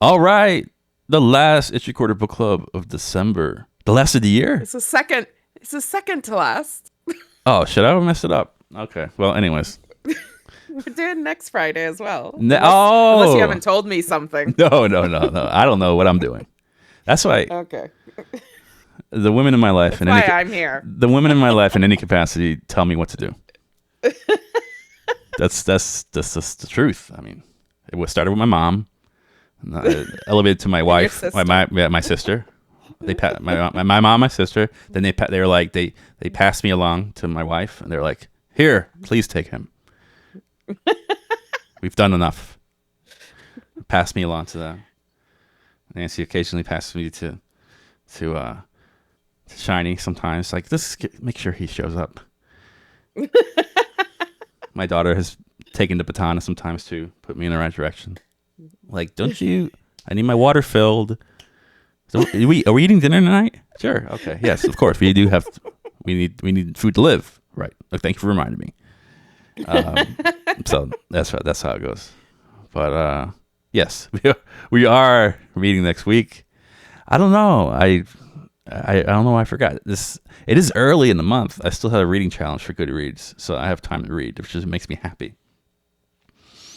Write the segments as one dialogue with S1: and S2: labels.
S1: All right. The last Itchy Quarter Book Club of December. The last of the year?
S2: It's the second. It's the second to last.
S1: Oh, shit. I messed it up. Okay. Well, anyways.
S2: We're doing next Friday as well. Unless you
S1: Oh.
S2: haven't told me something.
S1: No. I don't know what I'm doing. That's why
S2: Okay.
S1: the women in my life
S2: That's why I'm here.
S1: the women in my life in any capacity tell me what to do. That's just the truth. I mean, it was started with my mom, elevated to my wife, my sister. My mom, my sister. Then they were like they passed me along to my wife, and they're like, "Here, please take him. We've done enough." Pass me along to them. Nancy occasionally passes me to Shiny sometimes. Like, make sure he shows up. My daughter has taken the baton sometimes to put me in the right direction. Like, don't you? I need my water filled. So, are we eating dinner tonight? Sure. Okay. Yes, of course. We do have. We need food to live. Right. Look, thank you for reminding me. So that's how it goes. But yes, we are meeting next week. I don't know. I don't know why I forgot this. It is early in the month. I still have a reading challenge for Goodreads, so I have time to read, which just makes me happy.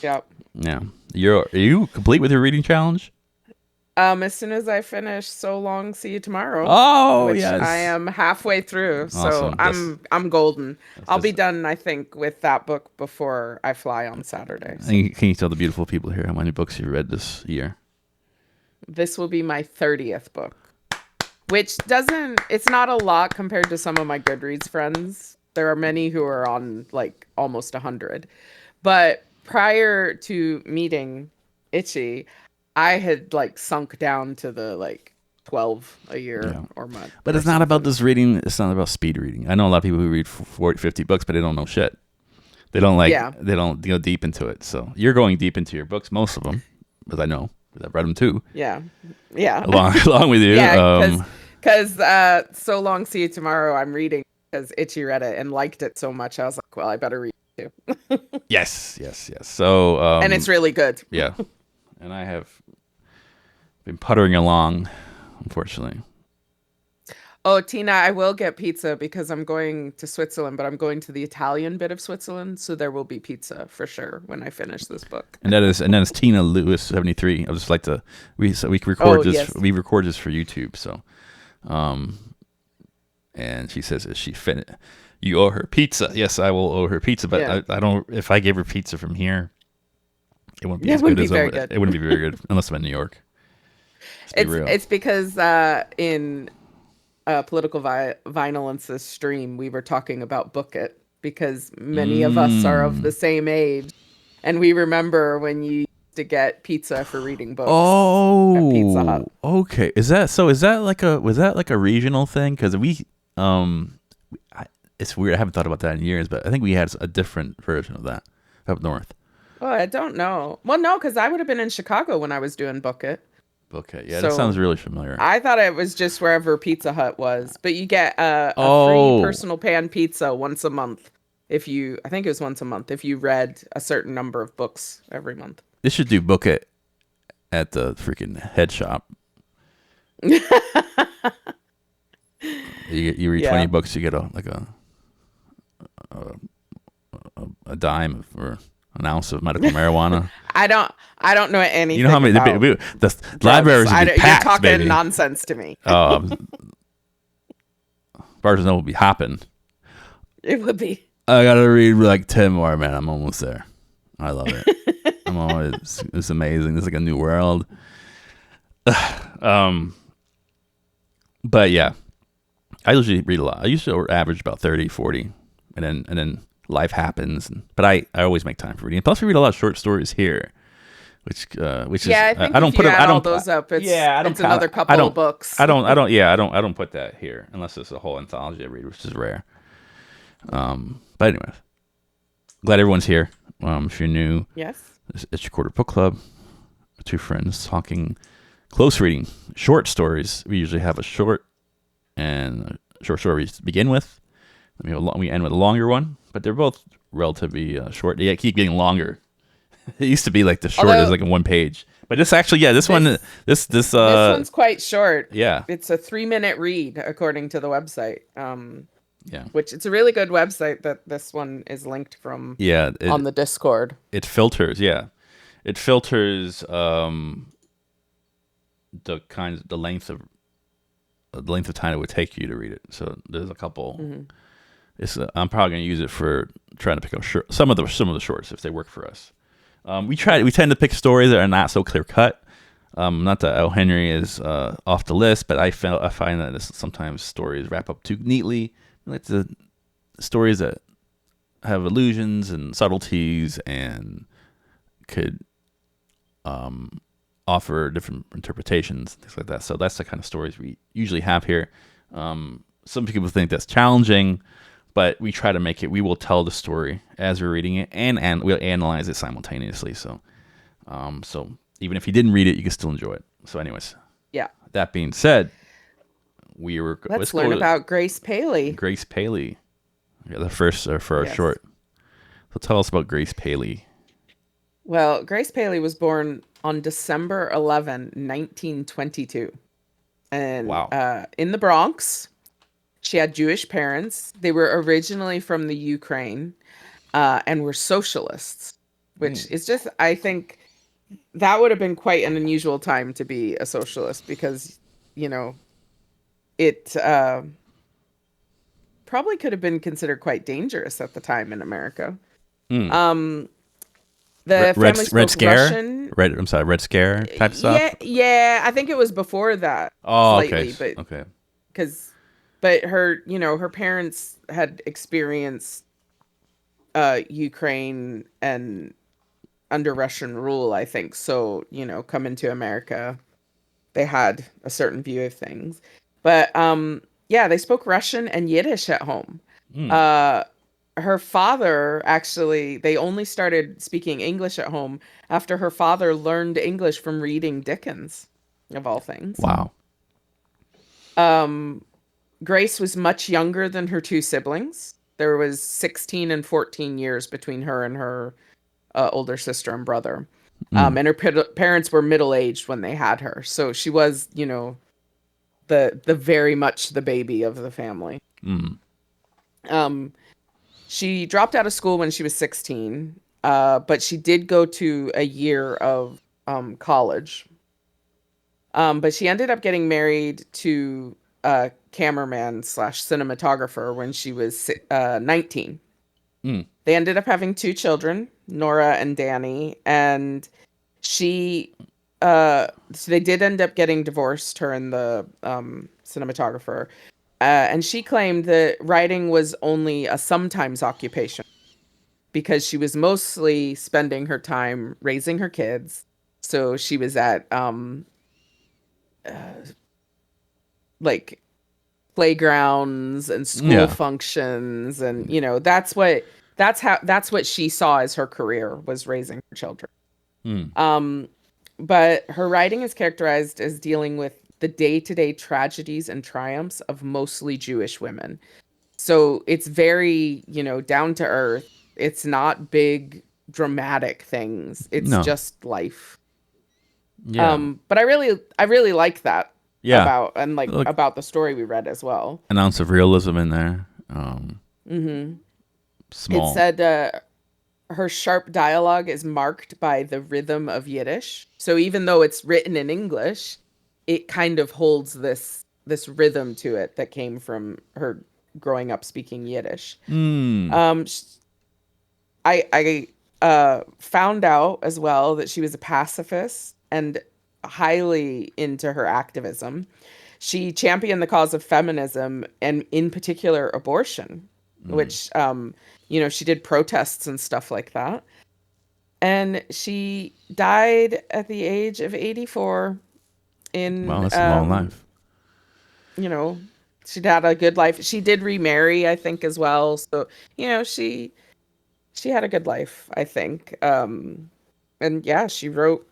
S2: Yep.
S1: Yeah. Are you complete with your reading challenge?
S2: As soon as I finish So Long, See You Tomorrow.
S1: Oh,
S2: which
S1: yes.
S2: I am halfway through. So
S1: Awesome.
S2: I'm golden. I'll be done, I think, with that book before I fly on Saturday. So.
S1: Can you tell the beautiful people here how many books you read this year?
S2: This will be my 30th book, which it's not a lot compared to some of my Goodreads friends. There are many who are on like almost 100. But prior to meeting Itchy, I had like sunk down to the like 12 a year or month.
S1: But it's not about this reading. It's not about speed reading. I know a lot of people who read 40, 50 books, but they don't know shit. They don't they don't go deep into it. So you're going deep into your books, most of them, as I know, because I've read them too.
S2: Yeah.
S1: Along with you.
S2: Yeah, because So Long, See You Tomorrow, I'm reading because Itchy read it and liked it so much. I was like, well, I better read it too.
S1: Yes. So
S2: and it's really good.
S1: Yeah. And I have been puttering along, unfortunately.
S2: Oh, Tina, I will get pizza because I'm going to Switzerland, but I'm going to the Italian bit of Switzerland, so there will be pizza for sure when I finish this book.
S1: And that is Tina Lewis 73. I just like to we record this for YouTube, so and she says you owe her pizza. Yes, I will owe her pizza, but I don't. If I gave her pizza from here, it wouldn't be as good as it wouldn't be very good unless I'm in New York.
S2: It's because in Political Violence's stream, we were talking about Book It because many of us are of the same age, and we remember when you used to get pizza for reading books.
S1: Oh,
S2: at Pizza Hut.
S1: Okay. Was that like a regional thing? Because it's weird. I haven't thought about that in years, but I think we had a different version of that up north.
S2: Oh, I don't know. Well, no, because I would have been in Chicago when I was doing Book It.
S1: Okay, yeah, that sounds really familiar.
S2: I thought it was just wherever Pizza Hut was, but you get a free personal pan pizza once a month I think it was once a month if you read a certain number of books every month.
S1: They should do Book It at the freaking head shop. You read 20 books, you get a dime for an ounce of medical marijuana.
S2: I don't know anything.
S1: You know how many the libraries would be packed,
S2: you're talking
S1: baby.
S2: nonsense to me.
S1: Bartender will be hopping.
S2: It would be.
S1: I gotta read like 10 more, man. I'm almost there. I love it. It's amazing. It's like a new world. But yeah, I usually read a lot. I used to average about 30, 40, and then life happens. But I always make time for reading. Plus, we read a lot of short stories here, which is
S2: I think I don't put all those up. It's another couple of books.
S1: I don't put that here unless it's a whole anthology I read, which is rare. But anyway, glad everyone's here. If you're new,
S2: yes,
S1: it's your Quarter Book Club. Two friends talking close reading short stories. We usually have a short story to begin with. We end with a longer one, but they're both relatively short. They keep getting longer It used to be like the short is
S2: Although
S1: like in one page, but this actually, yeah, this one, this
S2: this one's quite short.
S1: yeah,
S2: It's a 3-minute read according to the website.
S1: yeah,
S2: Which it's a really good website that this one is linked from
S1: yeah.
S2: on the Discord.
S1: It filters, yeah, it filters the length of time it would take you to read it. So there's a couple.
S2: Mm-hmm.
S1: I'm probably going to use it for trying to pick up some of the shorts if they work for us. We tend to pick stories that are not so clear cut. Not that O. Henry is off the list, but I find that sometimes stories wrap up too neatly. I like the stories that have allusions and subtleties and could offer different interpretations, things like that. So that's the kind of stories we usually have here. Some people think that's challenging, but we try to make it. We will tell the story as we're reading it, and we'll analyze it simultaneously. So, so even if you didn't read it, you can still enjoy it. So, anyways,
S2: Yeah.
S1: that being said,
S2: Let's learn about Grace Paley.
S1: Grace Paley. Yeah, the first for our short. So tell us about Grace Paley.
S2: Well, Grace Paley was born on December 11, 1922. And
S1: Wow.
S2: In the Bronx. She had Jewish parents. They were originally from the Ukraine and were socialists, which is just, I think that would have been quite an unusual time to be a socialist because, you know, it probably could have been considered quite dangerous at the time in America. The family spoke
S1: Red Scare?
S2: Russian.
S1: Red Scare type stuff?
S2: Yeah, I think it was before that.
S1: Oh,
S2: slightly,
S1: okay.
S2: But,
S1: okay.
S2: But her parents had experienced Ukraine and under Russian rule, I think. So, coming to America, they had a certain view of things. But yeah, they spoke Russian and Yiddish at home. Her father, actually, they only started speaking English at home after her father learned English from reading Dickens, of all things.
S1: Wow.
S2: Grace was much younger than her two siblings. There was 16 and 14 years between her and her older sister and brother. And her parents were middle-aged when they had her. So she was, the very much the baby of the family. She dropped out of school when she was 16, but she did go to a year of college. But she ended up getting married to a cameraman / cinematographer when she was 19. They ended up having 2 children, Nora and Danny, and so they did end up getting divorced, her and the cinematographer. And she claimed that writing was only a sometimes occupation because she was mostly spending her time raising her kids. So she was at like playgrounds and school functions, and that's what she saw as her career, was raising her children. But her writing is characterized as dealing with the day-to-day tragedies and triumphs of mostly Jewish women. So it's very, down to earth. It's not big dramatic things. It's just life.
S1: Yeah.
S2: But I really like that.
S1: Yeah.
S2: About the story we read as well.
S1: An ounce of realism in there. Small.
S2: It said her sharp dialogue is marked by the rhythm of Yiddish. So even though it's written in English, it kind of holds this rhythm to it that came from her growing up speaking Yiddish. I found out as well that she was a pacifist and highly into her activism. She championed the cause of feminism and in particular abortion, which, she did protests and stuff like that. And she died at the age of 84
S1: Wow, that's a long life.
S2: She'd had a good life. She did remarry, I think, as well. So, she had a good life, I think. And yeah, she wrote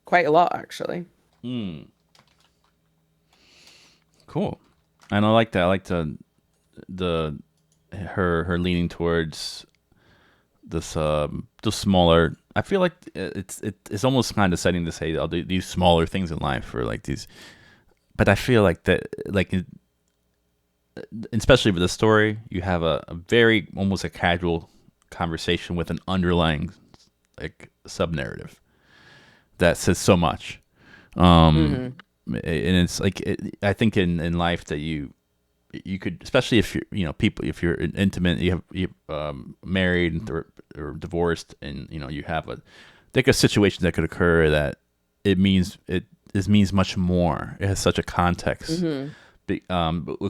S2: quite a lot, actually.
S1: Cool. And I like that. I like her leaning towards those smaller. I feel like it's almost condescending to say I'll do these smaller things in life or like these, but I feel like that like especially with the story, you have a very almost a casual conversation with an underlying like sub narrative that says so much. Um, and it's like I think in life that you could, especially if you're people, if you're intimate, you married or divorced, and you have a situation that could occur that it means much more. It has such a context. It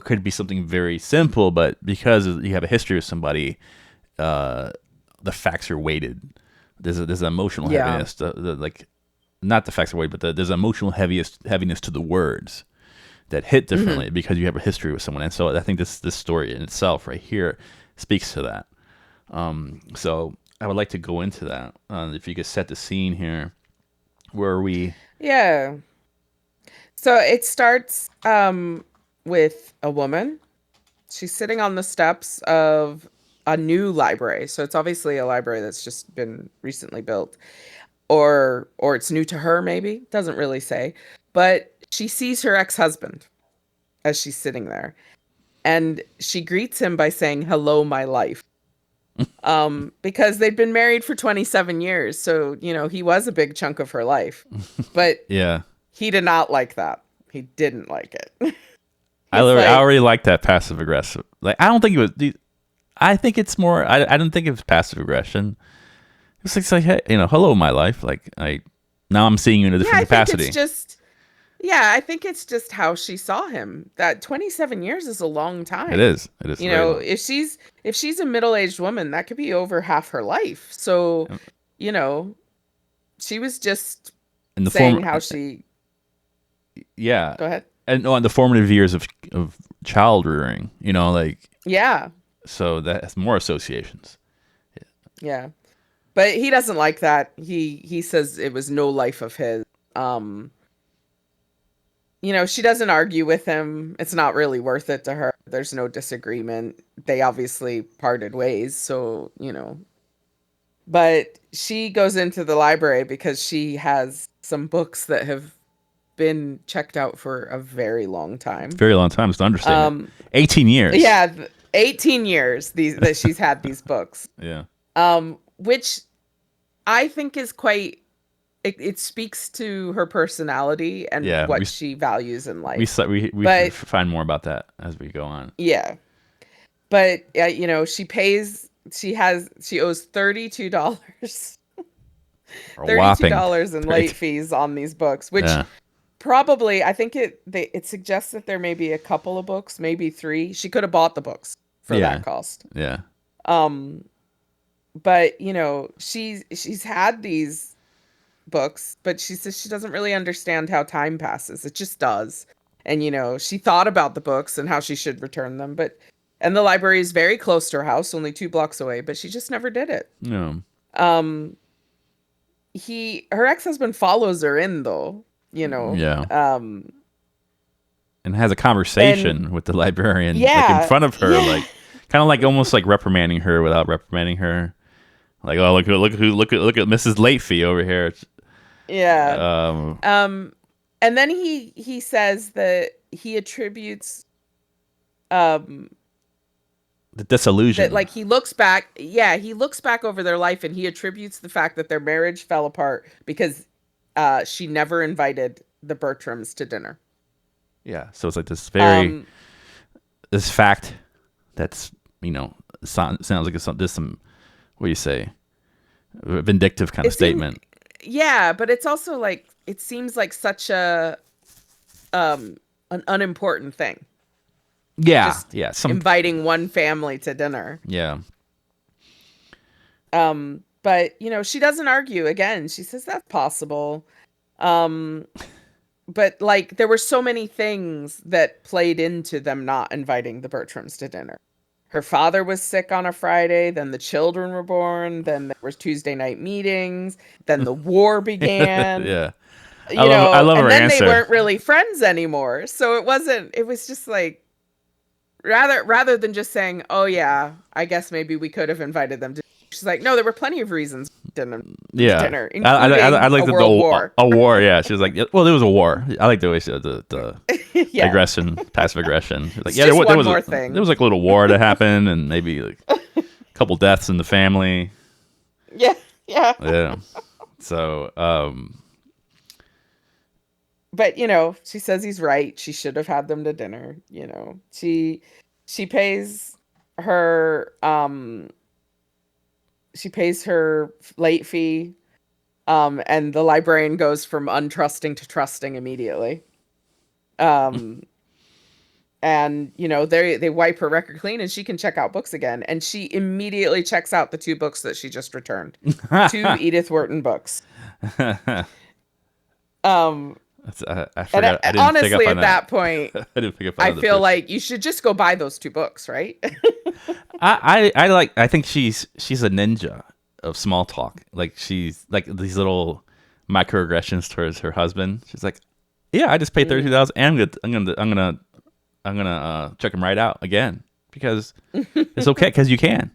S1: could be something very simple, but because you have a history with somebody, the facts are weighted. There's an emotional heaviness. Like not the facts are weighted, but there's emotional heaviness to the words that hit differently because you have a history with someone. And so I think this story in itself right here speaks to that. So I would like to go into that. If you could set the scene here, where are we?
S2: Yeah. So it starts with a woman. She's sitting on the steps of a new library. So it's obviously a library that's just been recently built. Or it's new to her, maybe. Doesn't really say. But she sees her ex-husband as she's sitting there. And she greets him by saying, "Hello, my life." Because they'd been married for 27 years. So, he was a big chunk of her life. But
S1: Yeah.
S2: he did not like that. He didn't like it.
S1: I already like that passive aggressive. Like, I don't think it was. I think it's more. I didn't think it was passive aggression. It's like, hey, hello, my life. Like, now I'm seeing you in a different capacity.
S2: I think it's just how she saw him. That 27 years is a long time.
S1: It is. It is.
S2: If she's a middle-aged woman, that could be over half her life. So, she was just saying how she.
S1: Yeah.
S2: Go ahead.
S1: And on the formative years of child rearing,
S2: Yeah.
S1: So that has more associations.
S2: Yeah. But he doesn't like that. He says it was no life of his. She doesn't argue with him. It's not really worth it to her. There's no disagreement. They obviously parted ways, so, But she goes into the library because she has some books that have been checked out for a very long time.
S1: Very long time. It's an understatement. 18 years.
S2: Yeah, 18 years that she's had these books.
S1: Yeah.
S2: Which I think is quite. It speaks to her personality and what she values in life.
S1: We should find more about that as we go on.
S2: Yeah, but she pays. She owes $32. $32 in late fees on these books, which probably I think it suggests that there may be a couple of books, maybe 3. She could have bought the books for that cost.
S1: Yeah.
S2: But she's had these books, but she says she doesn't really understand how time passes. It just does. And she thought about the books and how she should return them, and the library is very close to her house, only 2 blocks away, but she just never did it.
S1: No.
S2: Her ex-husband follows her in though,
S1: Yeah. And has a conversation with the librarian like in front of her, like kind of like almost like reprimanding her without reprimanding her. Like, oh, look at Mrs. Latefee over here.
S2: Yeah. And then he says that he attributes
S1: the disillusion.
S2: That like he looks back over their life and he attributes the fact that their marriage fell apart because she never invited the Bertrams to dinner.
S1: Yeah. So it's like this very this fact that's sounds like there's some what do you say, vindictive kind of statement.
S2: But it's also like it seems like such an unimportant thing.
S1: Yeah,
S2: inviting one family to dinner.
S1: Yeah.
S2: But she doesn't argue. Again, she says that's possible. But like there were so many things that played into them not inviting the Bertrams to dinner. Her father was sick on a Friday, then the children were born, then there was Tuesday night meetings, then the war began.
S1: Yeah. I love her
S2: then
S1: answer.
S2: They weren't really friends anymore. So it was just like rather than just saying, "Oh yeah, I guess maybe we could have invited them to," She's like, no, there were plenty of reasons
S1: Yeah,
S2: dinner,
S1: I
S2: including
S1: like
S2: a world war.
S1: a war. Yeah, she was like, yeah, well, there was a war. I like the way she said the
S2: Yeah,
S1: aggression, passive aggression. She was like,
S2: it's
S1: yeah,
S2: just
S1: there
S2: one
S1: was
S2: more
S1: there
S2: thing.
S1: was like a little war that happened, and maybe like a couple deaths in the family.
S2: Yeah, yeah.
S1: Yeah. So,
S2: But she says he's right. She should have had them to dinner. She pays her late fee. And the librarian goes from untrusting to trusting immediately. And they wipe her record clean and she can check out books again. And she immediately checks out the 2 books that she just returned. 2 Edith Wharton books.
S1: I forgot. I didn't
S2: Honestly,
S1: pick up on
S2: at that point,
S1: I didn't pick up on
S2: I
S1: the
S2: feel
S1: first.
S2: like you should just go buy those 2 books, right?
S1: I think she's a ninja of small talk. Like she's like these little microaggressions towards her husband. She's like, yeah, I just paid $32, and I'm gonna check him right out again because it's okay because you can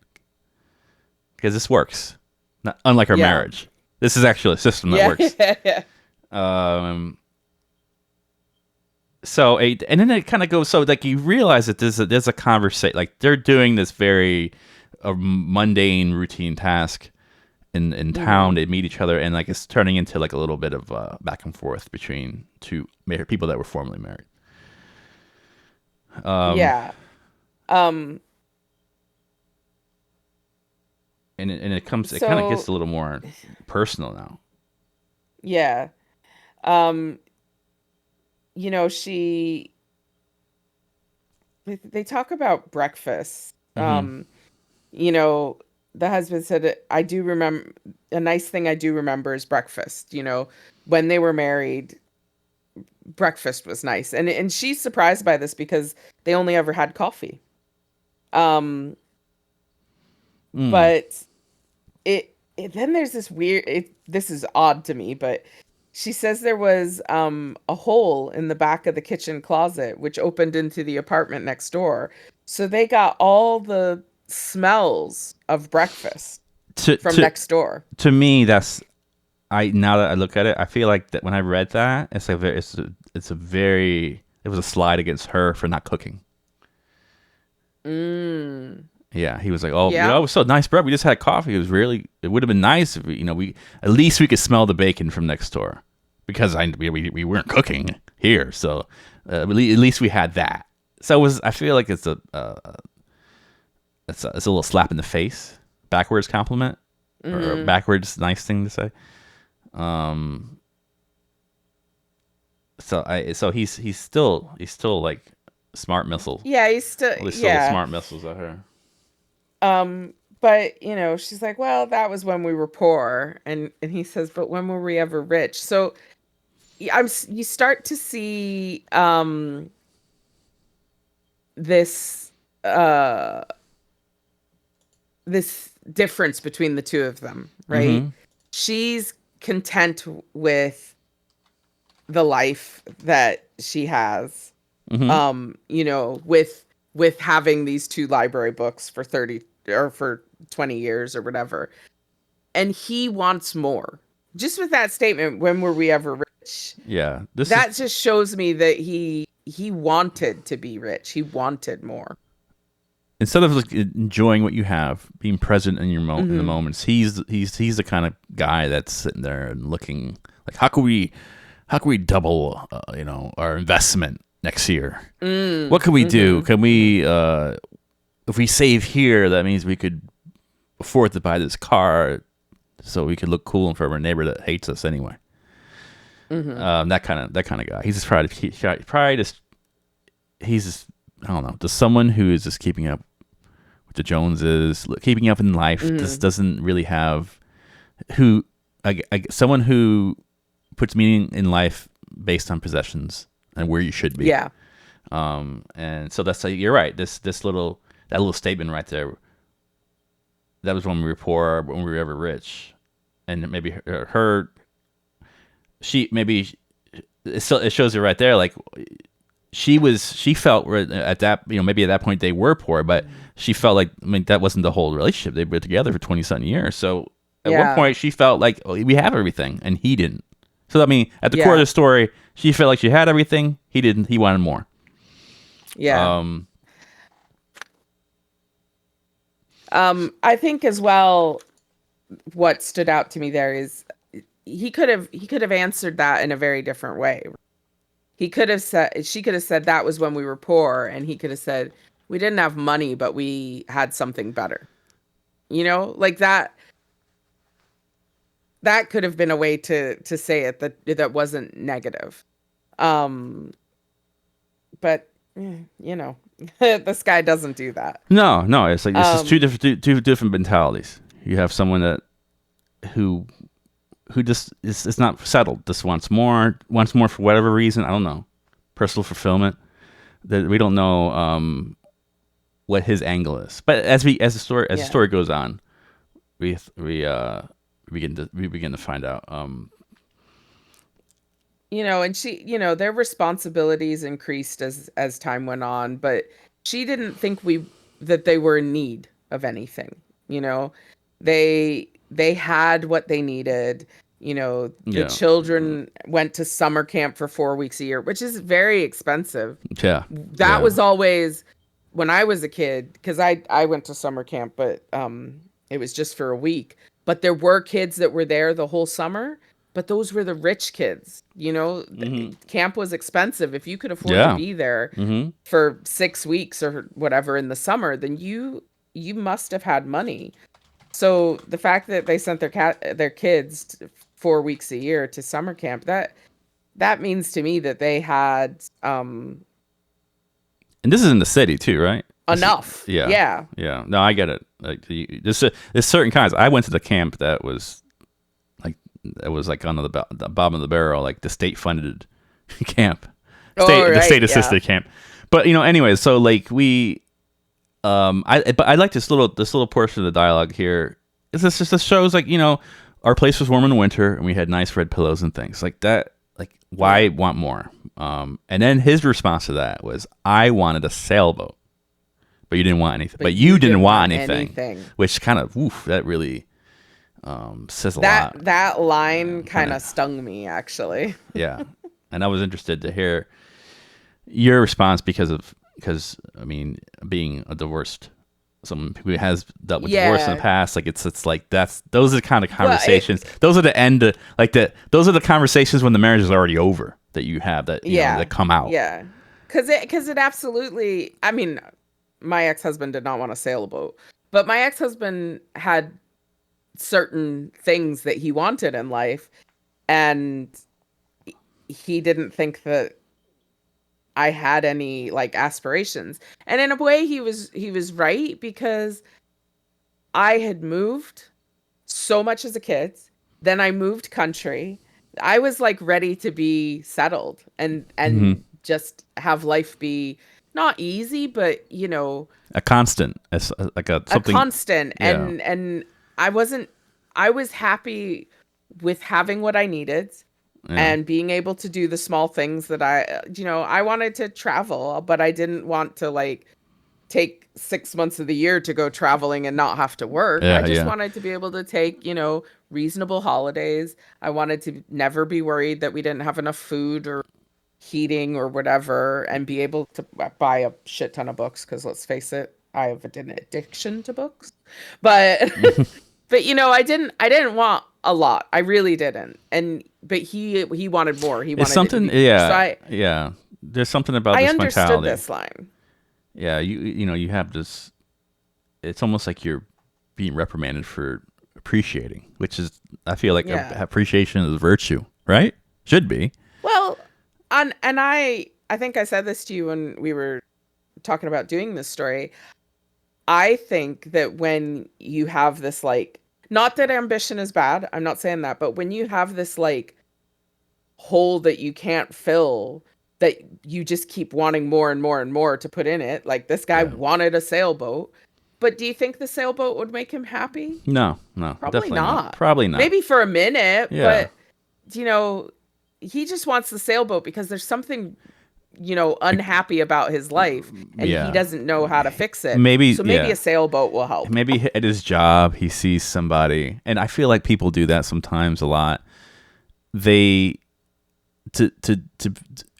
S1: because this works. Not unlike our marriage. This is actually a system that works.
S2: Yeah.
S1: So and then it kind of goes. So like you realize that there's a conversation. Like they're doing this very mundane routine task in town. They meet each other, and like it's turning into like a little bit of back and forth between 2 people that were formerly married.
S2: Yeah.
S1: And it kind of gets a little more personal now.
S2: Yeah. They talk about breakfast. The husband said, I do remember, a nice thing I do remember is breakfast. When they were married, breakfast was nice. And she's surprised by this because they only ever had coffee. But then there's this weird, this is odd to me, but she says there was a hole in the back of the kitchen closet which opened into the apartment next door. So they got all the smells of breakfast from next door.
S1: To me, now that I look at it, I feel like that when I read that, it was a slide against her for not cooking. Yeah, he was like, "Oh, it was so nice, bro. We just had coffee. It would have been nice if we at least we could smell the bacon from next door because we weren't cooking here, so at least we had that." So I feel like it's a little slap in the face, backwards compliment, or a backwards nice thing to say. So he's still like smart missiles.
S2: Yeah, he's still
S1: smart missiles at her.
S2: But she's like, well, that was when we were poor, and he says, but when were we ever rich? So you start to see this this difference between the 2 of them, right? She's content with the life that she has, with having these 2 library books for 30 or for 20 years or whatever. And he wants more. Just with that statement, when were we ever rich?
S1: Yeah.
S2: Just shows me that he wanted to be rich. He wanted more.
S1: Instead of like enjoying what you have, being present in your in the moments, he's the kind of guy that's sitting there and looking like, how can we double our investment next year? What can we do? Can we if we save here, that means we could afford to buy this car so we could look cool in front of our neighbor that hates us anyway. That kind of guy. He's just I don't know, just someone who is just keeping up with the Joneses, keeping up in life. Just doesn't really have someone who puts meaning in life based on possessions and where you should be.
S2: Yeah.
S1: And so that's you're right. That little statement right there. That was when we were poor, when we were ever rich, and maybe it shows you right there. Like she felt at that, maybe at that point they were poor, but she felt like, I mean, that wasn't the whole relationship. They were together for 20-something years. So at one point she felt like, oh, we have everything, and he didn't. So I mean, at the core of the story, she felt like she had everything. He didn't. He wanted more.
S2: Yeah. I think as well, what stood out to me there is he could have answered that in a very different way. She could have said that was when we were poor, and he could have said we didn't have money, but we had something better. Like that. That could have been a way to say it that wasn't negative. But this guy doesn't do that.
S1: No, it's like this is two different mentalities. You have someone that who just is not settled, just wants more for whatever reason. I don't know, personal fulfillment. That we don't know what his angle is. But as the story goes on, we begin to find out.
S2: And she, their responsibilities increased as time went on, but she didn't think that they were in need of anything. They had what they needed. The children went to summer camp for 4 weeks a year, which is very expensive.
S1: Yeah.
S2: That was always when I was a kid, because I went to summer camp, but it was just for a week. But there were kids that were there the whole summer, but those were the rich kids. Camp was expensive. If you could afford to be there for 6 weeks or whatever in the summer, then you must have had money. So the fact that they sent their kids 4 weeks a year to summer camp, that means to me that they had
S1: and this is in the city too, right?
S2: Enough. Yeah.
S1: No, I get it. Like there's certain kinds. I went to the camp that was like on the bottom of the barrel, like the state funded camp, the state assisted camp. But anyways, so like we, but I like this little portion of the dialogue here. This shows like our place was warm in the winter and we had nice red pillows and things like that. Like why want more? And then his response to that was, I wanted a sailboat. But you didn't want anything. But you didn't want anything. Which kind of, that really says a lot.
S2: That line kind of stung me, actually.
S1: Yeah. And I was interested to hear your response because I mean, being a divorced, someone who has dealt with divorce in the past, like it's like those are the kind of conversations. Those are the end, those are the conversations when the marriage is already over that you have that that come out.
S2: Yeah. Because it absolutely, I mean, my ex-husband did not want a sailboat, but my ex-husband had certain things that he wanted in life, and he didn't think that I had any like aspirations. And in a way he was right, because I had moved so much as a kid. Then I moved country. I was like ready to be settled and just have life be not easy, but
S1: a constant, like something,
S2: a constant. And I was happy with having what I needed. And being able to do the small things that I wanted to travel, but I didn't want to like take 6 months of the year to go traveling and not have to work. I just wanted to be able to take, reasonable holidays. I wanted to never be worried that we didn't have enough food or heating or whatever, and be able to buy a shit ton of books. Cause let's face it, I have an addiction to books, but, but I didn't want a lot. I really didn't. But he wanted more. He wanted
S1: something.
S2: So
S1: there's something about this mentality.
S2: I understood this line.
S1: Yeah. You have this, it's almost like you're being reprimanded for appreciating, which is, I feel like appreciation is a virtue, right? Should be.
S2: Well, and I think I said this to you when we were talking about doing this story. I think that when you have this like, not that ambition is bad, I'm not saying that, but when you have this like hole that you can't fill, that you just keep wanting more and more and more to put in it, like this guy wanted a sailboat, but do you think the sailboat would make him happy?
S1: No,
S2: probably not.
S1: Probably not.
S2: Maybe for a minute, but he just wants the sailboat because there's something unhappy about his life and he
S1: Yeah.
S2: doesn't know how to fix it.
S1: Maybe,
S2: So maybe
S1: yeah.
S2: a sailboat will help.
S1: Maybe at his job, he sees somebody, and I feel like people do that sometimes a lot. They, to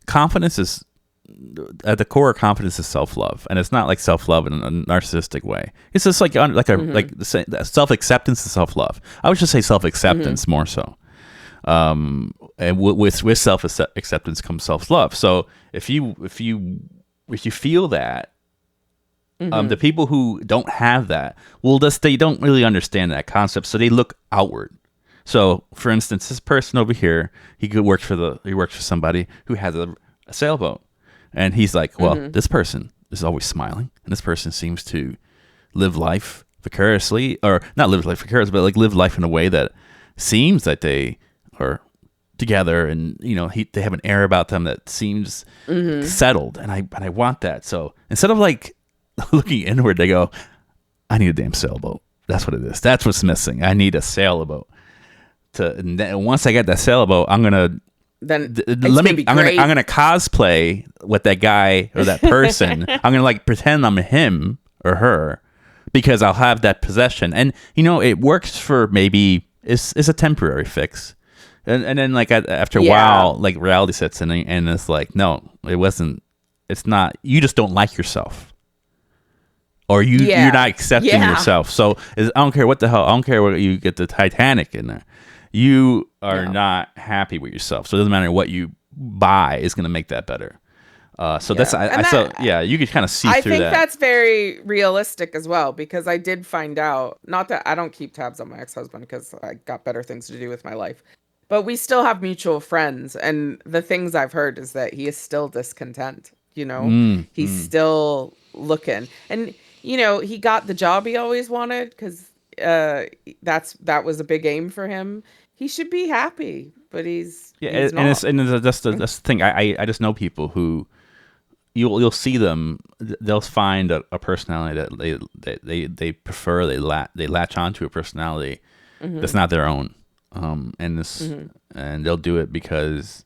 S1: confidence is, at the core of confidence is self-love, and it's not like self-love in a narcissistic way. It's just like self-acceptance and self-love. I would just say self-acceptance more so. And with self-acceptance comes self-love. So if you feel that, the people who don't have that, they don't really understand that concept, so they look outward. So, for instance, this person over here, he works for somebody who has a sailboat, and he's like, well, this person is always smiling, and this person seems to live life vicariously, or not live life vicariously, but like live life in a way that seems that they are together, and they have an air about them that seems settled, and I want that. So instead of like looking inward, they go, I need a damn sailboat. That's what it is. That's what's missing. I need a sailboat. And then once I get that sailboat, I'm gonna cosplay with that guy or that person. I'm gonna like pretend I'm him or her because I'll have that possession, and it works for maybe it's a temporary fix, and then like after a while, like reality sets in, and it's like, no, it wasn't. It's not. You just don't like yourself. Or you're not accepting yourself. So I don't care what the hell. I don't care what you get the Titanic in there. You are not happy with yourself. So it doesn't matter what you buy is going to make that better. So that's you could kind of see through that.
S2: I think that's very realistic as well, because I did find out, not that I don't keep tabs on my ex-husband because I got better things to do with my life, but we still have mutual friends, and the things I've heard is that he is still discontent. He's still looking, and he got the job he always wanted because that was a big aim for him. He should be happy, but he's not.
S1: That's the thing. I just know people who you'll see them. They'll find a personality that they prefer. They latch onto a personality that's not their own, and they'll do it because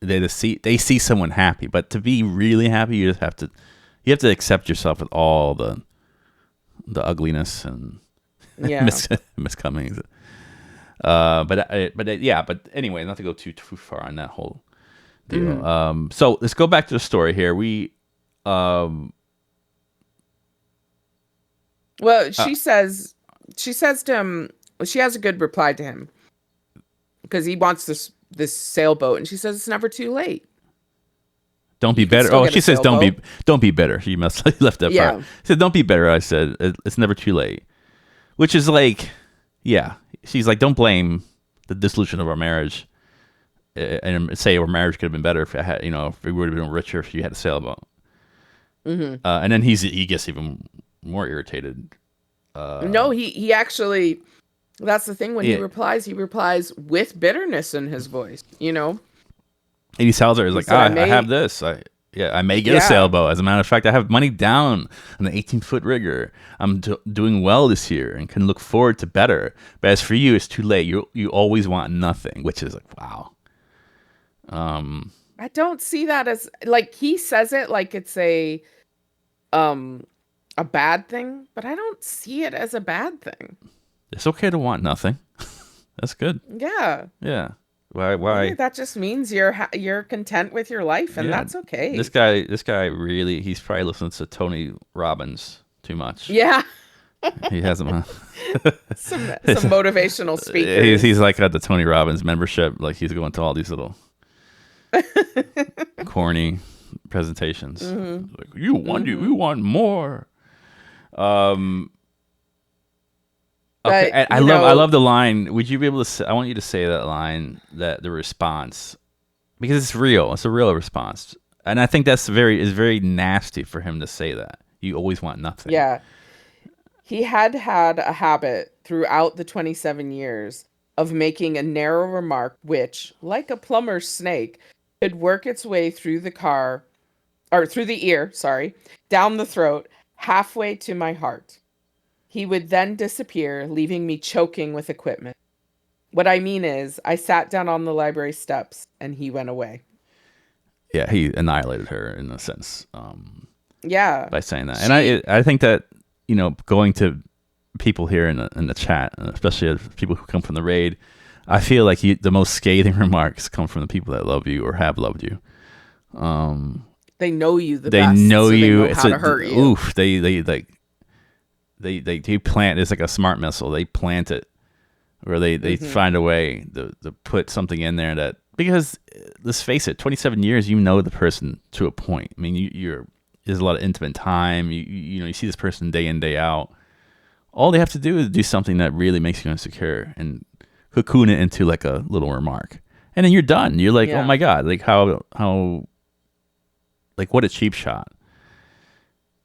S1: they see someone happy. But to be really happy, you have to accept yourself with all the ugliness and miscomings. But anyway, not to go too far on that whole deal. So let's go back to the story here.
S2: She says to him, she has a good reply to him because he wants this sailboat, and she says it's never too late.
S1: Don't be better. Oh, she says don't be better. She must have left that part. She said don't be better. I said it's never too late, which is like, yeah. She's like, don't blame the dissolution of our marriage, and say our marriage could have been better if I had, if we would have been richer if you had a sailboat. And then he gets even more irritated.
S2: No, he actually. That's the thing. When he replies with bitterness in his voice. And
S1: he tells her, he's like, I have this. I may get a sailboat. As a matter of fact, I have money down on the 18-foot rigger. I'm doing well this year and can look forward to better. But as for you, it's too late. You always want nothing, which is like, wow.
S2: I don't see that as, like, he says it like it's a bad thing, but I don't see it as a bad thing.
S1: It's okay to want nothing. That's good.
S2: Yeah.
S1: Yeah. Why?
S2: That just means you're content with your life, and that's okay.
S1: This guy really, he's probably listening to Tony Robbins too much.
S2: Yeah.
S1: He has some
S2: motivational speakers.
S1: He's like at the Tony Robbins membership. Like he's going to all these little corny presentations. Like, you want more. Okay, but, I love the line. Would you be able to say, I want you to say that line, that the response, because it's real. It's a real response. And I think that's very nasty for him to say that. You always want nothing.
S2: Yeah. He had a habit throughout the 27 years of making a narrow remark which, like a plumber's snake, could work its way through the ear, down the throat, halfway to my heart. He would then disappear, leaving me choking with equipment. What I mean is, I sat down on the library steps, and he went away.
S1: yeah, he annihilated her in a sense
S2: Yeah.
S1: by saying that. And
S2: She
S1: I think that, going to people here in the chat, especially people who come from the raid, I feel like the most scathing remarks come from the people that love you or have loved you.
S2: they know you the
S1: They
S2: best,
S1: know
S2: so they
S1: you.
S2: know
S1: It's
S2: how
S1: a
S2: to hurt you.
S1: oof. They like they plant. It's like a smart missile. They plant it, or they find a way to put something in there that, because let's face it, 27 years, you know the person to a point. I mean, there's a lot of intimate time. You see this person day in, day out. All they have to do is do something that really makes you insecure and cocoon it into like a little remark, and then you're done. You're like, oh
S2: Yeah.
S1: my god, like how like what a cheap shot.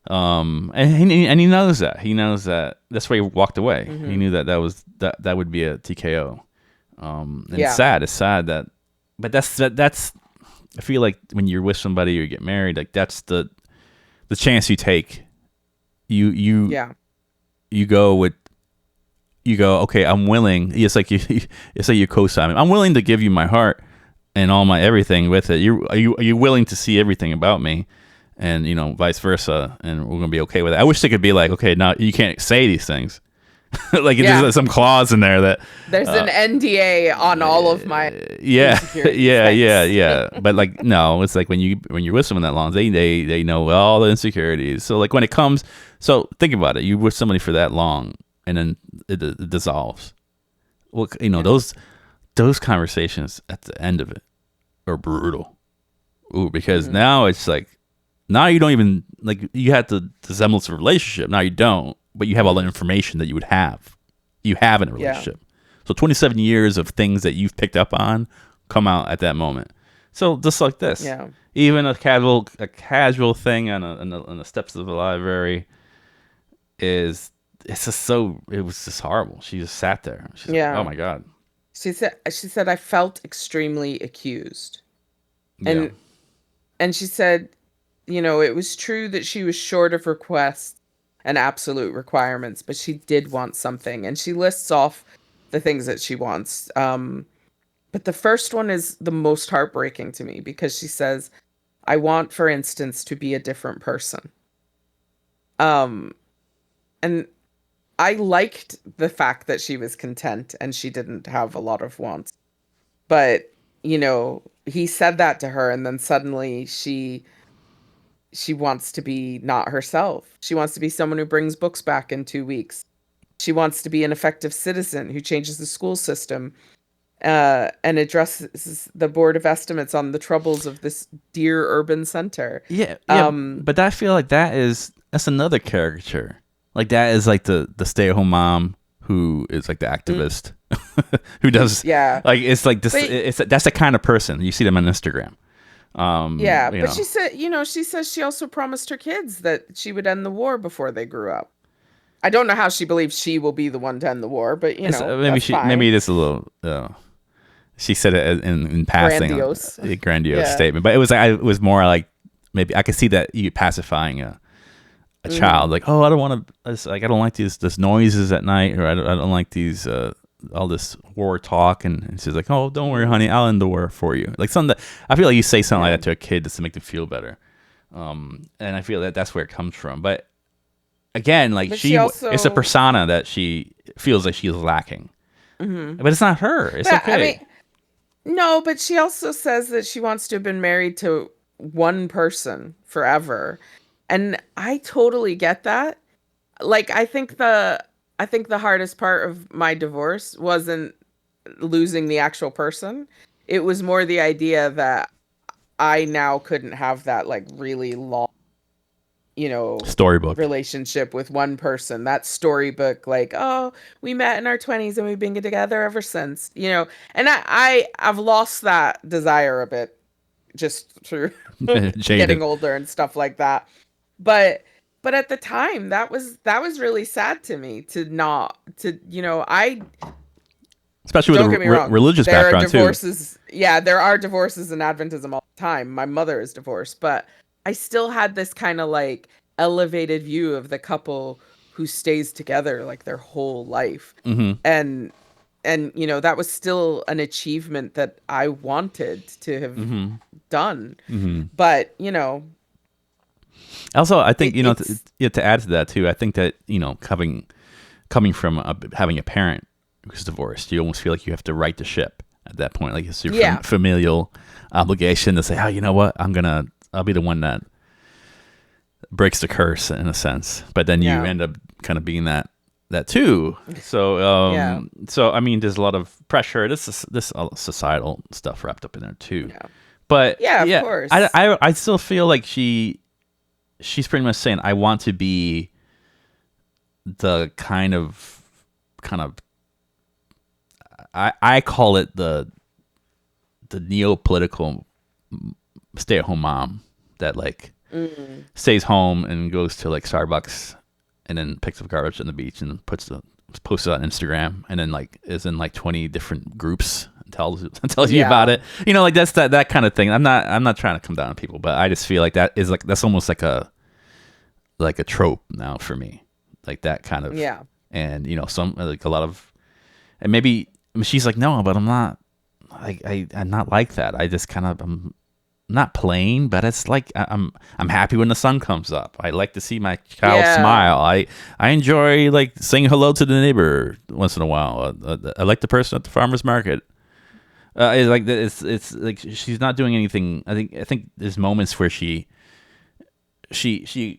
S1: And he knows that. He knows that. That's why he walked away. He knew that would be a TKO. And
S2: Yeah.
S1: It's sad that, but that's. I feel like when you're with somebody or you get married, like that's the chance you take. You
S2: Yeah.
S1: you go, okay, I'm willing. It's like you co-sign. I'm willing to give you my heart and all my everything with it. Are you willing to see everything about me, and vice versa, and we're gonna be okay with it. I wish they could be like, okay, now you can't say these things. Like there's some clause in there that
S2: There's an NDA on all of my
S1: yeah
S2: insecurities.
S1: yeah. But like no, it's like when you're with someone that long, they know all the insecurities. So like when it comes, so think about it. You with somebody for that long, and then it dissolves. Well, those conversations at the end of it are brutal. Ooh, because now it's like, now you don't even, like, you had the semblance of a relationship. Now you don't, but you have all the information that you would have. You have in a relationship. So 27 years of things that you've picked up on come out at that moment. So just like this, even a casual thing on the steps of the library it was just horrible. She just sat there. She's like, oh my God.
S2: She said I felt extremely accused.
S1: Yeah.
S2: And she said, it was true that she was short of requests and absolute requirements, but she did want something. And she lists off the things that she wants. But the first one is the most heartbreaking to me, because she says, I want, for instance, to be a different person. And I liked the fact that she was content and she didn't have a lot of wants. But, he said that to her, and then suddenly she wants to be not herself. She wants to be someone who brings books back in 2 weeks. She wants to be an effective citizen who changes the school system and addresses the Board of Estimates on the troubles of this dear urban center.
S1: Yeah. But I feel like that's another caricature. Like that is like the stay-at-home mom who is like the activist who does like, it's like this. That's the kind of person you see them on Instagram.
S2: But she said, she says she also promised her kids that she would end the war before they grew up. I don't know how she believes she will be the one to end the war, but
S1: maybe it is a little. She said it in passing, a grandiose statement, but it was more like, maybe I could see that you pacifying a child, like, oh, I don't want to, like, I don't like this noises at night, or I don't like these all this war talk, and she's like, oh, don't worry, honey, I'll end the war for you. Like something that, I feel like you say something like that to a kid just to make them feel better, and I feel that that's where it comes from. But again, like it's a persona that she feels like she is lacking, but it's not her. It's okay.
S2: I mean, no, but she also says that she wants to have been married to one person forever. And I totally get that. Like, I think the hardest part of my divorce wasn't losing the actual person. It was more the idea that I now couldn't have that, like, really long,
S1: storybook
S2: relationship with one person. That storybook, like, oh, we met in our 20s and we've been together ever since, and I've lost that desire a bit just through getting older and stuff like that. But at the time, that was really sad to me
S1: especially with a religious background
S2: too. Yeah, there are divorces in Adventism all the time. My mother is divorced, but I still had this kind of like elevated view of the couple who stays together like their whole life. And and that was still an achievement that I wanted to have done. But
S1: Also, I think
S2: it's
S1: to add to that too. I think that coming from having a parent who's divorced, you almost feel like you have to right the ship at that point. Like it's your familial obligation to say, oh, you know what, I'll be the one that breaks the curse in a sense. But then you end up kind of being that too. So so I mean, there's a lot of pressure. This societal stuff wrapped up in there too. Yeah. But
S2: of course,
S1: I still feel like she's pretty much saying, I want to be the kind of I call it the neo-political stay-at-home mom that like stays home and goes to like Starbucks and then picks up garbage on the beach and posts it on Instagram and then like is in like 20 different groups and tells you about it. Like that's that kind of thing. I'm not trying to come down on people, but I just feel like that's almost like a trope now for me. Like that kind of and some like a lot of, and maybe she's like, no, but I'm not I'm not like that. I just kind of I'm not plain, but it's like I'm happy when the sun comes up. I like to see my child smile. I enjoy like saying hello to the neighbor once in a while. I like the person at the farmer's market. It's like like she's not doing anything. I think there's moments where she seems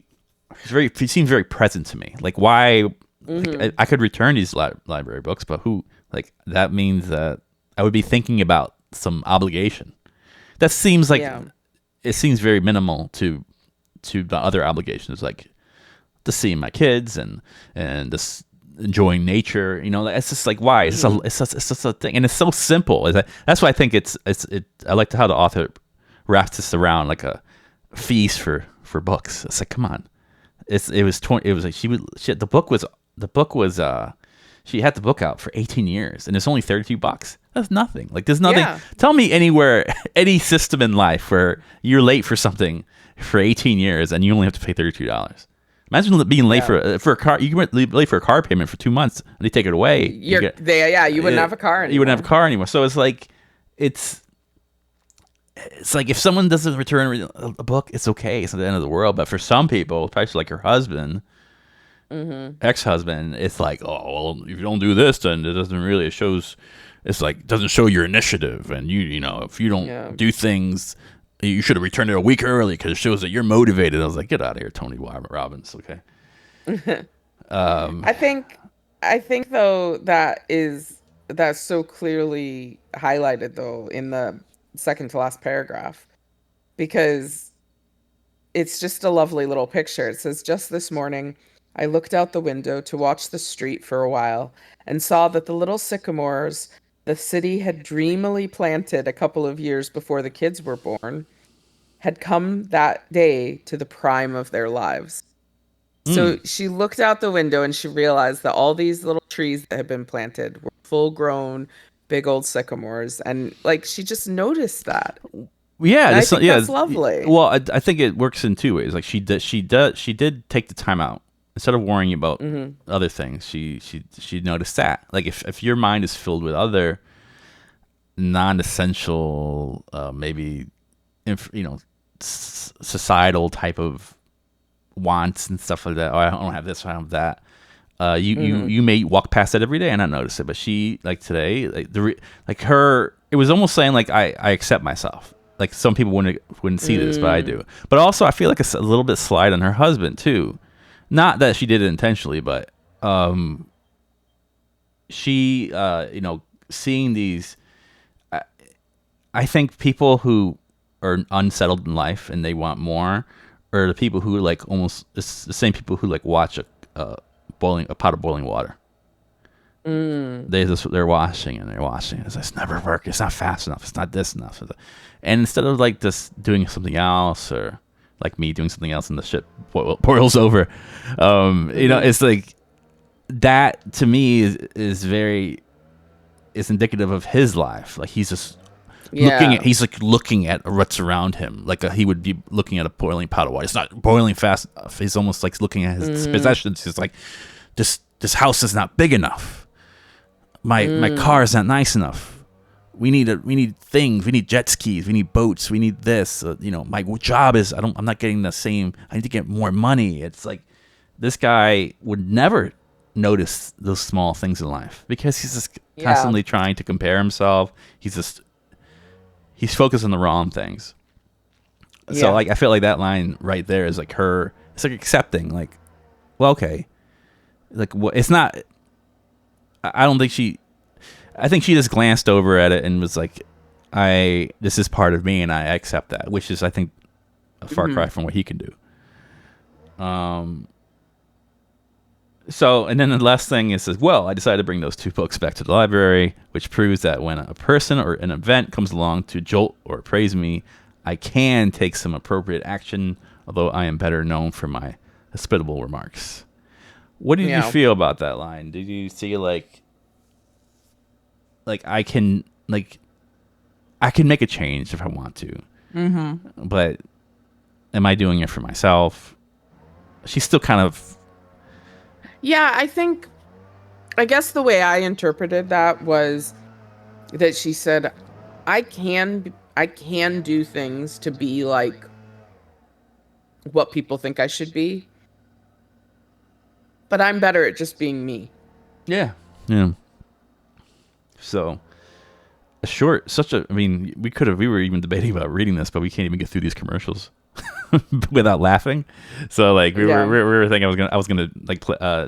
S1: very present to me. Like why I could return these library books, but like that means that I would be thinking about some obligation. That seems like it seems very minimal to the other obligations, like to seeing my kids and just enjoying nature. It's just like why it's just a thing, and it's so simple. That's why I think it's I like how the author wraps this around like a feast for books. It's like, come on, it was like the book was she had the book out for 18 years and it's only $32. That's nothing. Like there's nothing. Yeah. Tell me anywhere, any system in life where you're late for something for 18 years and you only have to pay $32. Imagine being late for a car. You went late for a car payment for 2 months and they take it away.
S2: You wouldn't have a car anymore.
S1: You wouldn't have a car anymore. So it's like, it's like if someone doesn't return a book, it's okay. It's not the end of the world. But for some people, especially like your husband, ex-husband, it's like, oh, well, if you don't do this, then it doesn't really, it's like, doesn't show your initiative. And if you don't do things, you should have returned it a week early because it shows that you're motivated. I was like, get out of here, Tony Robbins. Okay.
S2: I think though that's so clearly highlighted though in the second to last paragraph, because it's just a lovely little picture. It says, just this morning, I looked out the window to watch the street for a while and saw that the little sycamores the city had dreamily planted a couple of years before the kids were born had come that day to the prime of their lives. So she looked out the window and she realized that all these little trees that had been planted were full grown, big old sycamores. And like, she just noticed that.
S1: Yeah,
S2: I think that's lovely.
S1: Well, I think it works in two ways. Like she did take the time out. Instead of worrying about other things, she noticed that. Like if your mind is filled with other non-essential, maybe societal type of wants and stuff like that. Oh, I don't have this, I don't have that. You may walk past it every day and not notice it, but she, like today, it was almost saying like I accept myself. Like some people wouldn't see this, but I do. But also I feel like it's a little bit slide on her husband too. Not that she did it intentionally, but she, seeing these, I think people who are unsettled in life and they want more, are the people who like almost it's the same people who like watch a pot of boiling water. They're washing and they're washing. It's never work. It's not fast enough. It's not this enough. And instead of like just doing something else or like me doing something else and the shit boils over. It's like that to me is indicative of his life. Like he's just looking at what's around him. Like he would be looking at a boiling pot of water. It's not boiling fast enough. He's almost like looking at his possessions. He's like, this house is not big enough. my car is not nice enough. We need things. We need jet skis. We need boats. We need this. My job is I'm not getting the same. I need to get more money. It's like this guy would never notice those small things in life because he's just constantly trying to compare himself. He's focused on the wrong things. So like I feel like that line right there is like her. It's like accepting. Like, well, okay. Like it's not. I don't think she. I think she just glanced over at it and was like, this is part of me and I accept that," which is I think a far cry from what he can do. So, and then the last thing is, well, I decided to bring those 2 books back to the library, which proves that when a person or an event comes along to jolt or praise me, I can take some appropriate action, although I am better known for my hospitable remarks. What did you feel about that line? Did you see like I can make a change if I want to, but am I doing it for myself? She's still kind of.
S2: Yeah, I guess the way I interpreted that was that she said, I can do things to be like what people think I should be, but I'm better at just being me.
S1: Yeah. So we were even debating about reading this, but we can't even get through these commercials without laughing. So like we were thinking I was gonna like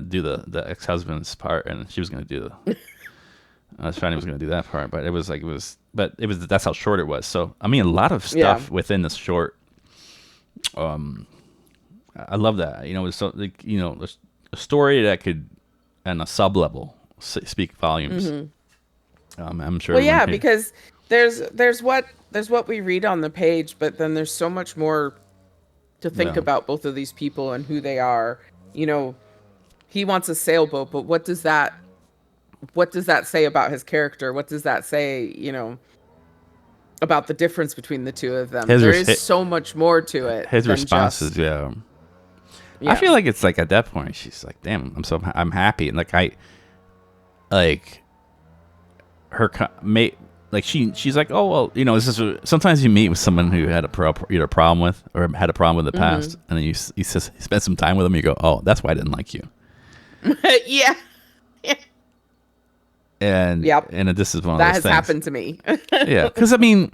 S1: do the ex-husband's part, and she was gonna do Fanny was gonna do that part, but that's how short it was. So I mean, a lot of stuff within this short. I love that. It's so like a story that could, on a sub level, speak volumes. I'm sure.
S2: Well, yeah, because there's what we read on the page, but then there's so much more to think about both of these people and who they are. He wants a sailboat, but what does that say about his character? What does that say, about the difference between the two of them? There is so much more to it.
S1: His responses, yeah. I feel like it's like at that point she's like, "Damn, I'm happy," and like her mate. Like she's like, "Oh well, this is." Sometimes you meet with someone who had a problem with, or had a problem with the past, and then you spend some time with them. You go, "Oh, that's why I didn't like you."
S2: Yeah.
S1: And this is one of those things.
S2: That has happened to me.
S1: Yeah, because I mean,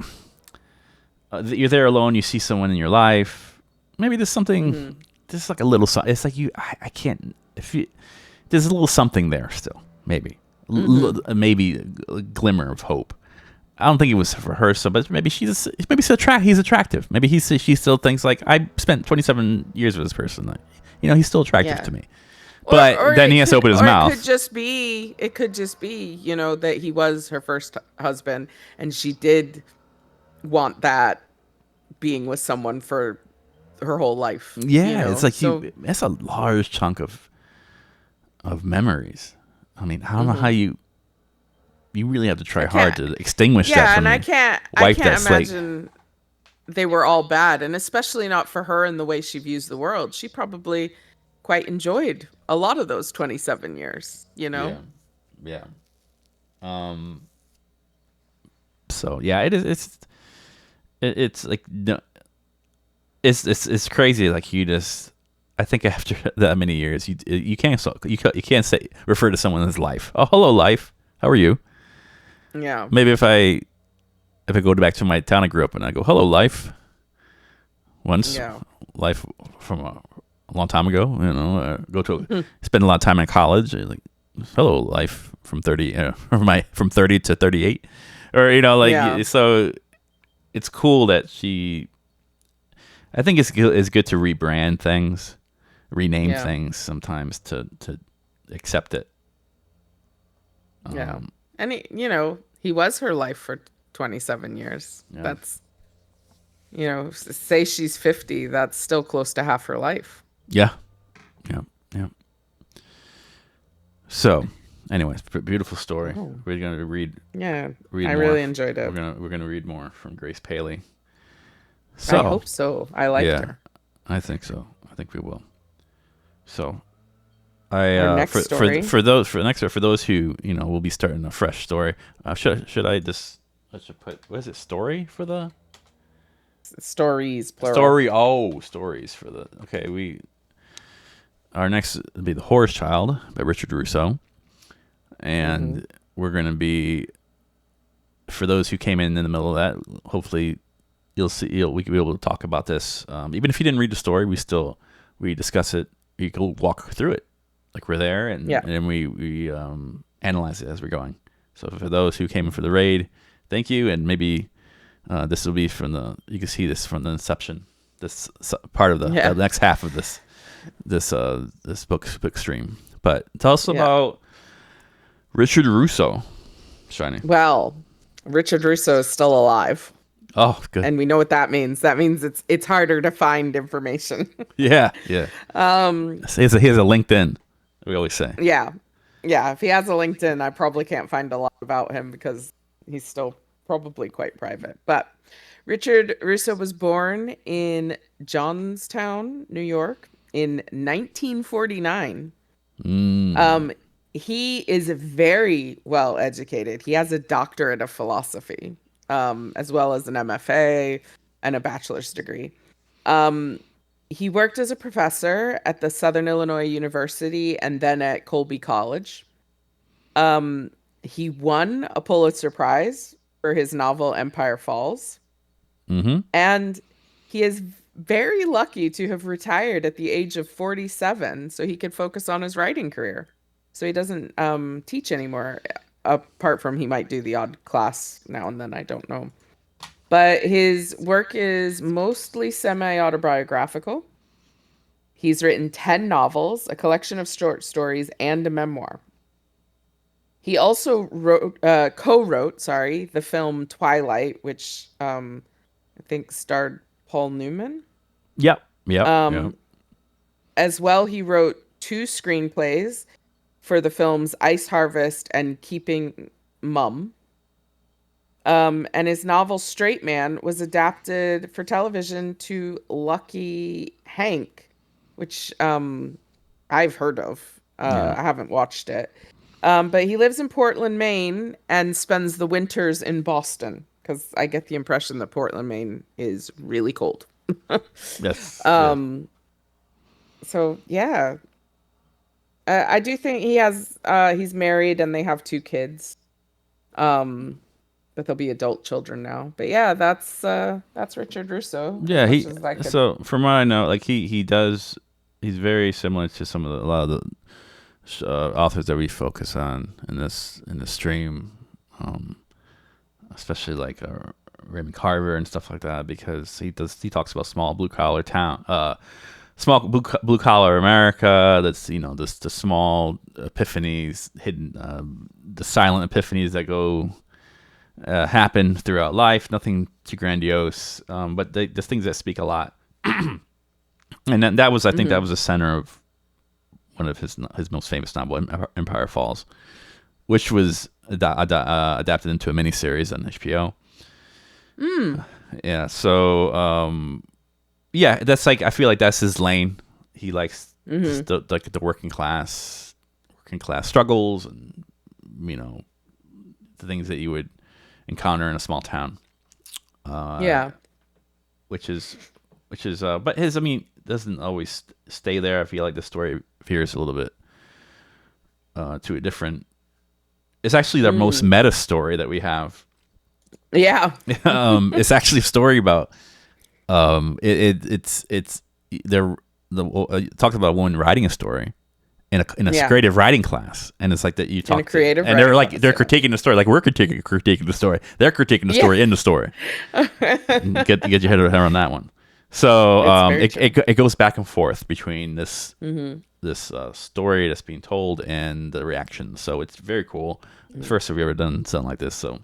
S1: you're there alone. You see someone in your life. Maybe there's something. There's like a little. It's like I can't. There's a little something there still. Maybe. Maybe a glimmer of hope. I don't think it was for her, but maybe he's attractive. Maybe she still thinks like, I spent 27 years with this person. He's still attractive to me. But or then he has to open his mouth. It
S2: could just be, that he was her first husband and she did want that being with someone for her whole life.
S1: Yeah, it's like that's a large chunk of memories. I mean, I don't know how you really have to try hard to extinguish that.
S2: Yeah, and I can't imagine they were all bad, and especially not for her and the way she views the world. She probably quite enjoyed a lot of those 27 years, Yeah.
S1: So yeah, it's like no, it's crazy. Like I think after that many years, you can't say refer to someone as life. Oh, hello, life. How are you?
S2: Yeah.
S1: Maybe if I go back to my town I grew up in, I go, hello, life. Once, life from a long time ago. Go to spend a lot of time in college. Like, hello, life from 30, from 30 to 38, or so. It's cool that she. I think it's good to rebrand things, rename things sometimes to accept it.
S2: Yeah. And he was her life for 27 years. Yeah. That's, say she's 50, that's still close to half her life.
S1: Yeah. So, anyways, beautiful story. Oh. We're going to read.
S2: Yeah. I really enjoyed it.
S1: We're going to read more from Grace Paley.
S2: So, I hope so. I liked her.
S1: I think so. I think we will. So, I
S2: Our next story.
S1: for those for those who will be starting a fresh story. Should I should put what is it story for the
S2: Stories, plural.
S1: story? Oh, stories for the okay. Our next will be The Horse Child by Richard Russo,
S2: Mm-hmm.
S1: and we're gonna be for those who came in the middle of that. Hopefully, you'll see. We can be able to talk about this. Even if you didn't read the story, we discuss it. We go walk through it like we're there,
S2: Yeah.
S1: and then we analyze it as we're going. So for those who came in for the raid, thank you, and maybe this will be you can see this from the inception. This part of the next half of this book stream. But tell us about Richard Russo, Shiny.
S2: Well, Richard Russo is still alive.
S1: Oh, good.
S2: And we know what that means. That means it's harder to find information.
S1: Yeah. He has a LinkedIn. We always say.
S2: Yeah. If he has a LinkedIn, I probably can't find a lot about him because he's still probably quite private. But Richard Russo was born in Johnstown, New York in 1949. He is very well educated. He has a doctorate of philosophy, as well as an MFA and a bachelor's degree. He worked as a professor at the Southern Illinois University and then at Colby College. He won a Pulitzer Prize for his novel Empire Falls.
S1: Mm-hmm.
S2: And he is very lucky to have retired at the age of 47 so he could focus on his writing career. So he doesn't teach anymore, apart from he might do the odd class now and then, I don't know. But his work is mostly semi-autobiographical. He's written 10 novels, a collection of short stories, and a memoir. He also co-wrote, the film Twilight, which I think starred Paul Newman.
S1: Yep.
S2: As well, he wrote 2 screenplays for the films Ice Harvest and Keeping Mum. And his novel Straight Man was adapted for television to Lucky Hank, which I've heard of. I haven't watched it. But he lives in Portland, Maine, and spends the winters in Boston, because I get the impression that Portland, Maine is really cold.
S1: Yes.
S2: So, yeah. I do think he's married and they have 2 kids. But they'll be adult children now. But yeah, that's Richard Russo.
S1: Yeah, so from what I know, like he's very similar to a lot of the authors that we focus on in this stream, especially like Raymond Carver and stuff like that, because he talks about small blue collar America. That's the small epiphanies, hidden, the silent epiphanies that go. Happen throughout life, nothing too grandiose, but there's things that speak a lot. And that was, I think, that was the center of one of his most famous novel, Empire Falls, which was adapted into a miniseries on HBO. Yeah, so that's like, I feel like that's his lane. He likes the working class struggles, and the things that you would encounter in a small town. Which is but his, doesn't always stay there. I feel like the story veers a little bit to a different. It's actually the most meta story that we have.
S2: Yeah.
S1: It's actually a story about it's talked about a woman writing a story in a creative writing class, and it's like that you talk
S2: creative,
S1: and they're critiquing the story, like we're critiquing the story. They're critiquing the story in the story. Get your head around that one. So it goes back and forth between this story that's being told and the reaction. So it's very cool. The first time we've ever done something like this. So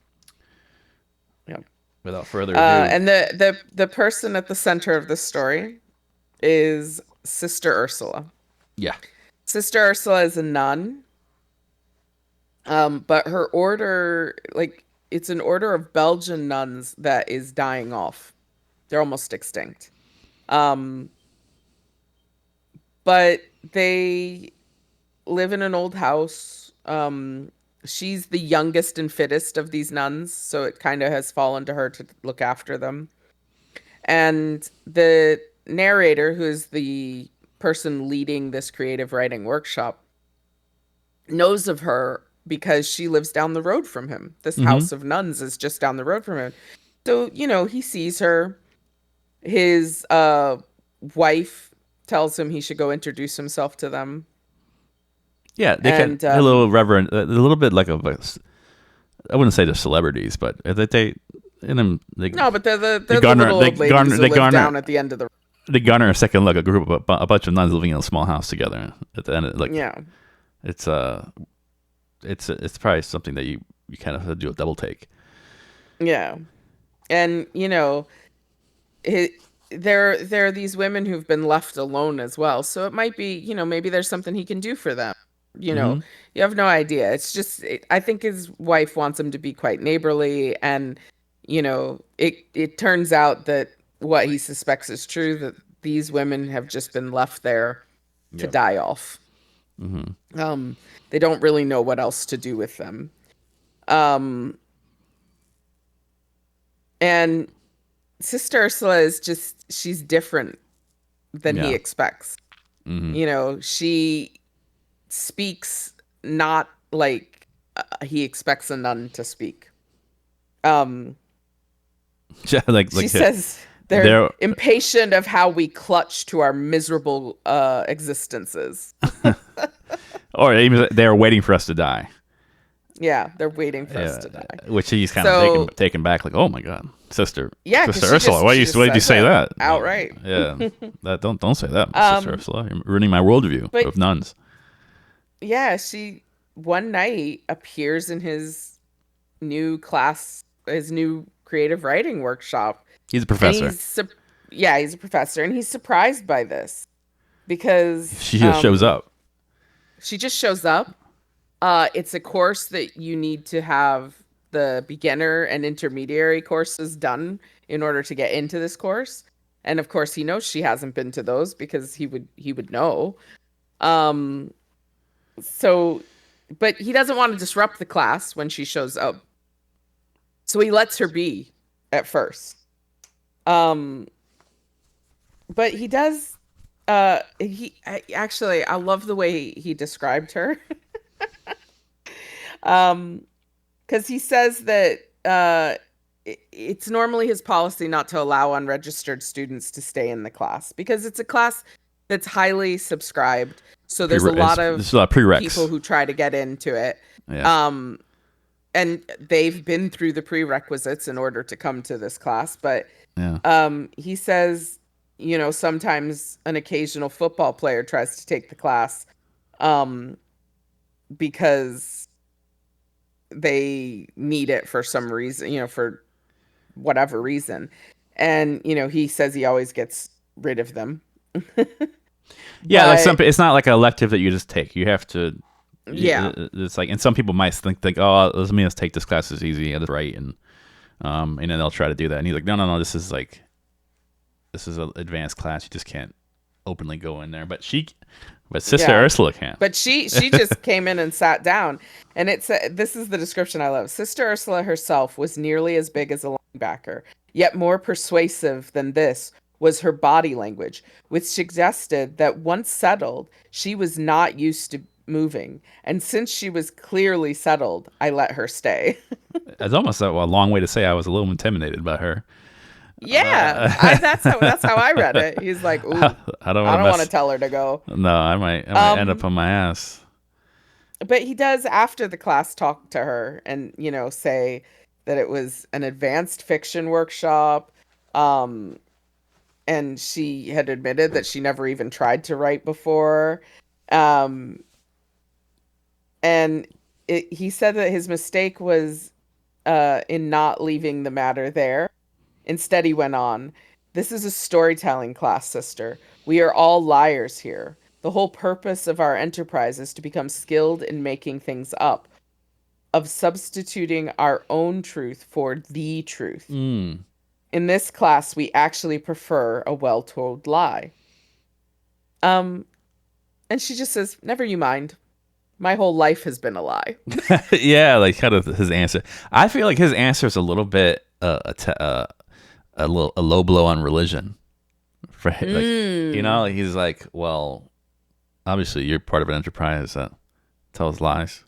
S1: without further ado,
S2: and the person at the center of this story is Sister Ursula.
S1: Yeah.
S2: Sister Ursula is a nun, but her order, it's an order of Belgian nuns that is dying off. They're almost extinct. But they live in an old house. She's the youngest and fittest of these nuns, so it kind of has fallen to her to look after them. And the narrator, who is the person leading this creative writing workshop, knows of her because she lives down the road from him. This
S1: Mm-hmm.
S2: house of nuns is just down the road from him. So, he sees her. His wife tells him he should go introduce himself to them.
S1: Yeah, they can
S2: And
S1: a little reverent, a little bit like I wouldn't say they're celebrities, but they in them they
S2: no, but they're the
S1: garner
S2: little old ladies who live down at the end of the.
S1: they garner a second look. A group of a bunch of nuns living in a small house together. At the end,
S2: Yeah,
S1: it's probably something that you kind of have to do a double take.
S2: yeah, and there are these women who've been left alone as well. So it might be, maybe there's something he can do for them.
S1: Mm-hmm.
S2: You have no idea. It's just, I think his wife wants him to be quite neighborly, and it turns out that what he suspects is true, that these women have just been left there to
S1: Yeah.
S2: die off.
S1: Mm-hmm.
S2: They don't really know what else to do with them. And Sister Ursula is she's different than he
S1: Yeah.
S2: expects.
S1: Mm-hmm.
S2: She speaks not like he expects a nun to speak.
S1: Yeah, like
S2: She says they're impatient of how we clutch to our miserable existences.
S1: or even they're waiting for us to die.
S2: Yeah, they're waiting for us to die.
S1: Which he's kind of taken back, like, oh my god, Sister Ursula, why did you say that
S2: outright?
S1: Yeah, don't say that, Sister Ursula. You're ruining my worldview of nuns.
S2: Yeah, she one night appears in his new class, his new creative writing workshop.
S1: He's a professor.
S2: He's a professor, and he's surprised by this because
S1: she just shows up.
S2: She just shows up. It's a course that you need to have the beginner and intermediary courses done in order to get into this course. And of course, he knows she hasn't been to those because he would know. So, but he doesn't want to disrupt the class when she shows up. So he lets her be at first. But he does. I love the way he described her. Because he says that it's normally his policy not to allow unregistered students to stay in the class because it's a class that's highly subscribed. So there's a lot of
S1: prereqs.
S2: People who try to get into it.
S1: Yeah.
S2: And they've been through the prerequisites in order to come to this class. But he says, sometimes an occasional football player tries to take the class because they need it for some reason, for whatever reason. And, he says he always gets rid of them.
S1: Yeah, it's not like an elective that you just take. You have to.
S2: Yeah,
S1: it's like, and some people might think, oh, let's take this class. It's easy, it's right, and then they'll try to do that. And he's like, no, this is an advanced class. You just can't openly go in there. But Sister Ursula can.
S2: But she just came in and sat down, and this is the description I love. Sister Ursula herself was nearly as big as a linebacker, yet more persuasive than this was her body language, which suggested that once settled, she was not used to moving, and since she was clearly settled, I let her stay.
S1: It's almost a long way to say I was a little intimidated by her.
S2: Yeah, that's how I read it. He's like, ooh, I don't want to tell her to go.
S1: No, I might end up on my ass.
S2: But he does, after the class, talk to her and say that it was an advanced fiction workshop, and she had admitted that she never even tried to write before. And he said that his mistake was in not leaving the matter there. Instead, he went on, "This is a storytelling class, sister. We are all liars here. The whole purpose of our enterprise is to become skilled in making things up, of substituting our own truth for the truth. In this class, we actually prefer a well-told lie." And she just says, "Never you mind." My whole life has been a lie.
S1: Yeah, like kind of his answer. I feel like his answer is a little bit a low blow on religion. Right? Like,
S2: Mm.
S1: he's like, well, obviously you're part of an enterprise that tells lies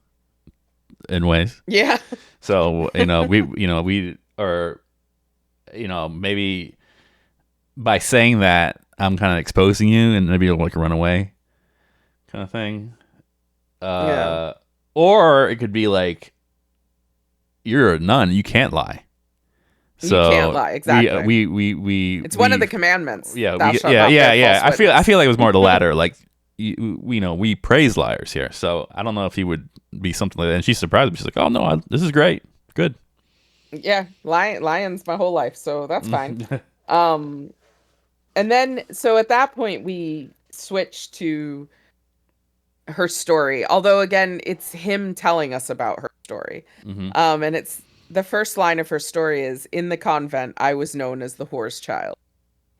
S1: in ways.
S2: Yeah.
S1: So, we are, maybe by saying that, I'm kind of exposing you and maybe you'll like run away kind of thing.
S2: Yeah.
S1: Or it could be like, you're a nun, you can't lie.
S2: You can't
S1: So
S2: lie. Exactly. It's one of
S1: we
S2: the commandments.
S1: yeah,
S2: Thou
S1: we
S2: shalt
S1: yeah,
S2: not
S1: yeah,
S2: bear
S1: yeah.
S2: false
S1: I
S2: witness.
S1: feel like it was more the latter. Like, we praise liars here. So I don't know if he would be something like that. And she's surprised. She's like, oh no, this is great, good.
S2: Yeah. Lions my whole life, so that's fine. Um, and then so at that point we switch to her story. Although again, it's him telling us about her story.
S1: Hmm.
S2: And it's the first line of her story is, "In the convent, I was known as the whore's child."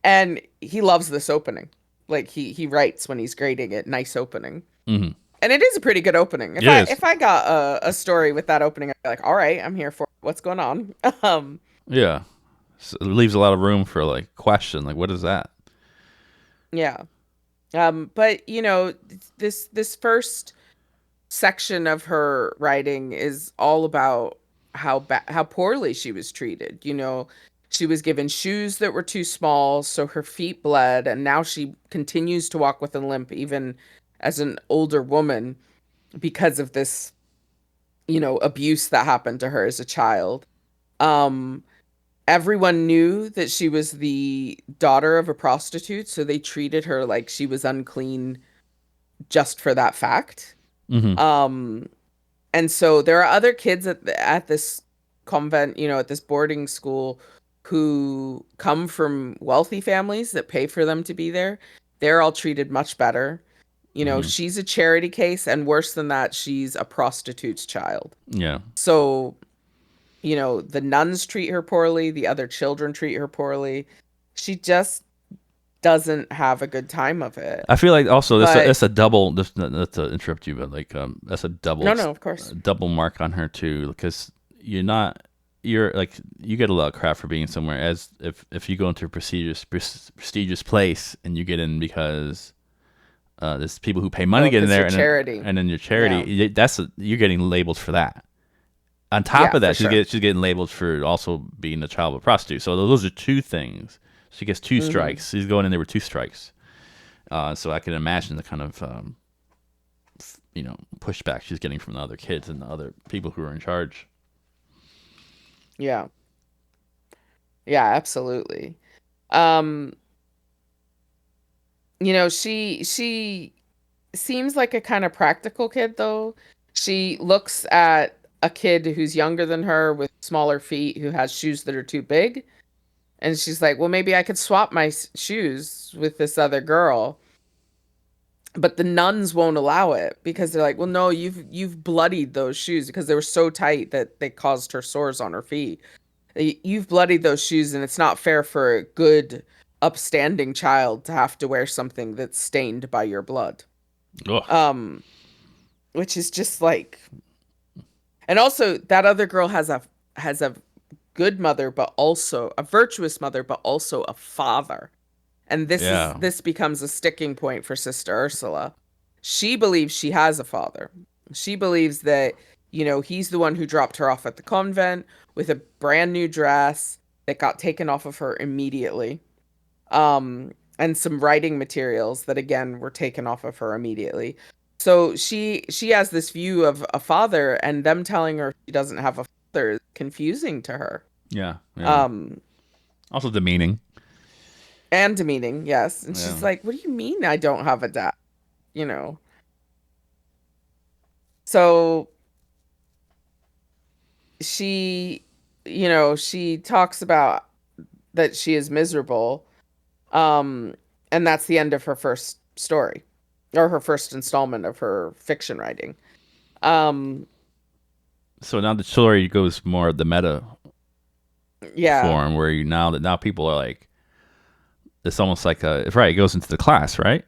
S2: And he loves this opening. Like he writes when he's grading it, nice opening.
S1: Hmm.
S2: And it is a pretty good opening.
S1: It is.
S2: If I got a story with that opening, I'd be like, all right, I'm here for it. What's going on?
S1: Yeah. So it leaves a lot of room for like question. Like, what is that?
S2: Yeah. But this first section of her writing is all about how poorly she was treated. She was given shoes that were too small, so her feet bled, and now she continues to walk with a limp even as an older woman because of this, abuse that happened to her as a child. Um, Everyone knew that she was the daughter of a prostitute, so they treated her like she was unclean just for that fact.
S1: Hmm.
S2: Um, and so there are other kids at this convent, at this boarding school, who come from wealthy families that pay for them to be there. They're all treated much better.
S1: Hmm.
S2: She's a charity case, and worse than that, she's a prostitute's child.
S1: Yeah.
S2: So, the nuns treat her poorly, the other children treat her poorly. She just doesn't have a good time of it.
S1: I feel like also
S2: But
S1: that's a double. Just not to interrupt you, but like that's a
S2: no, no, of course.
S1: double mark on her too, because you're like, you get a lot of crap for being somewhere, as if you go into a prestigious place and you get in because there's people who pay money
S2: Well,
S1: to get in
S2: because
S1: there,
S2: you're charity.
S1: and then your
S2: Yeah.
S1: charity, you're getting labeled for that. On top
S2: Yeah,
S1: of
S2: for
S1: that,
S2: sure.
S1: she's getting labeled for also being a child of a prostitute. So those are two things. She gets two
S2: Hmm.
S1: strikes. She's going in there with two strikes. So I can imagine the kind of pushback she's getting from the other kids and the other people who are in charge.
S2: Yeah. Yeah, absolutely. Um, she seems like a kind of practical kid though. She looks at a kid who's younger than her with smaller feet who has shoes that are too big, and she's like, "Well, maybe I could swap my shoes with this other girl." But the nuns won't allow it because they're like, "Well, no, you've bloodied those shoes because they were so tight that they caused her sores on her feet. You've bloodied those shoes, and it's not fair for a good, upstanding child to have to wear something that's stained by your blood."
S1: Ugh.
S2: Um, which is just like, and also that other girl has a good mother, but also a virtuous mother, but also a father. And
S1: Yeah.
S2: this becomes a sticking point for Sister Ursula. She believes she has a father. She believes that, he's the one who dropped her off at the convent with a brand new dress that got taken off of her immediately. And some writing materials that again were taken off of her immediately. So she has this view of a father, and them telling her she doesn't have a father is confusing to her.
S1: Yeah. Yeah.
S2: Um,
S1: Also demeaning.
S2: and demeaning, yes. And
S1: Yeah.
S2: she's like, "What do you mean I don't have a dad?" You know. So she, she talks about that she is miserable. Um, and that's the end of her first story, or her first installment of her fiction writing. Um,
S1: So now the story goes more the meta
S2: yeah.
S1: form, where now people are like, it's almost like it goes into the class, right?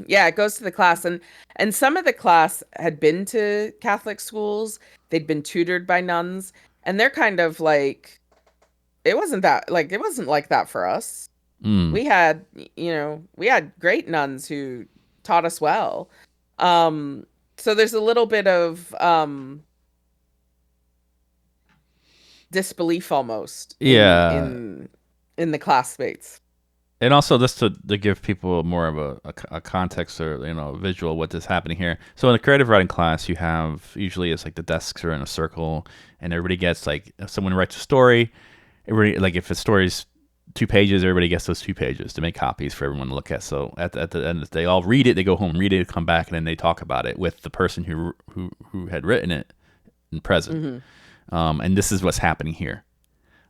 S2: Yeah, it goes to the class, and some of the class had been to Catholic schools. They'd been tutored by nuns, and they're kind of like, it wasn't like that for us.
S1: Mm.
S2: We had, we had great nuns who taught us well. Um, so there's a little bit of disbelief almost in
S1: Yeah.
S2: in the classmates.
S1: And also just to give people more of a context or visual what is happening here. So in a creative writing class, you have usually it's like the desks are in a circle, and everybody gets like if someone writes a story, everybody like if the story's 2 pages, everybody gets those 2 pages to make copies for everyone to look at. So at the end, they all read it, they go home, read it, come back, and then they talk about it with the person who had written it in present. And this is what's happening here.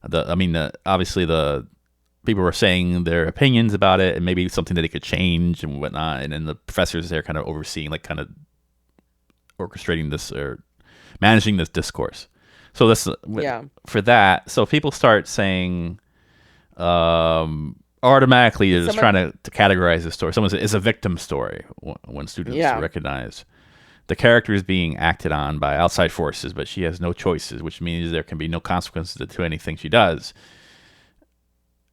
S1: Obviously the people were saying their opinions about it and maybe something that they could change and whatnot. And then the professors there kind of overseeing, like kind of orchestrating this or managing this discourse. So this, for that. So people start saying, automatically you're just trying to categorize the story. Someone says it's a victim story when students recognize the character is being acted on by outside forces, but she has no choices, which means there can be no consequences to anything she does.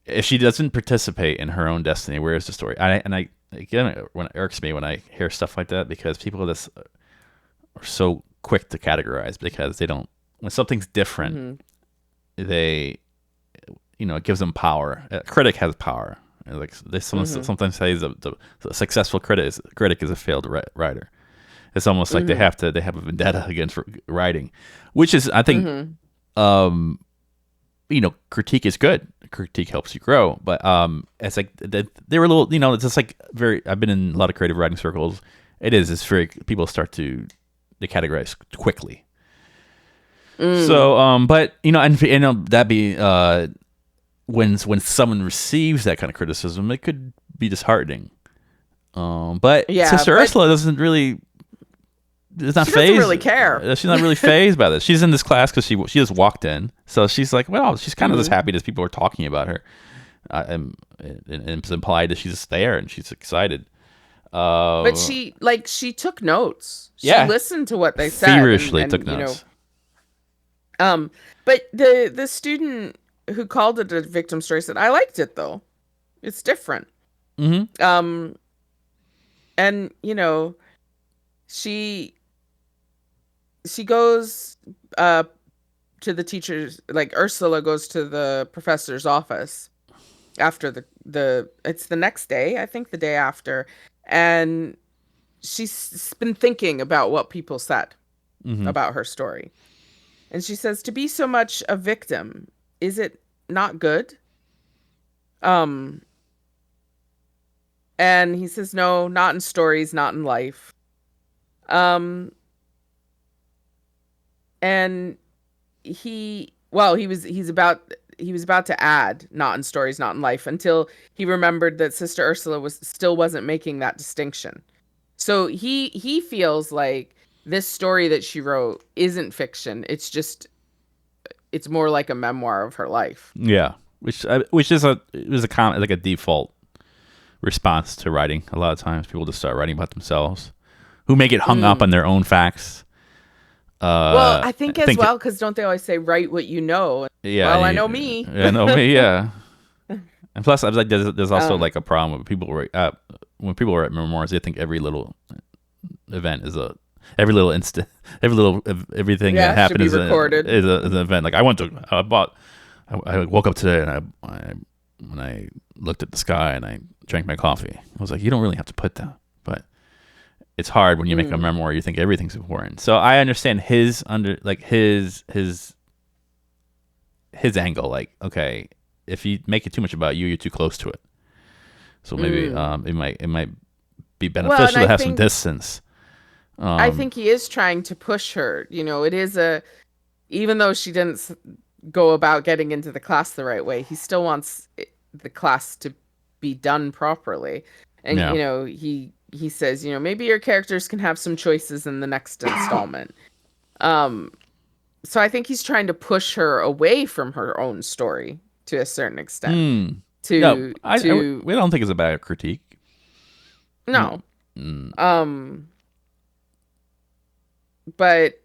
S1: If she doesn't participate in her own destiny, where is the story? Again, when it irks me when I hear stuff like that, because people just are so quick to categorize because they don't. When something's different, they, it gives them power. A critic has power. Like sometimes say the successful critic is a failed writer. It's almost like they have a vendetta against writing, which is I think. Critique is good. Critique helps you grow, but it's like they were a little, it's just like I've been in a lot of creative writing circles. It's very people start to categorize quickly. So, but and that be when someone receives that kind of criticism, it could be disheartening. But Sister Ursula doesn't really. It's not
S2: she doesn't really care.
S1: She's not really fazed by this. She's in this class because she just walked in, so she's like, well, she's kind of just happy that people are talking about her, and it's implied that she's just there and she's excited.
S2: But she took notes. She listened to what they said.
S1: Feverishly took notes.
S2: But the student who called it a victim story said, "I liked it though. It's different." And she goes to the teacher's, like Ursula goes to the professor's office after it's the next day, I think the day after, and she's been thinking about what people said about her story. And she says, to be so much a victim, is it not good? And he says, no, not in stories, not in life. And he was about to add not in stories, not in life, until he remembered that Sister Ursula wasn't making that distinction. So he feels like this story that she wrote isn't fiction. It's more like a memoir of her life.
S1: Yeah, which is a default response to writing. A lot of times people just start writing about themselves, who may get hung up on their own facts.
S2: Well, I think well, because don't they always say, write what you know?
S1: Yeah.
S2: Well, I know me.
S1: I know me, yeah. And plus, I was like, there's also like a problem with people when people write memoirs, they think every little event is every little instant, everything that happened is recorded. Is an event. Like I woke up today and when I looked at the sky and I drank my coffee, I was like, you don't really have to put that, but it's hard when you make a memoir. You think everything's important. So I understand his angle. Like, okay, if you make it too much about you, you're too close to it. So maybe it might be beneficial to have some distance.
S2: I think he is trying to push her. It is even though she didn't go about getting into the class the right way, he still wants the class to be done properly. And he says, maybe your characters can have some choices in the next installment. So I think he's trying to push her away from her own story to a certain extent.
S1: We don't think it's a bad critique.
S2: No.
S1: Mm.
S2: Um, but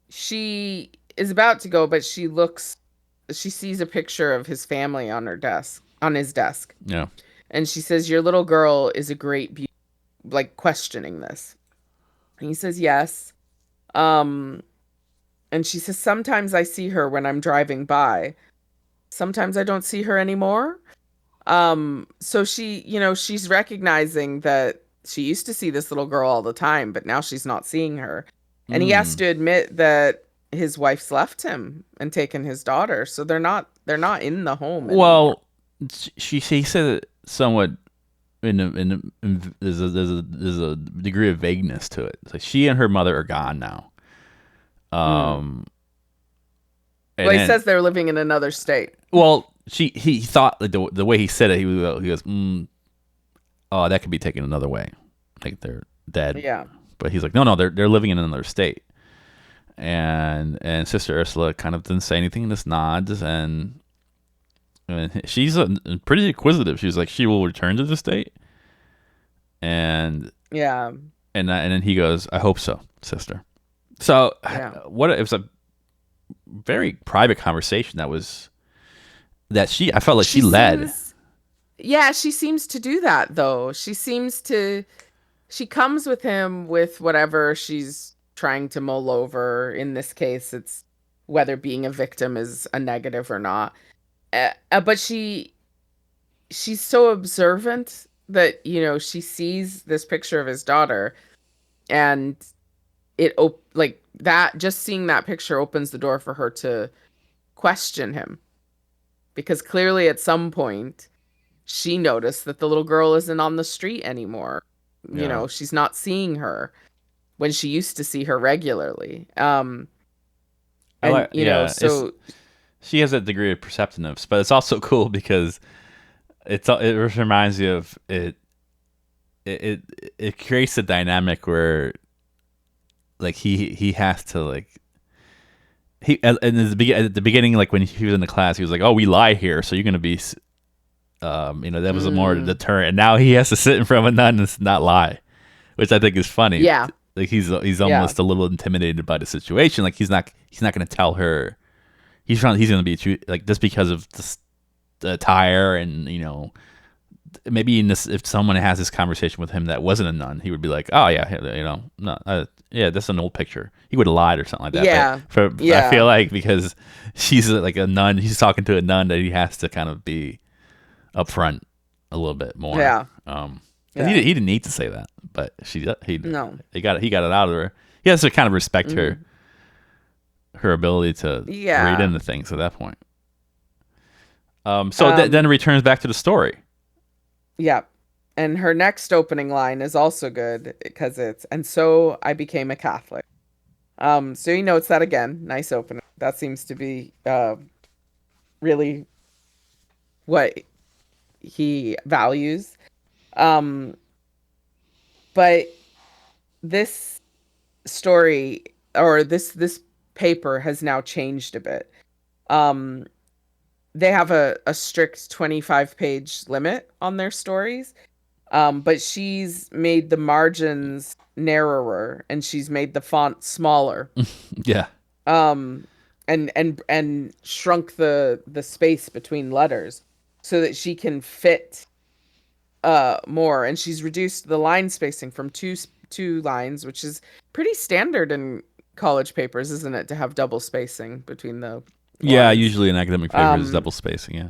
S2: she is about to go, but she sees a picture of his family on his desk.
S1: Yeah.
S2: And she says, "Your little girl is a great beauty," like questioning this. And he says, "Yes." Um, and she says, "Sometimes I see her when I'm driving by. Sometimes I don't see her anymore." So she's recognizing that she used to see this little girl all the time, but now she's not seeing her. And he has
S1: Mm.
S2: to admit that his wife's left him and taken his daughter, so they're not in the home anymore.
S1: Well, she said it somewhat there's a degree of vagueness to it. It's like she and her mother are gone now.
S2: Mm.
S1: Um, and
S2: Well, he
S1: then
S2: says they're living in another state.
S1: he thought like the way he said it, he goes, oh, that could be taken another way, like they're dead.
S2: Yeah.
S1: But he's like, no, they're living in another state. And Sister Ursula kind of didn't say anything, just nods, and she's pretty inquisitive. She's like, she will return to the state, and
S2: Yeah.
S1: and then he goes, I hope so, sister. So
S2: Yeah.
S1: what it was a very private conversation I felt like she led.
S2: Yeah, she seems to do that though. She comes with him with whatever she's trying to mull over. In this case, it's whether being a victim is a negative or not. But she's so observant that, she sees this picture of his daughter, and like that, just seeing that picture opens the door for her to question him, because clearly at some point she noticed that the little girl isn't on the street anymore.
S1: Yeah,
S2: She's not seeing her when she used to see her regularly.
S1: I
S2: And
S1: like. Yeah, it's
S2: so
S1: she has that degree of perceptiveness, but it's also cool because it reminds you of it. It creates a dynamic where like he has to like at the beginning, like when he was in the class, he was like, "Oh, we lie here, so you're gonna be," that was a more
S2: mm,
S1: deterrent. And now he has to sit in front of a nun and not lie, which I think is funny.
S2: yeah,
S1: Like he's
S2: yeah,
S1: almost a little intimidated by the situation. Like he's not gonna tell her. He's gonna be like just because of the attire and maybe if someone has this conversation with him that wasn't a nun, he would be like, "Oh yeah, no, yeah, that's an old picture." He would have lied or something like that.
S2: yeah,
S1: I
S2: yeah,
S1: feel like because she's like a nun, he's talking to a nun that he has to kind of be upfront a little bit more.
S2: yeah,
S1: 'Cause
S2: yeah.
S1: he didn't need to say that, but
S2: No.
S1: he got it out of her. He has to kind of respect
S2: Hmm.
S1: her ability to read
S2: Yeah.
S1: into things at that point. So then it
S2: Um,
S1: returns back to the story.
S2: yeah. And her next opening line is also good because "and so I became a Catholic." So he notes that again. Nice opening. That seems to be really what he values. Um, but this story, or this paper, has now changed a bit. Um, they have a strict 25-page limit on their stories. But she's made the margins narrower, and she's made the font smaller.
S1: Yeah.
S2: Um, and shrunk the space between letters so that she can fit more. And she's reduced the line spacing from two lines, which is pretty standard in college papers, isn't it, to have double spacing between the
S1: Yeah,
S2: lines.
S1: usually an academic paper is
S2: Um,
S1: double spacing. Yeah.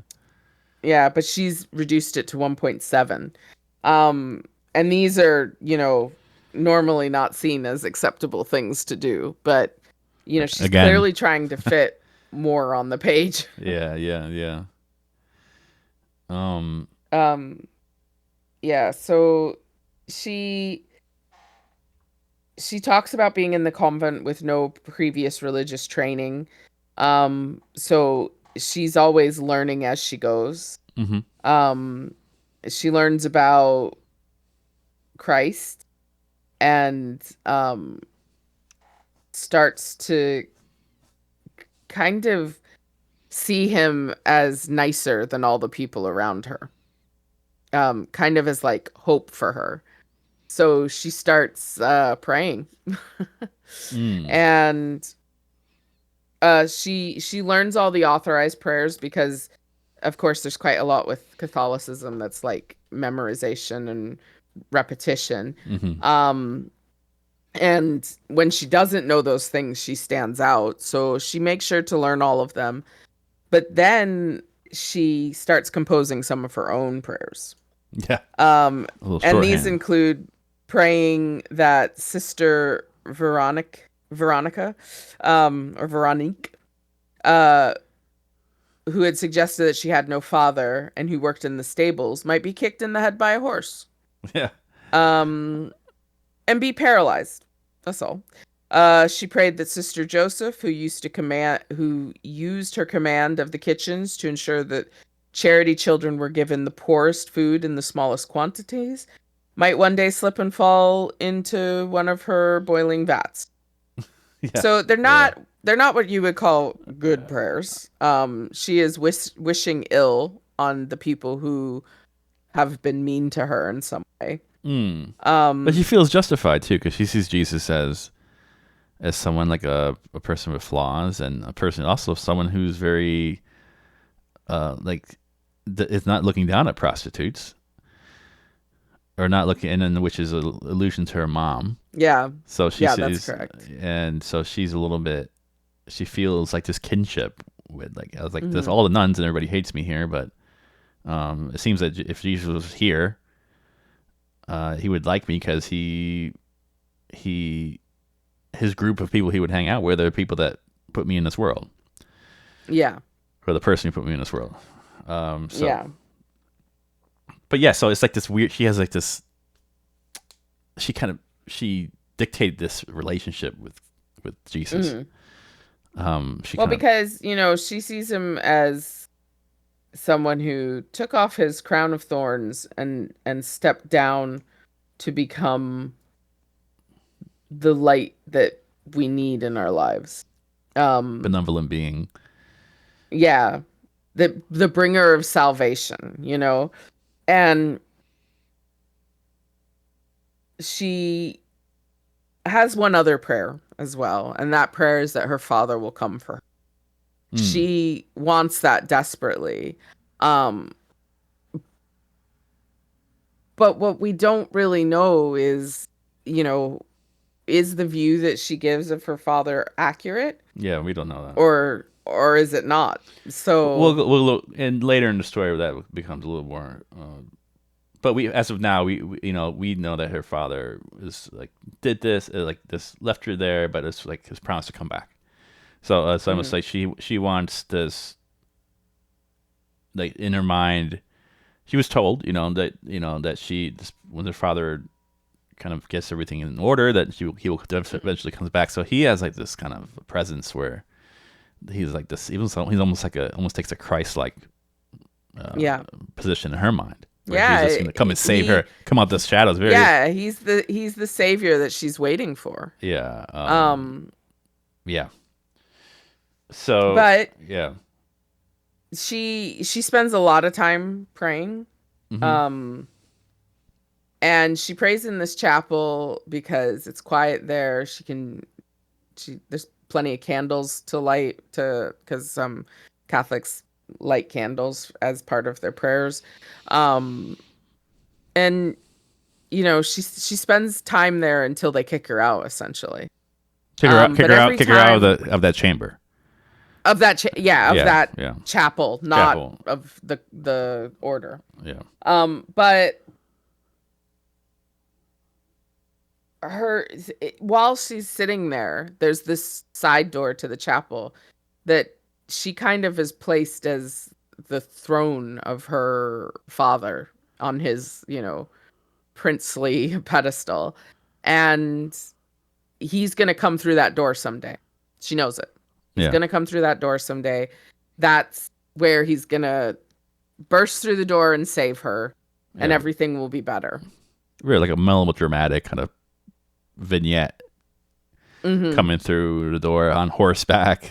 S2: yeah, but she's reduced it to 1.7. Um, and these are, normally not seen as acceptable things to do, but she's
S1: Again.
S2: clearly trying to fit more on the page.
S1: Yeah, yeah, yeah. Um,
S2: Um, yeah, so she she talks about being in the convent with no previous religious training. So she's always learning as she goes.
S1: hmm
S2: Um, she learns about Christ, and starts to kind of see him as nicer than all the people around her. kind of as like hope for her. So she starts praying,
S1: Mm.
S2: and she learns all the authorized prayers because, of course, there's quite a lot with Catholicism that's like memorization and repetition.
S1: Mm-hmm.
S2: And when she doesn't know those things, she stands out. So she makes sure to learn all of them. But then she starts composing some of her own prayers.
S1: Yeah.
S2: Um,
S1: A little
S2: and these
S1: shorthand.
S2: include praying that Sister Veronica, or Veronique, uh, who had suggested that she had no father and who worked in the stables, might be kicked in the head by a horse.
S1: Yeah.
S2: Um, and be paralyzed. That's all. She prayed that Sister Joseph, who used her command of the kitchens to ensure that charity children were given the poorest food in the smallest quantities, might one day slip and fall into one of her boiling vats.
S1: Yeah.
S2: So
S1: Yeah.
S2: they're not what you would call good prayers. She is wishing ill on the people who have been mean to her in some way.
S1: Mm. But
S2: Um,
S1: she feels justified too, because she sees Jesus as someone like a person with flaws, and a person also someone who's very like is not looking down at prostitutes, or not looking, and then which is an allusion to her mom.
S2: yeah,
S1: So she
S2: yeah, that's
S1: sees,
S2: correct.
S1: and so she's a little bit. She feels like this kinship with, like, I was like, there's
S2: Hmm.
S1: all the nuns and everybody hates me here, but it seems that if Jesus was here, he would like me, because he his group of people he would hang out with are people that put me in this world,
S2: Yeah,
S1: or the person who put me in this world. So,
S2: yeah,
S1: but yeah, so it's like this weird. She has like this. She dictated this relationship with Jesus.
S2: hmm
S1: She
S2: well,
S1: kind of.
S2: because she sees him as someone who took off his crown of thorns and stepped down to become the light that we need in our lives.
S1: Benevolent being.
S2: Yeah, the bringer of salvation. And she has one other prayer as well, and that prayer is that her father will come for her.
S1: Mm.
S2: She wants that desperately. Um, but what we don't really know you know, is the view that she gives of her father accurate,
S1: Yeah, we don't know that.
S2: or is it not? So,
S1: We'll look, and later in the story that becomes a little more. But we, as of now, we know that her father is like did this, like this, left her there, but it's like his promise to come back. So I must
S2: mhm,
S1: say she wants this, like, in her mind. She was told, that when her father kind of gets everything in order, that he will eventually comes back. So he has like this kind of presence where he's like this. Even so, he's almost almost takes a Christ-like uh,
S2: yeah,
S1: position in her mind, where he's
S2: yeah,
S1: just going to come and save
S2: he
S1: her, come out the shadows.
S2: yeah, he's the savior that she's waiting for.
S1: Yeah,
S2: Um,
S1: yeah. So
S2: but
S1: yeah.
S2: she spends a lot of time praying.
S1: Hmm.
S2: Um, and she prays in this chapel because it's quiet there. There's plenty of candles to light, because some Catholics light candles as part of their prayers. Um, and she spends time there until they kick her out, essentially. But every
S1: Kick her out
S2: time
S1: of that chamber.
S2: of that, of
S1: Yeah,
S2: that
S1: yeah.
S2: chapel, not
S1: Chapel.
S2: of the order.
S1: Yeah.
S2: But while she's sitting there, there's this side door to the chapel that she kind of is placed as the throne of her father on his, princely pedestal. And he's going to come through that door someday. She knows it. He's
S1: Yeah.
S2: going to come through that door someday. That's where he's going to burst through the door and save her, and
S1: Yeah.
S2: everything will be better.
S1: Really like a melodramatic kind of vignette
S2: Hmm.
S1: coming through the door on horseback.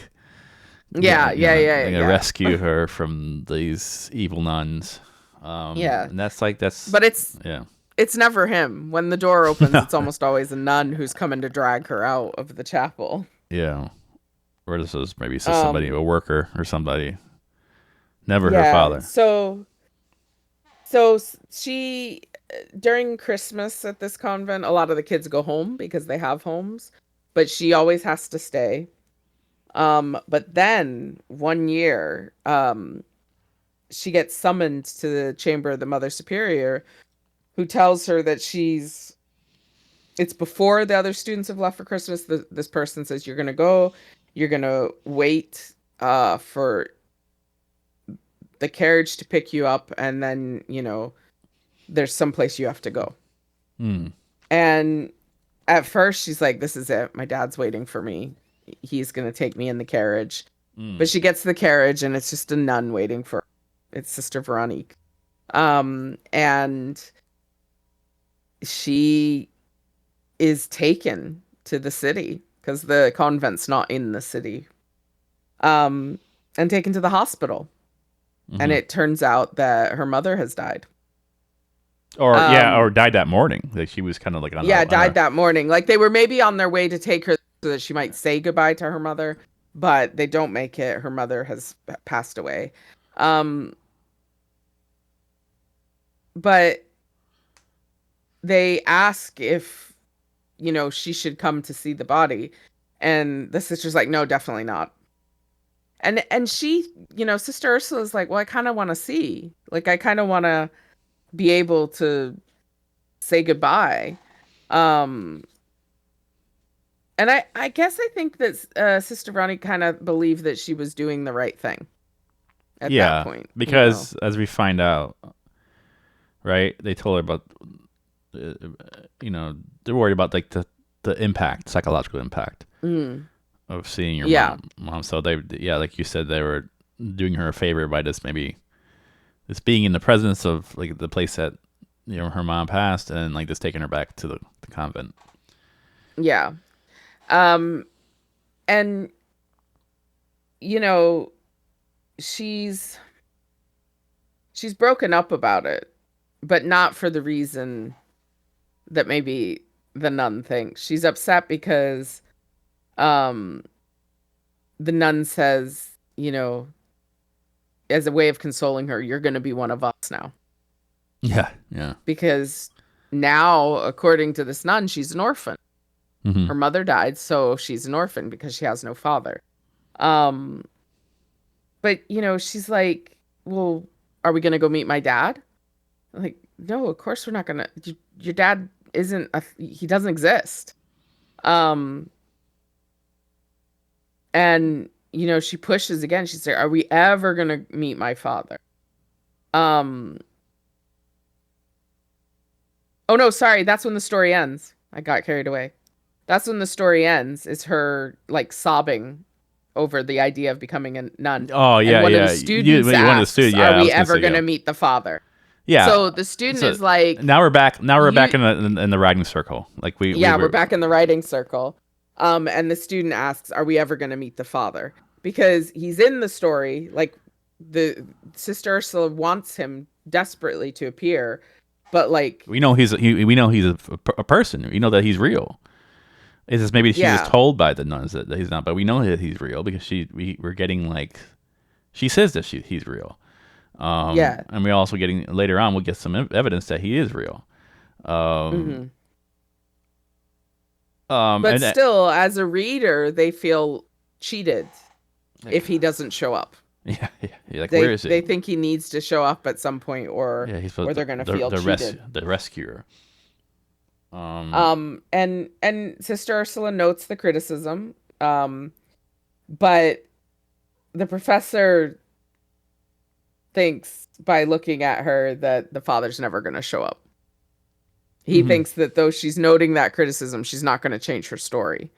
S2: Yeah,
S1: They're
S2: yeah.
S1: gonna rescue her from these evil nuns.
S2: Yeah.
S1: And that's
S2: But
S1: yeah.
S2: it's never him. When the door opens,
S1: No.
S2: it's almost always a nun who's coming to drag her out of the chapel.
S1: Yeah. Or this is maybe it's just somebody,
S2: Um
S1: a worker or somebody. Never her
S2: yeah.
S1: father.
S2: So she during Christmas at this convent, a lot of the kids go home because they have homes, but she always has to stay. But then one year, she gets summoned to the chamber of the Mother Superior, who tells her that it's before the other students have left for Christmas. This person says, you're gonna go, you're gonna wait for the carriage to pick you up, and then, there's someplace you have to go.
S1: Hmm.
S2: And at first she's like, this is it. My dad's waiting for me. He's gonna take me in the carriage.
S1: Hmm.
S2: But she gets the carriage and it's just a nun waiting for her. It's Sister Veronique. And she is taken to the city because the convent's not in the city. And taken to the hospital. And
S1: Mm-hmm.
S2: it turns out that her mother has died.
S1: Or
S2: Um,
S1: died that morning. Like she was kind of like on
S2: yeah,
S1: a
S2: died that morning. Like they were maybe on their way to take her so that she might say goodbye to her mother, but they don't make it. Her mother has passed away. Um, but they ask if, she should come to see the body. And the sister's like, no, definitely not. And she, Sister Ursula's like, well, I kind of want to see. Like, I kind of want to be able to say goodbye. Um, and I guess I think that Sister Ronnie kind of believed that she was doing the right thing at that
S1: yeah,
S2: point.
S1: because as we find out, right? They told her about, uh, they're worried about like the impact, psychological impact
S2: Mm,
S1: of seeing your
S2: yeah,
S1: mom. So yeah, like you said, they were doing her a favor by just maybe just being in the presence of like the place that her mom passed, and like just taking her back to the convent.
S2: yeah. Um, and you know, she's she's broken up about it, but not for the reason that maybe the nun thinks. She's upset because um the nun says, as a way of consoling her, you're going to be one of us now.
S1: Yeah, yeah.
S2: Because now, according to this nun, she's an orphan.
S1: Mm-hmm.
S2: Her mother died, so she's an orphan because she has no father. Um, but she's like, well, are we going to go meet my dad? I'm like, no, of course we're not going to. Your dad he doesn't exist. Um, and she pushes again. She's like, are we ever going to meet my father? Um, oh no, sorry, that's when the story ends. I got carried away. That's when the story ends, is her like sobbing over the idea of becoming a nun.
S1: Oh
S2: And
S1: yeah,
S2: one of the
S1: yeah.
S2: students
S1: You wanted to
S2: asks,
S1: student.
S2: are
S1: Yeah, I
S2: we
S1: was gonna
S2: ever
S1: say
S2: going
S1: yeah.
S2: to meet the father?
S1: Yeah.
S2: So the student
S1: So
S2: is like,
S1: now we're back. Now we're back
S2: you,
S1: in the writing circle. Like we
S2: yeah, we're
S1: were.
S2: back in the writing circle. And the student asks, are we ever going to meet the father? Because he's in the story, like the Sister Ursula wants him desperately to appear, but like,
S1: We know we know he's a person. We know that he's real. It's just maybe she's just
S2: yeah,
S1: told by the nuns that he's not, but we know that he's real because we're getting like she says that he's real.
S2: yeah.
S1: And we're also getting later on we'll get some evidence that he is real.
S2: Hmm. But
S1: And
S2: still, as a reader, they feel cheated
S1: like,
S2: if he doesn't show up.
S1: yeah, like where
S2: They
S1: is he?
S2: they think he needs to show up at some point, or
S1: Yeah, he's
S2: they're gonna feel cheated.
S1: the rescuer.
S2: And Sister Ursula notes the criticism, but the professor thinks by looking at her that the father's never gonna show up. He
S1: Mm-hmm.
S2: thinks that though she's noting that criticism, she's not gonna change her story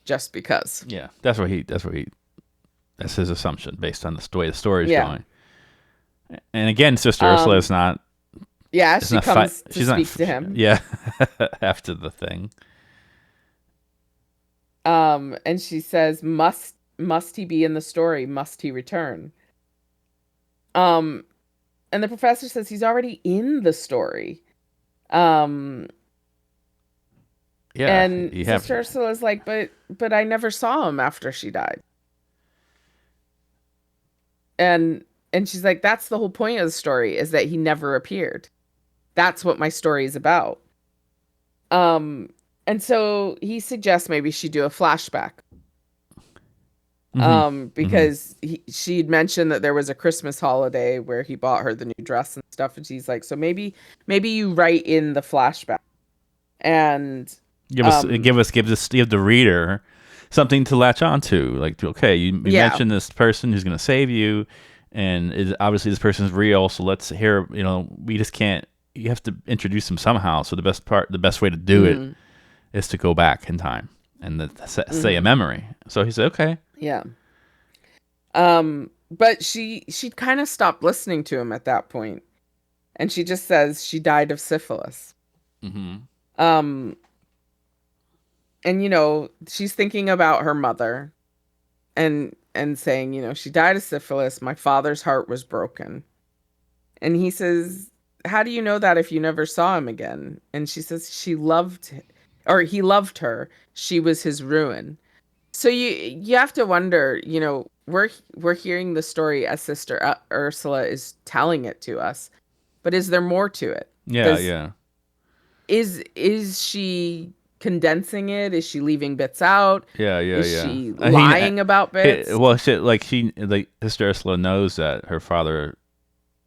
S2: just because.
S1: Yeah, that's his assumption based on the way the story's
S2: Yeah.
S1: going. And again, Sister Ursula
S2: Um, yeah,
S1: is
S2: she
S1: not fight.
S2: comes to
S1: She's not.
S2: speak to him.
S1: Yeah, after the thing.
S2: And she says, must he be in the story? Must he return? Um, And the professor says he's already in the story. Um,
S1: Yeah,
S2: and
S1: you have.
S2: Sister Ursula's like, but I never saw him after she died. And and she's like, that's the whole point of the story, is that he never appeared. That's what my story is about. Um, and so he suggests maybe she do a flashback.
S1: Hmm. Hmm.
S2: Because she'd mentioned that there was a Christmas holiday where he bought her the new dress and stuff, and she's like, so maybe you write in the flashback and um
S1: Give the reader something to latch on to. Like, okay, you
S2: yeah.
S1: mentioned this person who's going to save you, and obviously this person's real. So let's hear. We just can't. You have to introduce them somehow. So the best way to do it
S2: Hmm.
S1: is to go back in time and say a
S2: Hmm.
S1: memory. So he said, okay.
S2: Yeah. But she kind of stopped listening to him at that point, and she just says she died of syphilis.
S1: Hmm.
S2: Um, and she's thinking about her mother, and saying, she died of syphilis. My father's heart was broken. And he says, how do you know that if you never saw him again? And she says he loved her. She was his ruin. So you have to wonder, we're hearing the story as Sister Ursula is telling it to us, but is there more to it?
S1: Yeah,
S2: Does
S1: yeah.
S2: is she condensing it? Is she leaving bits out?
S1: Yeah, yeah,
S2: Is
S1: yeah.
S2: she
S1: I mean,
S2: lying about bits?
S1: well, like Sister Ursula knows that her father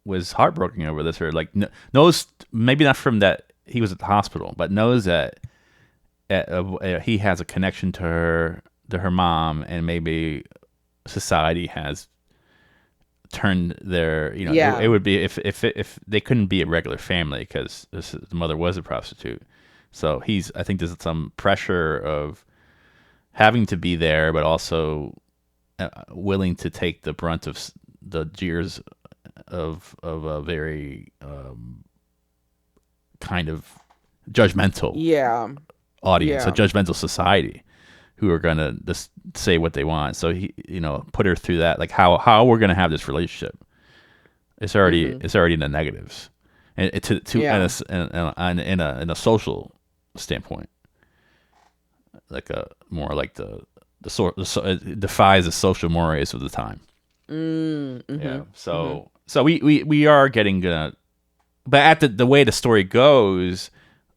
S1: was heartbroken over this, or like knows, maybe not from that he was at the hospital, but knows that he has a connection to her mom, and maybe society has turned their, it
S2: Yeah.
S1: would be if they couldn't be a regular family because the mother was a prostitute. So I think there's some pressure of having to be there, but also willing to take the brunt of the jeers of a very kind of judgmental
S2: Yeah.
S1: audience, a
S2: Yeah.
S1: judgmental society who are gonna just say what they want. So he, put her through that, like how we're gonna have this relationship.
S2: Hmm.
S1: It's already in the negatives, and to
S2: Yeah.
S1: in a social standpoint, like a more like it defies the social mores of the time.
S2: Mm-hmm.
S1: Yeah.
S2: Hmm.
S1: So we are getting but at the way the story goes,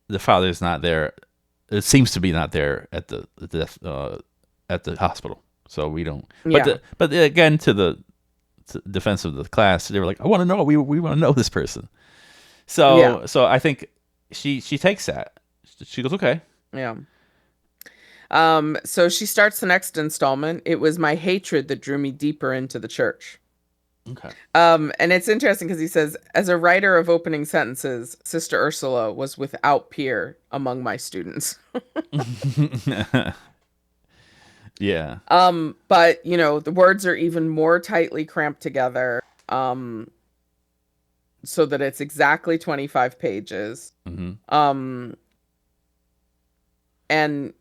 S1: the father's not there. It seems to be not there at the hospital. So we don't.
S2: Yeah.
S1: But again, to defense of the class, they were like, I want to know. We want to know this person.
S2: Yeah.
S1: So I think she takes that. She goes, okay.
S2: Yeah. So she starts the next installment. It was my hatred that drew me deeper into the church.
S1: Okay.
S2: And it's interesting because he says, as a writer of opening sentences, Sister Ursula was without peer among my students.
S1: Yeah.
S2: But the words are even more tightly cramped together, so that it's exactly 25 pages.
S1: Hmm.
S2: Um, and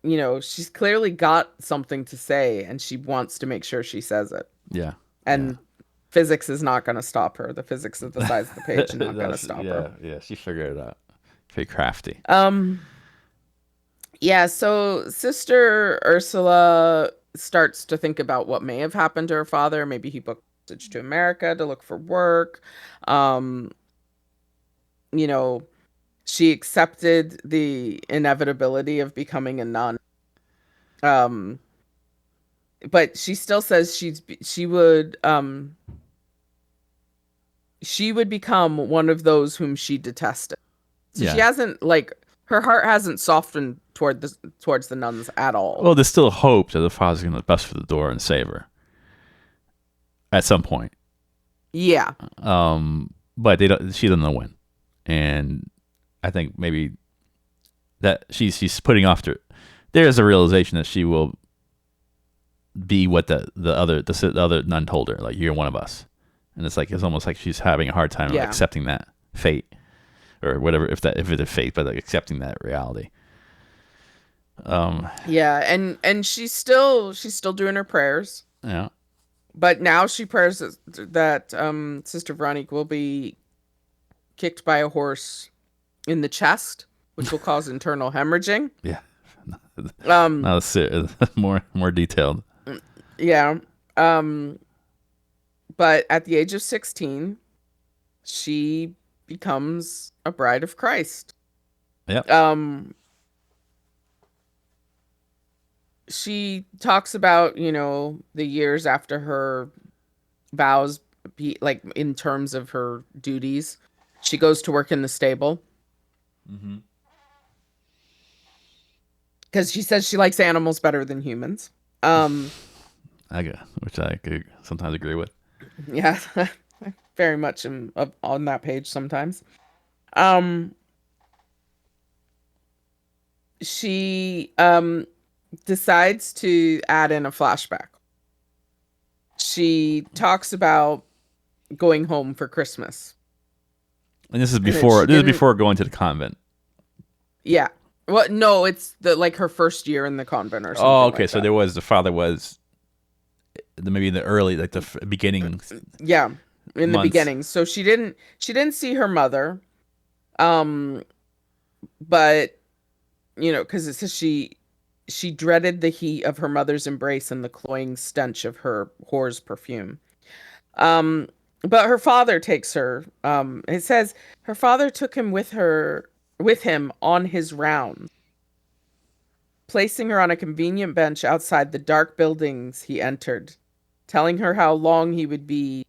S2: she's clearly got something to say, and she wants to make sure she says it.
S1: Yeah. Yeah.
S2: And physics is not going to stop her. The physics of the size of the page is not going to stop her.
S1: Yeah. Yeah. She figured it out. Very crafty.
S2: Um, yeah, so Sister Ursula starts to think about what may have happened to her father. Maybe he booked a passage to America to look for work. Um, you know, she accepted the inevitability of becoming a nun. Um, but she still says she would become one of those whom she detested. So she
S1: Yeah.
S2: hasn't, like, her heart hasn't softened towards the nuns at all.
S1: Well, there's still hope that the father's going to bust for the door and save her at some point.
S2: Yeah.
S1: But they don't. She doesn't know when, and I think maybe that she's putting off to. There's a realization that she will be what the other nun told her. Like, you're one of us, and it's almost like she's having a hard time
S2: Yeah.
S1: accepting that fate or whatever, if it's a fate, but like accepting that reality.
S2: Yeah, and she's still doing her prayers.
S1: Yeah.
S2: But now she prays that Sister Veronique will be kicked by a horse in the chest, which will cause internal hemorrhaging.
S1: Yeah.
S2: Um,
S1: Now more detailed.
S2: yeah. But at the age of 16, she becomes a bride of Christ.
S1: Yep.
S2: She talks about, the years after her vows, like in terms of her duties. She goes to work in the stable.
S1: Mm-hmm.
S2: Because she says she likes animals better than humans.
S1: Which I could sometimes agree with.
S2: Yeah, very much on that page sometimes. Um, she decides to add in a flashback. She talks about going home for Christmas.
S1: And this is before going to the convent.
S2: Yeah. Well, no, it's her first year in the convent or something.
S1: Oh, okay.
S2: Like
S1: So
S2: that.
S1: the father was maybe in the early, like the beginning.
S2: Yeah, in the
S1: months.
S2: beginning. So she didn't see her mother, but because it says she dreaded the heat of her mother's embrace and the cloying stench of her whore's perfume. But her father takes her. It says her father took him with him on his rounds, placing her on a convenient bench outside the dark buildings he entered, telling her how long he would be,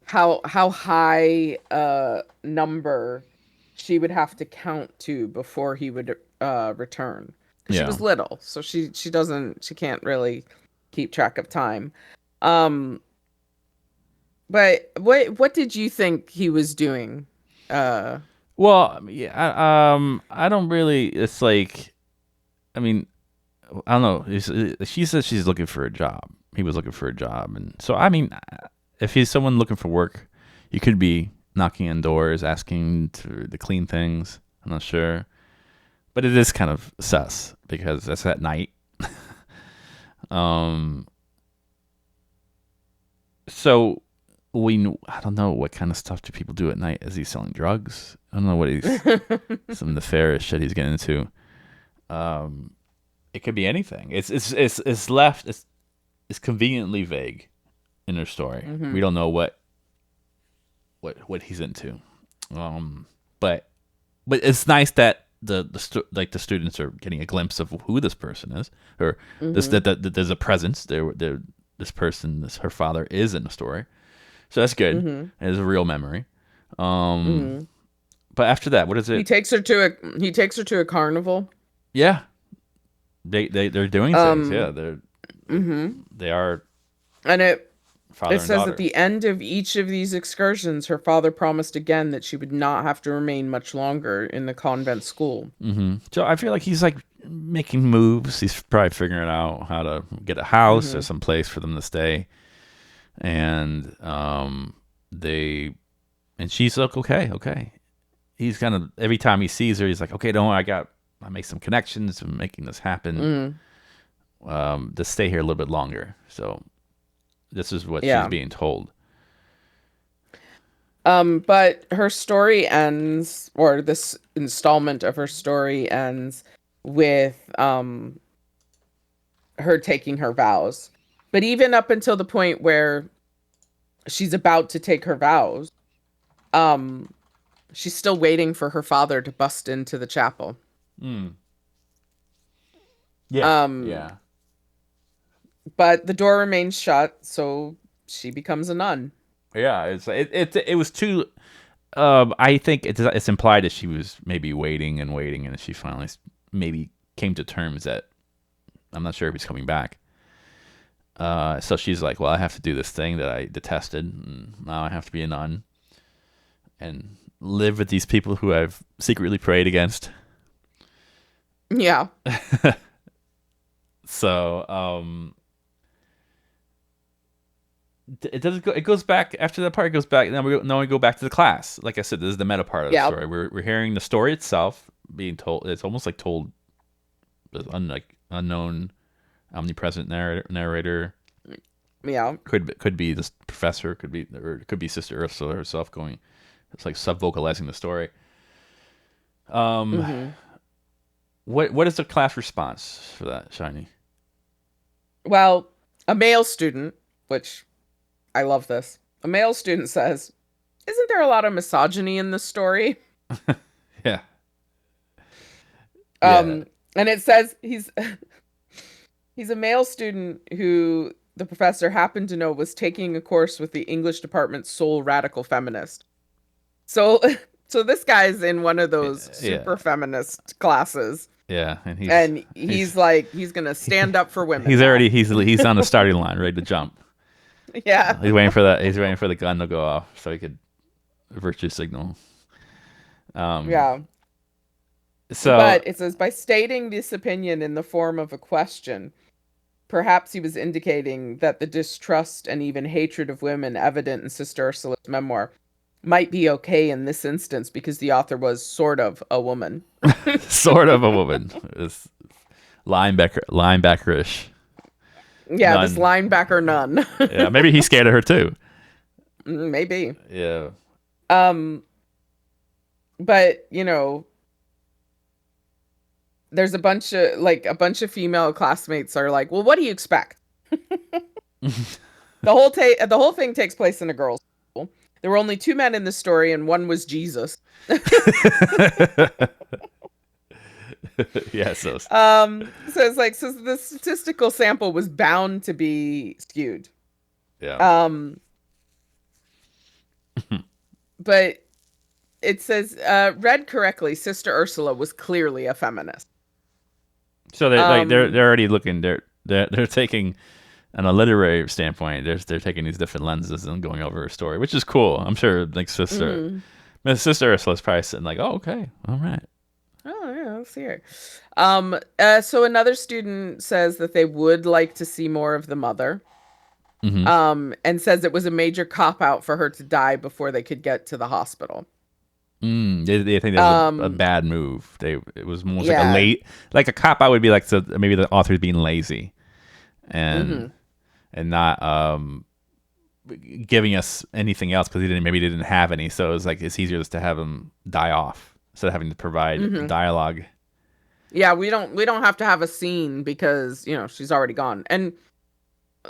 S2: how high number she would have to count to before he would return. She was little, so she can't really keep track of time. But what did you think he was doing?
S1: Well, yeah, I don't really. It's like, I mean, I don't know. She says she's looking for a job. He was looking for a job, and so I mean, if he's someone looking for work, he could be knocking on doors, asking to clean things. I'm not sure, but it is kind of sus because that's at night. So I don't know what kind of stuff do people do at night. Is he selling drugs? I don't know what some nefarious shit he's getting into. It could be anything. It's left. It's conveniently vague in her story.
S2: Mm-hmm.
S1: We don't know what he's into. But it's nice that the students are getting a glimpse of who this person is, or that there's a presence there. This person, her father, is in the story, so that's good.
S2: Mm-hmm.
S1: It's a real memory. But after that, what is it?
S2: He takes her to a carnival.
S1: Yeah, they're doing things. Yeah, they are.
S2: And it
S1: says
S2: daughter. At the end of each of these excursions, her father promised again that she would not have to remain much longer in the convent school.
S1: So I feel like he's like making moves. He's probably figuring out how to get a house or some place for them to stay. And she's like, okay. He's kind of, every time he sees her, he's like, okay, don't worry, I make some connections. I'm making this happen. To stay here a little bit longer. So this is what she's being told.
S2: But her story ends, or this installment of her story ends with her taking her vows. But even up until the point where she's about to take her vows, she's still waiting for her father to bust into the chapel.
S1: Yeah.
S2: But the door remains shut, so she becomes a nun.
S1: Yeah, it was too. I think it's implied that she was maybe waiting, and she finally maybe came to terms that I'm not sure if he's coming back. So she's like, well, I have to do this thing that I detested, and now I have to be a nun and live with these people who I've secretly prayed against.
S2: Yeah.
S1: So, it doesn't go. It goes back after that part. It goes back. Now we go back to the class. Like I said, this is the meta part of the story. We're hearing the story itself being told. It's almost like told, unknown omnipresent narrator.
S2: Yeah.
S1: Could be this professor, could be Sister Ursula herself going, it's like sub-vocalizing the story. What is the class response for that, Shiny?
S2: Well, a male student, which I love this. A male student says, "Isn't there a lot of misogyny in this story?"
S1: Yeah.
S2: And it says he's a male student who the professor happened to know was taking a course with the English department's sole radical feminist. So this guy's in one of those super feminist classes.
S1: Yeah,
S2: and he's like, he's gonna stand up for women.
S1: He's on the starting line, ready to jump.
S2: Yeah,
S1: he's waiting for that. He's waiting for the gun to go off so he could virtue signal.
S2: Yeah.
S1: So,
S2: but it says, by stating this opinion in the form of a question, perhaps he was indicating that the distrust and even hatred of women evident in Sister Ursula's memoir might be okay in this instance because the author was sort of a woman.
S1: Sort of a woman. It's linebacker-ish.
S2: Yeah, nun. This linebacker nun.
S1: Yeah, maybe he's scared of her too.
S2: Maybe.
S1: Yeah.
S2: But, you know, there's a bunch of female classmates are like, well, what do you expect? The whole thing takes place in a girls' school. There were only 2 men in the story, and one was Jesus.
S1: Yeah, so
S2: it's like, so the statistical sample was bound to be skewed.
S1: Yeah.
S2: But it says, read correctly, Sister Ursula was clearly a feminist.
S1: So they're already looking. They're taking, on a literary standpoint, they're taking these different lenses and going over her story, which is cool. I'm sure, like Sister Ursula's probably sitting like, oh, okay, all right.
S2: Oh yeah, let's hear it. So another student says that they would like to see more of the mother. And says it was a major cop-out for her to die before they could get to the hospital.
S1: They think that was a bad move. It was almost like a cop-out would be like, so maybe the author's being lazy and not giving us anything else because maybe they didn't have any. So it was like, it's easier just to have him die off instead of having to provide dialogue.
S2: Yeah, we don't have to have a scene because, you know, she's already gone. And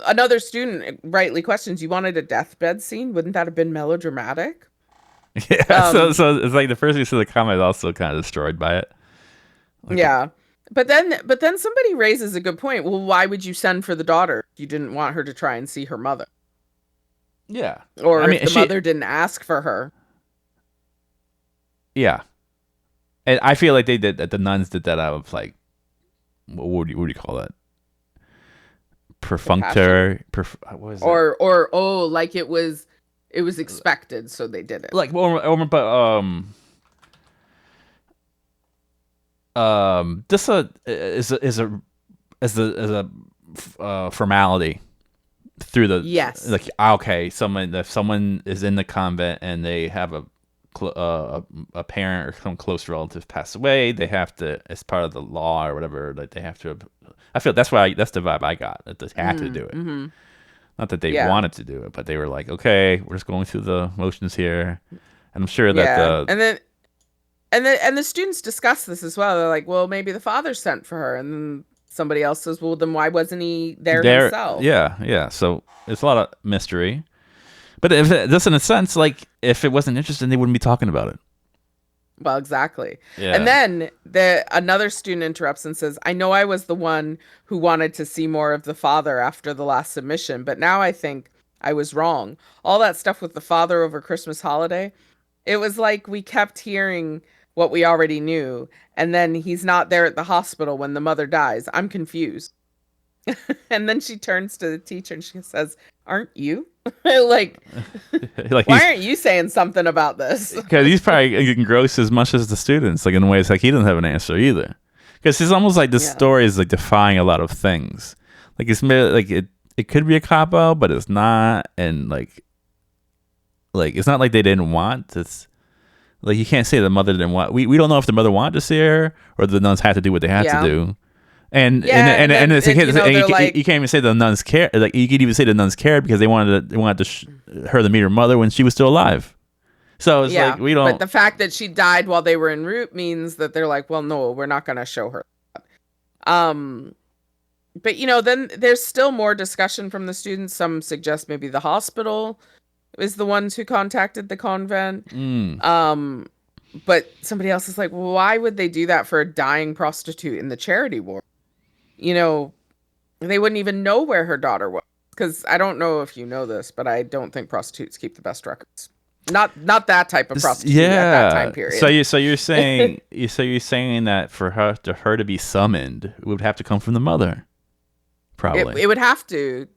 S2: another student rightly questions, you wanted a deathbed scene? Wouldn't that have been melodramatic?
S1: Yeah, so it's like the first use of the comment is also kind of destroyed by it. Like
S2: yeah. But then somebody raises a good point. Well, why would you send for the daughter? You didn't want her to try and see her mother.
S1: Yeah.
S2: Or if the mother didn't ask for her.
S1: Yeah. And I feel like the nuns did that out of like, what do you call that? Perfunctory. What is
S2: or like it was expected, so they did it.
S1: Like, this is a formality through the like, okay, if someone is in the convent and they have a parent or some close relative pass away, they have to, as part of the law or whatever, like they have to. I feel that's the vibe I got, that they had to do it. Not that they wanted to do it, but they were like, okay, we're just going through the motions here. And I'm sure that
S2: and the students discuss this as well. They're like, well, maybe the father sent for her, and then somebody else says, well, then why wasn't he there himself?
S1: Yeah. So it's a lot of mystery. But if just in a sense, like, if it wasn't interesting, they wouldn't be talking about it.
S2: Well, exactly.
S1: Yeah.
S2: And then another student interrupts and says, I know I was the one who wanted to see more of the father after the last submission, but now I think I was wrong. All that stuff with the father over Christmas holiday, it was like we kept hearing what we already knew, and then he's not there at the hospital when the mother dies. I'm confused. And then she turns to the teacher and she says, aren't you? like why aren't you saying something about this?
S1: Because he's probably engrossed as much as the students, like in ways like he doesn't have an answer either. Because it's almost like the story is like defying a lot of things. Like it's like it could be a cop out, but it's not, and like it's not like they didn't want this. Like, you can't say the mother didn't want. We don't know if the mother wanted to see her or the nuns had to do what they had to do.
S2: Yeah,
S1: and it's like,
S2: and
S1: and
S2: they're like,
S1: you can't even say the nuns care. Like you could even say the nuns cared because they wanted her to meet her mother when she was still alive. So it's like
S2: yeah,
S1: we
S2: but
S1: don't.
S2: the fact that she died while they were en route means that they're like, well, no, we're not going to show her. Um, but then there's still more discussion from the students. Some suggest maybe the hospital is the ones who contacted the convent.
S1: Mm,
S2: But somebody else is like, well, why would they do that for a dying prostitute in the charity ward? They wouldn't even know where her daughter was. Because I don't know if you know this, but I don't think prostitutes keep the best records. Not that type of prostitute at that time
S1: yeah.
S2: period.
S1: So you're saying that for her to be summoned, it would have to come from the mother, probably.
S2: It would have to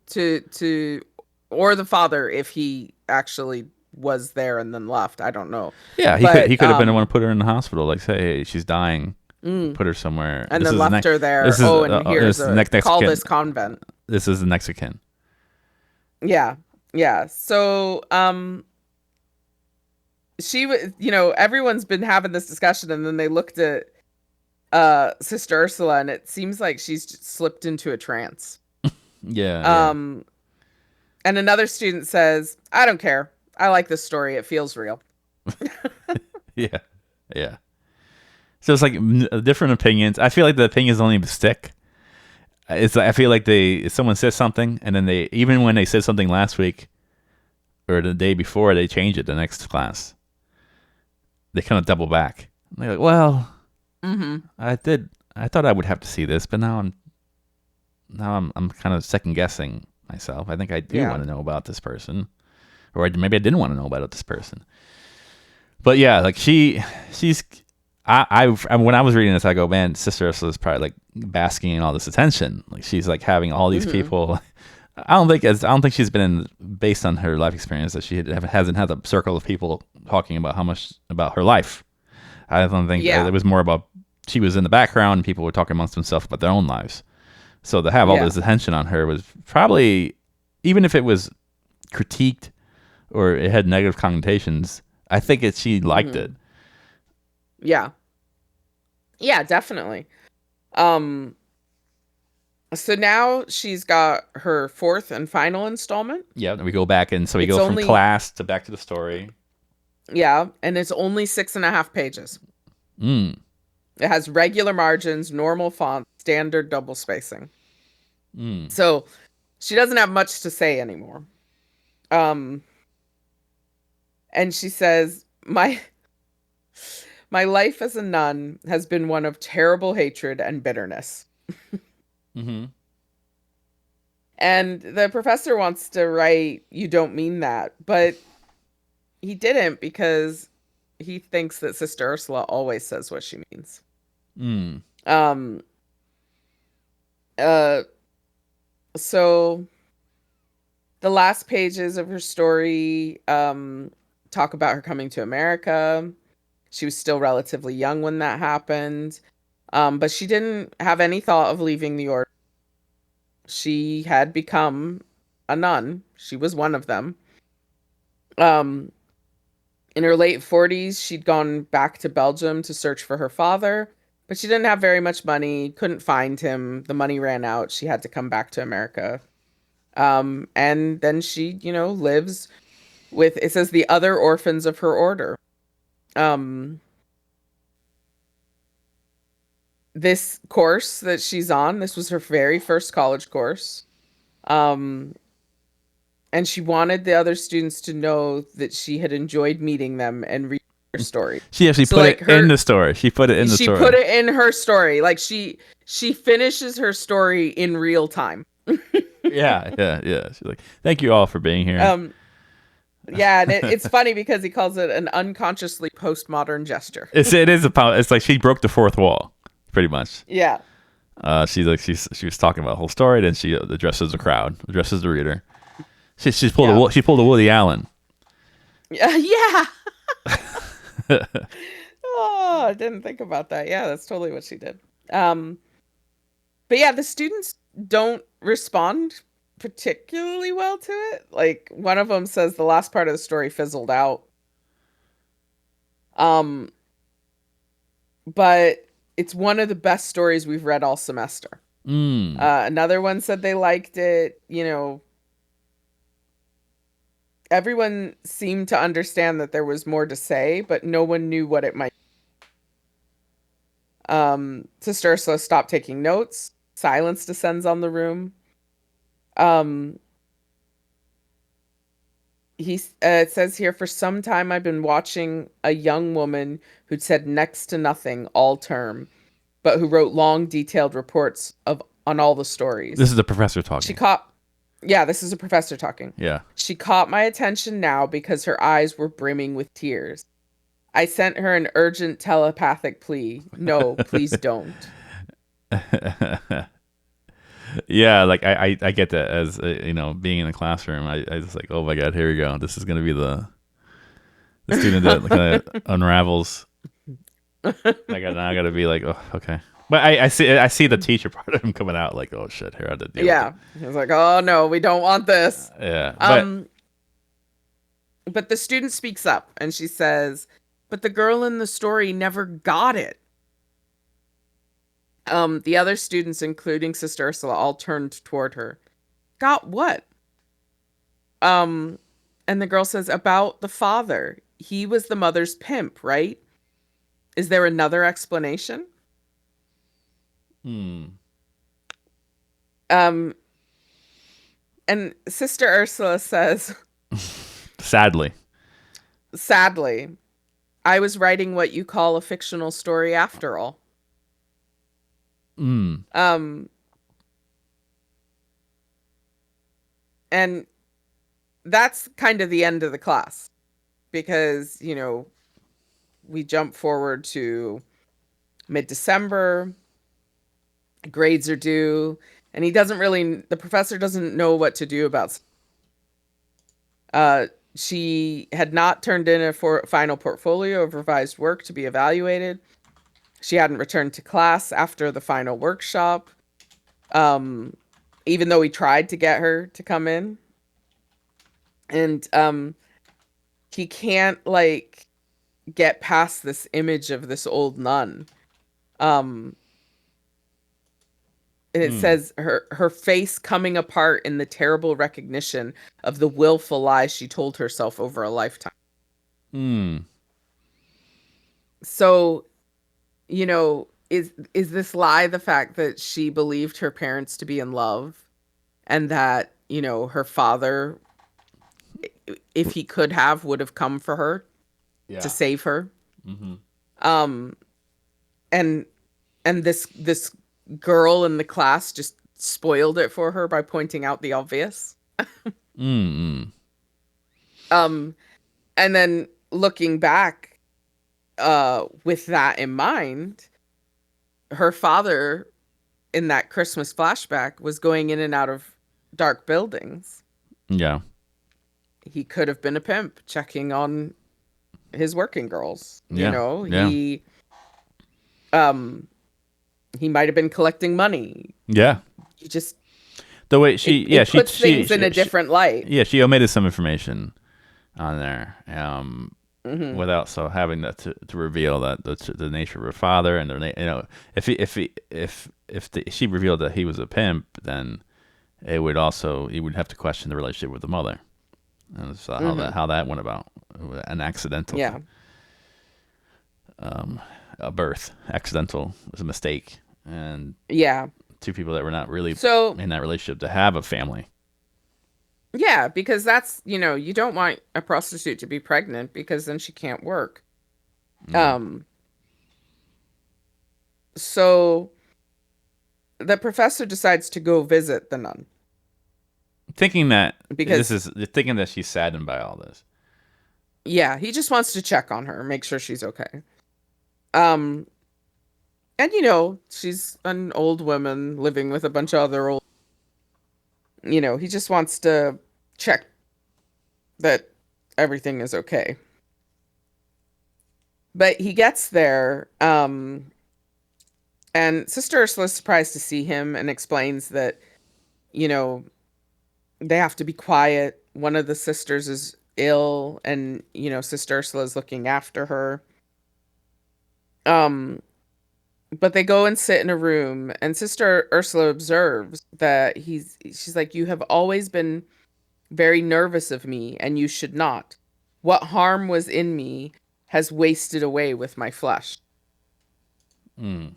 S2: or the father if he actually was there and then left. I don't know.
S1: Yeah,
S2: But
S1: he could have been the one to put her in the hospital. Like say, hey, she's dying. Put her somewhere.
S2: and
S1: This
S2: then
S1: is
S2: left her there.
S1: This is
S2: And here's
S1: this is next
S2: call
S1: Mexican.
S2: this convent.
S1: This is the Mexican.
S2: Yeah. Yeah. So she was, everyone's been having this discussion, and then they looked at Sister Ursula, and it seems like she's just slipped into a trance.
S1: Yeah.
S2: And another student says, I don't care. I like this story. It feels real.
S1: Yeah. Yeah. So it's like different opinions. I feel like the opinions don't even stick. I feel like if someone says something and then even when they said something last week or the day before, they change it the next class. They kind of double back. They're like, well, I thought I would have to see this, but now I'm kind of second guessing myself. I think I do want to know about this person, or maybe I didn't want to know about this person. But yeah, like she's. I when I was reading this, I go, man, Sister Ursula is probably like basking in all this attention. Like she's like having all these people. I don't think she's been based on her life experience that she hasn't had a circle of people talking about how much about her life. I don't think it was more about she was in the background and people were talking amongst themselves about their own lives. So to have all this attention on her was probably, even if it was critiqued or it had negative connotations, I think she liked it.
S2: Yeah. Yeah, definitely. So now she's got her fourth and final installment.
S1: Yeah, we go back and so we go from class to back to the story.
S2: Yeah, and it's only 6.5 pages.
S1: It
S2: has regular margins, normal font, standard double spacing. So she doesn't have much to say anymore. And she says, My life as a nun has been one of terrible hatred and bitterness. And the professor wants to write, you don't mean that. But he didn't, because he thinks that Sister Ursula always says what she means. So the last pages of her story talk about her coming to America. She was still relatively young when that happened. But she didn't have any thought of leaving the order. She had become a nun. She was one of them. In her late 40s, she'd gone back to Belgium to search for her father, but she didn't have very much money, couldn't find him. The money ran out. She had to come back to America. And then she, lives with, it says, the other orphans of her order. This course that she's on, this was her very first college course. And she wanted the other students to know that she had enjoyed meeting them and reading her story.
S1: She actually put it in the story. She put it in the story.
S2: She put it in her story. Like she finishes her story in real time.
S1: Yeah. She's like, thank you all for being here.
S2: Yeah, and it's funny because he calls it an unconsciously postmodern gesture.
S1: It's like she broke the fourth wall, pretty much.
S2: Yeah.
S1: She was talking about the whole story, then she addresses the crowd, addresses the reader. She pulled a Woody Allen.
S2: Yeah. Oh, I didn't think about that. Yeah, that's totally what she did. But yeah, the students don't respond particularly well to it. Like, one of them says the last part of the story fizzled out. But it's one of the best stories we've read all semester.
S1: Mm.
S2: Another one said they liked it. Everyone seemed to understand that there was more to say, but no one knew what it might. Sister Ursula stopped taking notes. Silence descends on the room. Um, it says here, for some time I've been watching a young woman who'd said next to nothing all term, but who wrote long, detailed reports on all the stories.
S1: This is the professor
S2: She
S1: talking.
S2: caught, yeah, this is a professor talking.
S1: Yeah.
S2: She caught my attention now because her eyes were brimming with tears. I sent her an urgent telepathic plea. No, please don't.
S1: Yeah, like I get that as being in the classroom. I just like, oh my god, here we go. This is gonna be the student that kind of unravels. I gotta be like, oh, okay. But I see the teacher part of him coming out like, oh shit, here I have to deal
S2: Yeah.
S1: with
S2: He's like, oh no, we don't want this.
S1: it. Yeah, but
S2: But the student speaks up and she says, but the girl in the story never got it. The other students, including Sister Ursula, all turned toward her. Got what? And the girl says, about the father. He was the mother's pimp, right? Is there another explanation? And Sister Ursula says,
S1: sadly,
S2: I was writing what you call a fictional story after all. And that's kind of the end of the class because, we jump forward to mid-December, grades are due, and the professor doesn't know what to do about. She had not turned in a final portfolio of revised work to be evaluated. She hadn't returned to class after the final workshop, even though we tried to get her to come in. And he can't get past this image of this old nun. And it says her face coming apart in the terrible recognition of the willful lies she told herself over a lifetime. So, is this lie the fact that she believed her parents to be in love and that, her father, if he could have, would have come for her to save her? And this girl in the class just spoiled it for her by pointing out the obvious. And then looking back, with that in mind, her father in that Christmas flashback was going in and out of dark buildings.
S1: Yeah.
S2: He could have been a pimp checking on his working girls.
S1: Yeah.
S2: He might have been collecting money.
S1: Yeah.
S2: You just
S1: the way
S2: she puts things in a different light.
S1: Yeah, she omitted some information on there, without having to reveal that the nature of her father and their if she revealed that he was a pimp, then he would have to question the relationship with the mother, and so how that went about, an accidental a birth, accidental, was a mistake, and two people that were not really in that relationship to have a family.
S2: Yeah, because that's, you don't want a prostitute to be pregnant because then she can't work. So the professor decides to go visit the nun.
S1: Thinking that she's saddened by all this.
S2: Yeah, he just wants to check on her, make sure she's okay. And she's an old woman living with a bunch of other old. He just wants to check that everything is okay. But he gets there, and Sister Ursula's surprised to see him and explains that, they have to be quiet. One of the sisters is ill, and, Sister Ursula is looking after her. But they go and sit in a room, and Sister Ursula observes that she's like, "You have always been very nervous of me, and you should not. What harm was in me has wasted away with my flesh."
S1: Mm.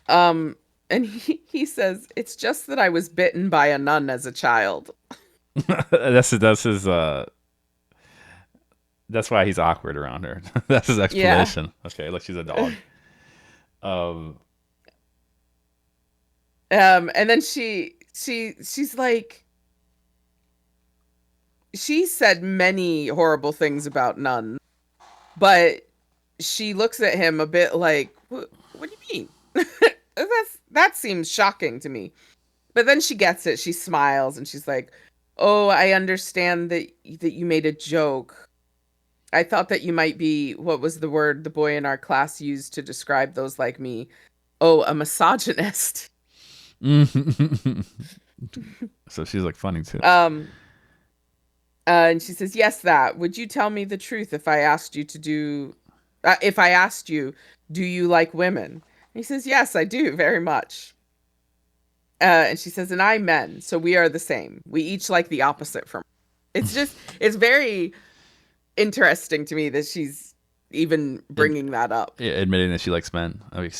S2: Um, and he says, "It's just that I was bitten by a nun as a child."
S1: That's his that's why he's awkward around her. That's his
S2: Yeah.
S1: explanation. Okay, like she's a dog. Um,
S2: And then she's like, she said many horrible things about nuns, but she looks at him a bit like, what do you mean? That seems shocking to me. But then she gets it. She smiles and she's like, "Oh, I understand that you made a joke. I thought that you might be, what was the word the boy in our class used to describe those like me? Oh, a misogynist."
S1: so she's like funny too.
S2: Um, and she says, "Yes, that. Would you tell me the truth if I asked you to do, if I asked you, do you like women?" And he says, "Yes, I do, very much." And she says, "And I men, so we are the same. We each like the opposite from." It's very interesting to me that she's even bringing that up.
S1: Yeah, admitting that she likes men. I mean,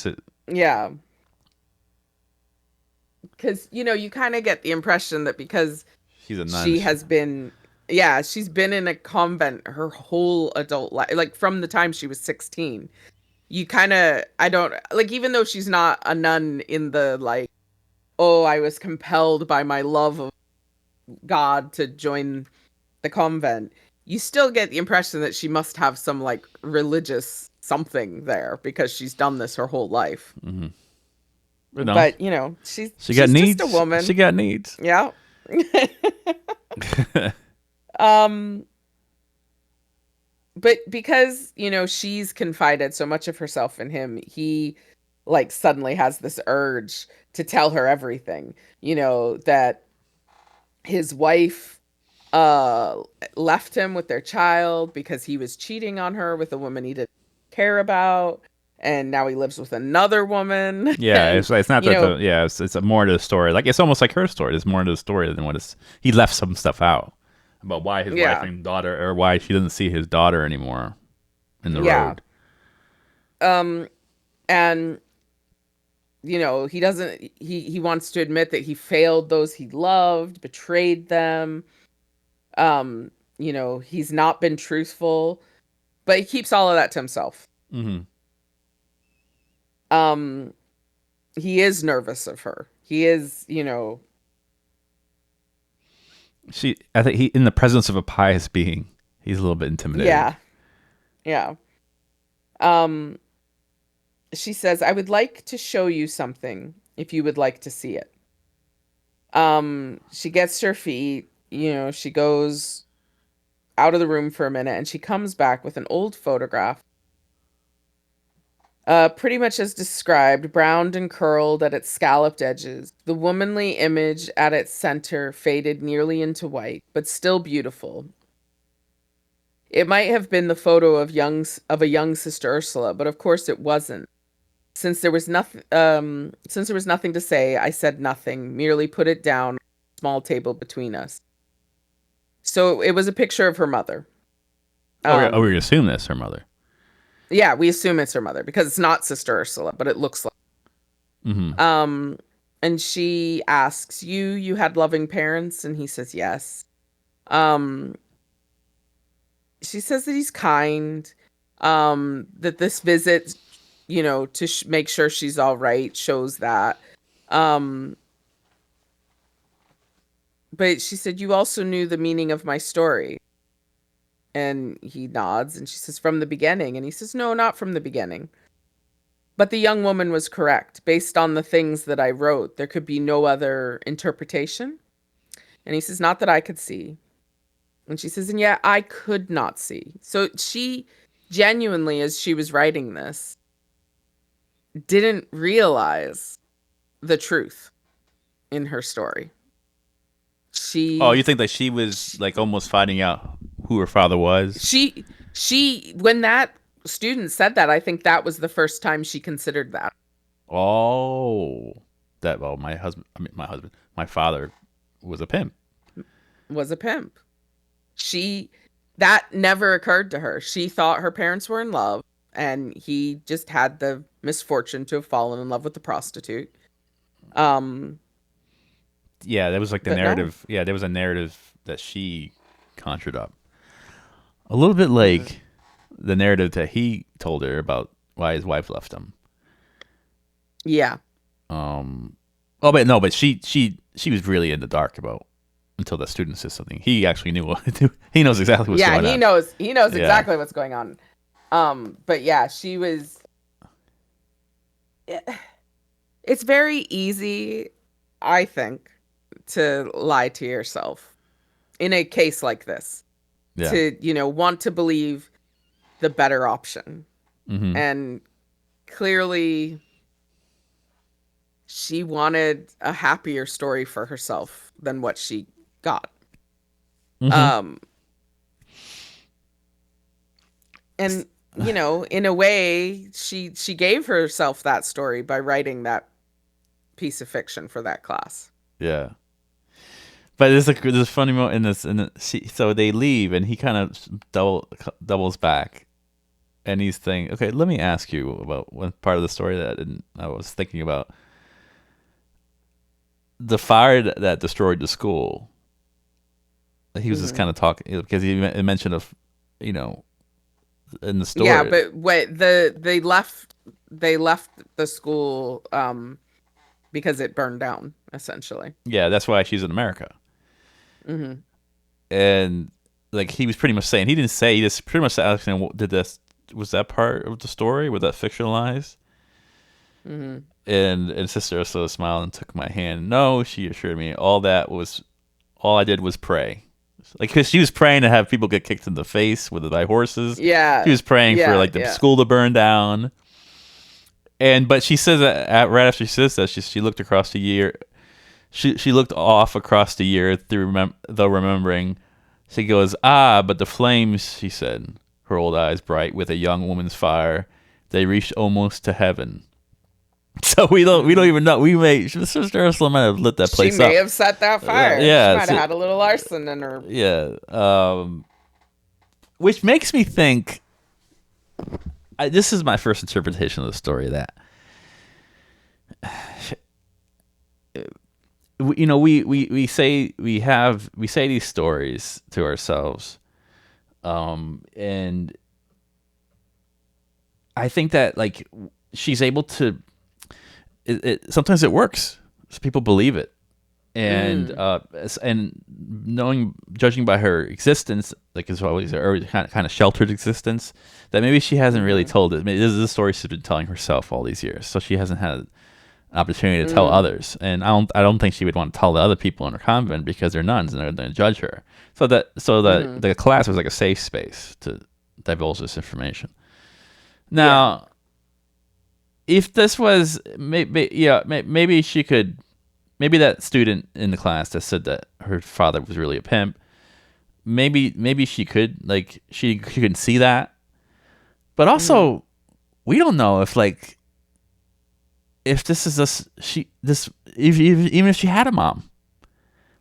S2: Yeah. Because, you kind of get the impression that because
S1: she's a nun.
S2: she has been, yeah, she's been in a convent her whole adult life, like from the time she was 16. You kind of, I don't, like, even though she's not a nun in the, like, oh, I was compelled by my love of God to join the convent, you still get the impression that she must have some, like, religious something there because she's done this her whole life.
S1: Mm-hmm.
S2: But,
S1: she got
S2: she's just
S1: needs.
S2: a woman.
S1: She got needs.
S2: Yeah. um but because she's confided so much of herself in him, he like suddenly has this urge to tell her everything, that his wife uh left him with their child because he was cheating on her with a woman he didn't care about, and now he lives with another woman.
S1: Yeah,
S2: And
S1: it's not that it's more to the story. Like it's almost like her story. There's more to the story than what is. He left some stuff out about why his wife
S2: yeah
S1: and daughter, or why she doesn't see his daughter anymore in the
S2: yeah
S1: road.
S2: um and he doesn't, he wants to admit that he failed those he loved, betrayed them. He's not been truthful, but he keeps all of that to himself.
S1: Mm-hmm.
S2: um he is nervous of her. He is,
S1: I think he, in the presence of a pious being, he's a little bit intimidated.
S2: yeah. um she says, "I would like to show you something if you would like to see it." She gets to her feet, she goes out of the room for a minute, and she comes back with an old photograph, pretty much as described, browned and curled at its scalloped edges. The womanly image at its center faded nearly into white, but still beautiful. It might have been the photo of a young Sister Ursula, but of course it wasn't. Since there was nothing to say, I said nothing, merely put it down on a small table between us. So it was a picture of her mother.
S1: We assume that's her mother.
S2: Yeah, we assume it's her mother because it's not Sister Ursula, but it looks like.
S1: Mm-hmm.
S2: And she asks, you had loving parents? And he says yes. She says that he's kind, that this visit, to make sure she's all right, shows that. But she said, "You also knew the meaning of my story." And he nods, and she says, "From the beginning." And he says, "No, not from the beginning. But the young woman was correct. Based on the things that I wrote, there could be no other interpretation." And he says, "Not that I could see." And she says, "And yet I could not see." So she genuinely, as she was writing this, didn't realize the truth in her story.
S1: Oh, you think that she was like almost finding out who her father was?
S2: She when that students said that. I think that was the first time she considered that.
S1: Oh, my father was a pimp.
S2: Was a pimp. That never occurred to her. She thought her parents were in love, and he just had the misfortune to have fallen in love with the prostitute.
S1: Yeah, that was like the
S2: But
S1: narrative. Yeah, there was a narrative that she conjured up. A little bit like the narrative that he told her about why his wife left him.
S2: Yeah.
S1: Oh, but no, but she was really in the dark about until the student said something. He actually knew what to do. He knows exactly what's going on.
S2: He knows exactly what's going on. But yeah, she was. It's very easy, I think, to lie to yourself in a case like this.
S1: Yeah.
S2: To, want to believe the better option.
S1: Mm-hmm.
S2: And clearly she wanted a happier story for herself than what she got.
S1: Mm-hmm.
S2: And in a way, she gave herself that story by writing that piece of fiction for that class.
S1: Yeah. But there's a funny moment in this, so they leave and he kind of doubles back, and he's thinking, okay, let me ask you about one part of the story that I was thinking about. The fire that destroyed the school. He was just kind of talking because he mentioned in the story.
S2: Yeah, but they left the school because it burned down, essentially.
S1: Yeah, that's why she's in America.
S2: Mm-hmm.
S1: And like he was pretty much saying, he didn't say, he just pretty much asked him, was that part of the story? Was that fictionalized?
S2: Mm-hmm.
S1: And Sister Ursula smiled and took my hand. No, she assured me, all I did was pray. Like, because she was praying to have people get kicked in the face by horses.
S2: Yeah.
S1: She was praying for like the school to burn down. But she says that right after she says that, she looked across the year. She looked off across the year through remembering. She goes, but the flames, she said, her old eyes bright with a young woman's fire, they reached almost to heaven. So we don't even know. Sister Ursula might have lit that place up.
S2: She may have set that fire.
S1: Yeah,
S2: she might have had a little arson in her.
S1: Yeah, which makes me think. This is my first interpretation of the story that. We say these stories to ourselves, and I think that like she's able to. Sometimes it works. So people believe it, and judging by her existence, like as always, or kind of sheltered existence, that maybe she hasn't really told it. Maybe this is a story she's been telling herself all these years, so she hasn't had an opportunity to tell others. And I don't think she would want to tell the other people in her convent because they're nuns and they're going to judge her. So the class was like a safe space to divulge this information. Now. If this was maybe she could, maybe that student in the class that said that her father was really a pimp, maybe she could she could see that, but also we don't know if this is even if she had a mom,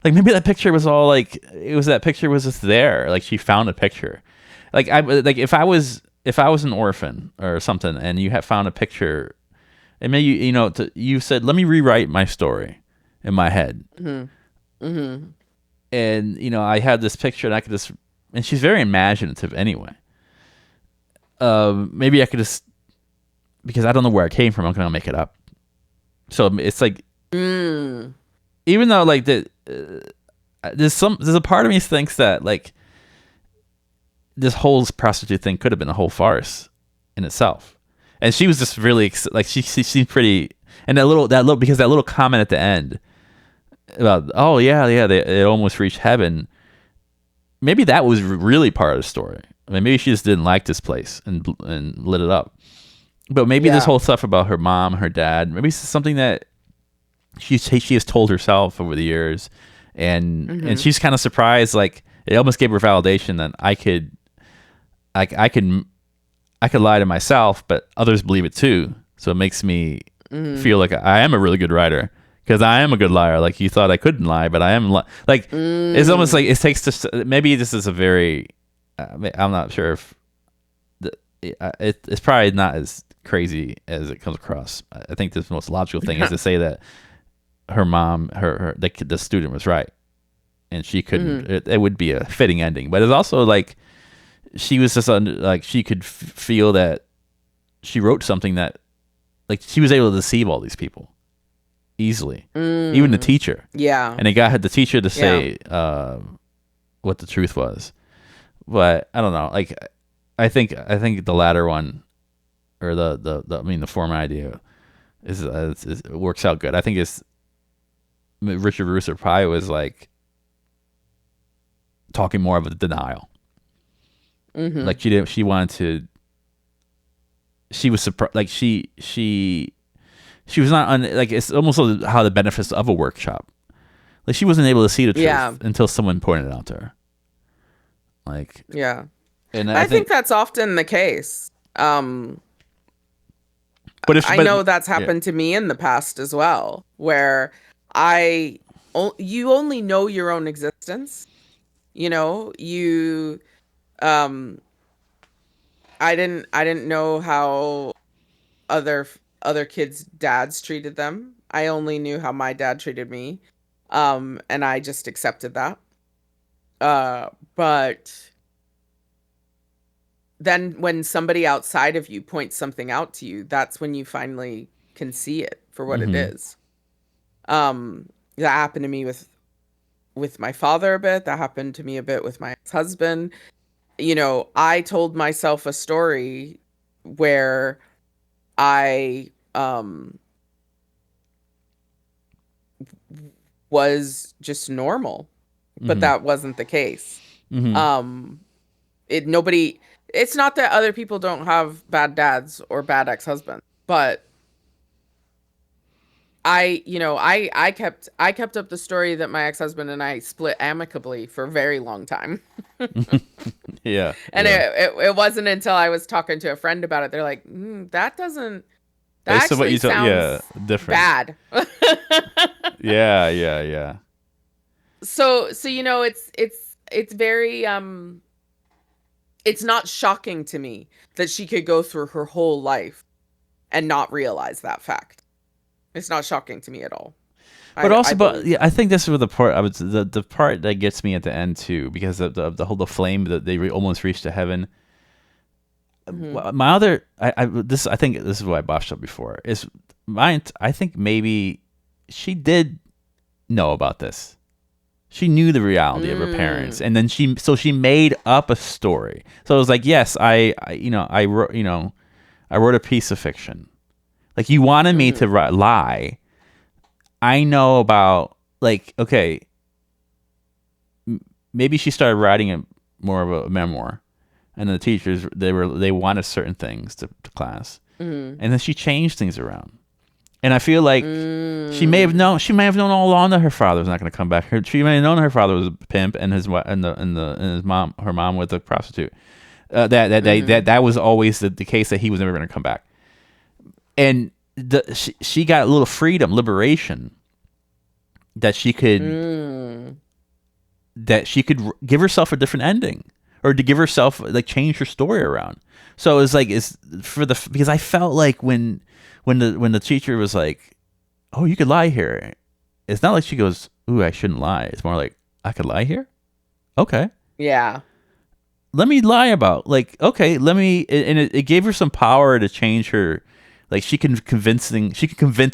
S1: like maybe that picture was all that picture was just there, like she found a picture, if I was an orphan or something, and you have found a picture, and maybe you said, "Let me rewrite my story in my head," and I had this picture, and I could just, and she's very imaginative anyway. Maybe I could just, because I don't know where I came from, I'm gonna make it up. So it's like, even though there's a part of me thinks that this whole prostitute thing could have been a whole farce in itself, and she was just really she seemed pretty, and that little because that little comment at the end about they almost reached heaven, maybe that was really part of the story. I mean, maybe she just didn't like this place and lit it up, but maybe this whole stuff about her mom, her dad, maybe it's something that she has told herself over the years, and she's kind of surprised, it almost gave her validation that I could lie to myself, but others believe it too. So it makes me feel like I am a really good writer because I am a good liar. Like you thought I couldn't lie, but I am like it's almost like it takes to maybe this is a very I'm not sure if it's probably not as crazy as it comes across. I think the most logical thing is to say that her mom, the student was right, and she couldn't. It would be a fitting ending, but it's also like she was just like she could feel that she wrote something that like she was able to deceive all these people easily, even the teacher.
S2: Yeah,
S1: and it got the teacher to say what the truth was. But I don't know. Like I think the latter one, or the former idea, it works out good. I think it's Richard Russo probably was like talking more of a denial. Like she wanted to. She was surprised. Like she was not like it's almost like how the benefits of a workshop. Like she wasn't able to see the truth until someone pointed it out to her. Like
S2: and I think that's often the case. But I know that's happened to me in the past as well, where you only know your own existence. You know, I didn't know how other kids' dads treated them. I only knew how my dad treated me. And I just accepted that. But then when somebody outside of you points something out to you, that's when you finally can see it for what it is. That happened to me with my father a bit. That happened to me a bit with my ex-husband. You know, I told myself a story where I was just normal, but that wasn't the case. It's not that other people don't have bad dads or bad ex-husbands, but I kept up the story that my ex-husband and I split amicably for a very long time.
S1: Yeah.
S2: And it wasn't until I was talking to a friend about it, they're like, that actually sounds different. Bad.
S1: Yeah.
S2: So it's very it's not shocking to me that she could go through her whole life and not realize that fact. It's not shocking to me at all.
S1: But I think this is the part the part that gets me at the end too, because of the flame that they almost reached to heaven. My other, I think this is what I botched up before. I think maybe she did know about this. She knew the reality of her parents, and then she made up a story. So it was like, yes, I wrote a piece of fiction. Like you wanted me to lie. I know about, like, okay, maybe she started writing more of a memoir, and the teachers they wanted certain things to class, and then she changed things around. And I feel like she may have known all along that her father was not going to come back. She may have known her father was a pimp and her mom was a prostitute. That was always the case, that he was never going to come back. And she got a little freedom, liberation, that she could give herself a different ending, or to give herself, like, change her story around. So it's like, because I felt like when the teacher was like, "Oh, you could lie here," it's not like she goes, "Ooh, I shouldn't lie." It's more like, "I could lie here? Okay.
S2: Yeah.
S1: Let me lie about, like, okay, let me," and it gave her some power to change her. Like she can convince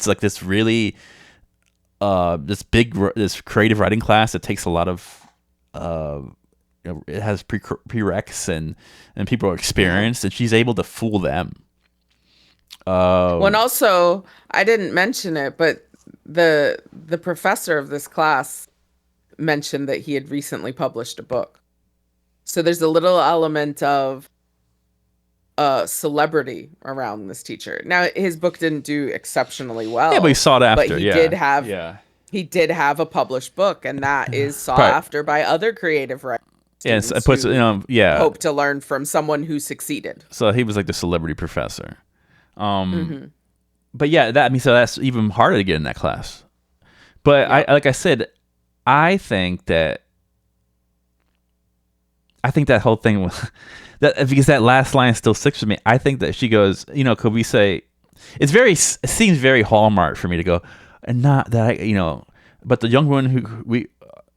S1: like this really this creative writing class that takes a lot of it has prereqs and people are experienced, and she's able to fool them.
S2: When also, I didn't mention it, but the professor of this class mentioned that he had recently published a book. So there's a little element of celebrity around this teacher. Now, his book didn't do exceptionally well.
S1: Yeah, but he sought after.
S2: But he did have a published book, and that is sought after by other creative writers.
S1: Yes, it
S2: students
S1: puts
S2: who
S1: yeah.
S2: hope to learn from someone who succeeded.
S1: So he was like the celebrity professor. Um,
S2: Hmm.
S1: but yeah, that I mean, so that's even harder to get in that class. But
S2: Yep.
S1: like I said, I think that whole thing was that because that last line still sticks with me. I think that she goes, could we say it seems very Hallmark for me to go, and not that but the young woman who we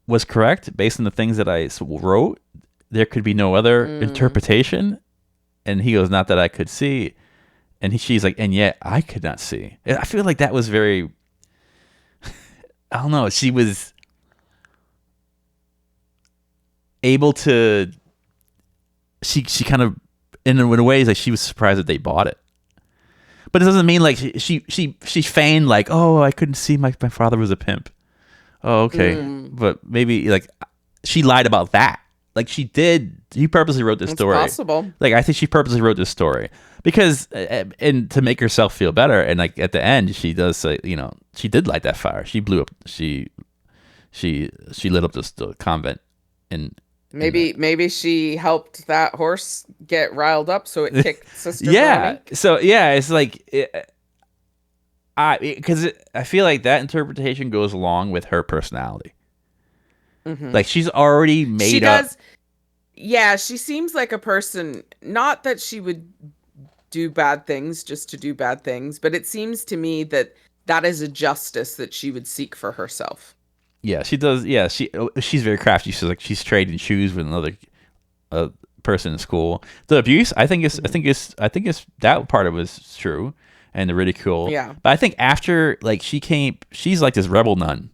S1: was correct based on the things that I wrote. There could be no other
S2: Mm.
S1: interpretation, and he goes, not that I could see, and she's like, and yet I could not see. And I feel like that was very, I don't know. She was able to. She kind of in a ways like she was surprised that they bought it, but it doesn't mean like she feigned like, oh, I couldn't see my father was a pimp. Oh, okay,
S2: Mm.
S1: but maybe like she lied about that. Like she did. He purposely wrote this
S2: It's
S1: story.
S2: possible.
S1: Like I think she purposely wrote this story because and to make herself feel better. And like at the end, she does say, she did light that fire. She blew up. She lit up the convent and
S2: Maybe she helped that horse get riled up, so it kicked Sister
S1: yeah.
S2: Veronica.
S1: So yeah, it's like I feel like that interpretation goes along with her personality.
S2: Hmm.
S1: Like she's already
S2: She
S1: made up.
S2: does. Yeah, she seems like a person. Not that she would do bad things just to do bad things, but it seems to me that that is a justice that she would seek for herself.
S1: Yeah, she does. Yeah, she's very crafty. She's trading shoes with another person in school. The abuse,
S2: Mhm.
S1: I think it's that part of it was true, and the ridicule.
S2: Yeah.
S1: But I think after like she's like this rebel nun.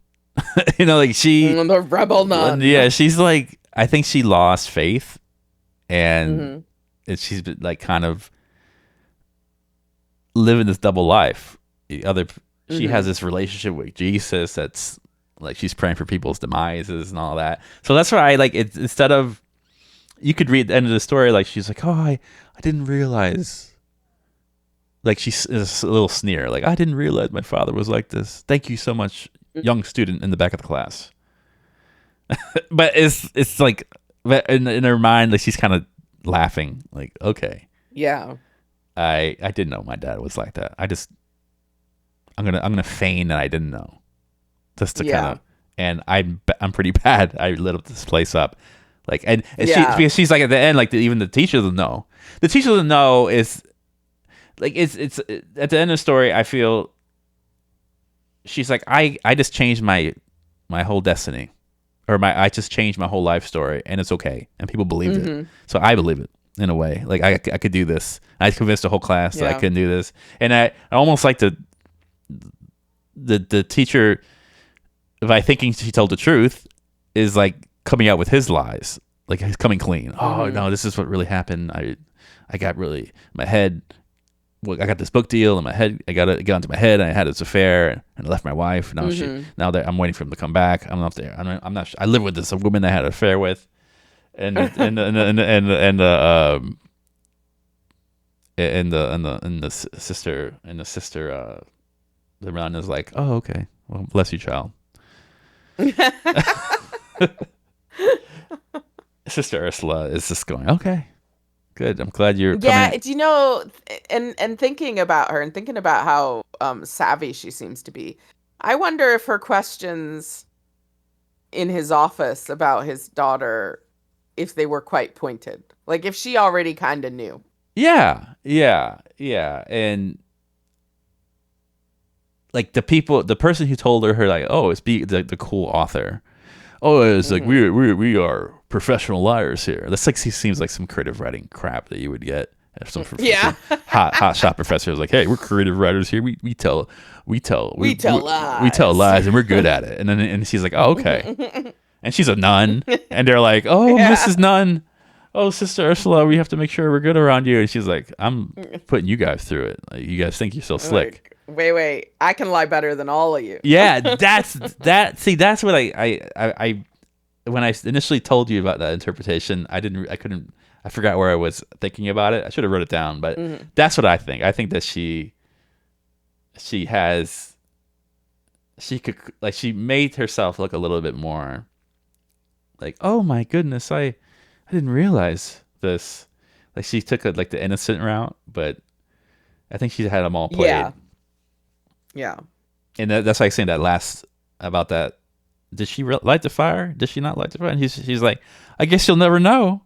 S1: Like
S2: The rebel
S1: yeah,
S2: nun.
S1: she's like I think she lost faith, and
S2: Hmm.
S1: she's been like kind of living this double life. She has
S2: Hmm.
S1: this relationship with Jesus that's like she's praying for people's demises and all that. So that's why I like it. Instead of you could read the end of the story like she's like, oh, I didn't realize. Like she's a little sneer, like I didn't realize my father was like this. Thank you so much, young student in the back of the class. But it's like, but in her mind, like she's kind of laughing, like okay,
S2: Yeah.
S1: I didn't know my dad was like that. I'm gonna feign that I didn't know, just to kind
S2: Yeah.
S1: of. And I'm pretty bad. I lit up this place up, like and she
S2: Yeah.
S1: because she's like at the end, like even the teacher doesn't know. The teacher doesn't know is like it's at the end of the story. I feel she's like I just changed my whole destiny, or I just changed my whole life story, and it's okay, and people believed it.
S2: Hmm.
S1: So I believe it in a way. Like I could do this. I convinced the whole class that I
S2: Yeah.
S1: couldn't do this, and I almost like the teacher by thinking she told the truth is like coming out with his lies, like he's coming clean. Oh
S2: Hmm.
S1: no, this is what really happened. I got really my head. Well, I got this book deal in my head. I got it got into my head. And I had this affair and I left my wife.
S2: Hmm.
S1: Now that I'm waiting for him to come back. I'm not there. I'm not. I live with this woman that I had an affair with, and the sister the run is like, oh okay, well bless you, child. Sister Ursula is just going, okay, good. I'm glad you're
S2: Yeah,
S1: coming.
S2: and thinking about her and thinking about how savvy she seems to be, I wonder if her questions in his office about his daughter, if they were quite pointed. Like if she already kind of knew.
S1: Yeah, and like the person who told her like, oh, it's the cool author. Oh, it's like
S2: Hmm.
S1: we are professional liars here. That's like he seems like some creative writing crap that you would get if
S2: Yeah.
S1: some hot shot professor was like, hey, we're creative writers here. We tell
S2: We tell
S1: we tell
S2: lies.
S1: lies and we're good at it. And then and she's like, oh okay. And she's a nun, and they're like, oh,
S2: Yeah.
S1: Mrs. Nun. Oh, Sister Ursula, we have to make sure we're good around you. And she's like, I'm putting you guys through it. Like, you guys think you're so slick.
S2: Like, wait, I can lie better than all of you.
S1: Yeah, that's that. See, that's what I when I initially told you about that interpretation, I couldn't, I forgot where I was thinking about it. I should have wrote it down, but
S2: Hmm.
S1: that's what I think. I think that she could like she made herself look a little bit more like, oh my goodness, didn't realize this. Like she took like the innocent route, but I think she had them all played.
S2: Yeah. Yeah.
S1: And that's like saying that last about that. Did she light the fire? Did she not light the fire? And she's like, I guess you'll never know.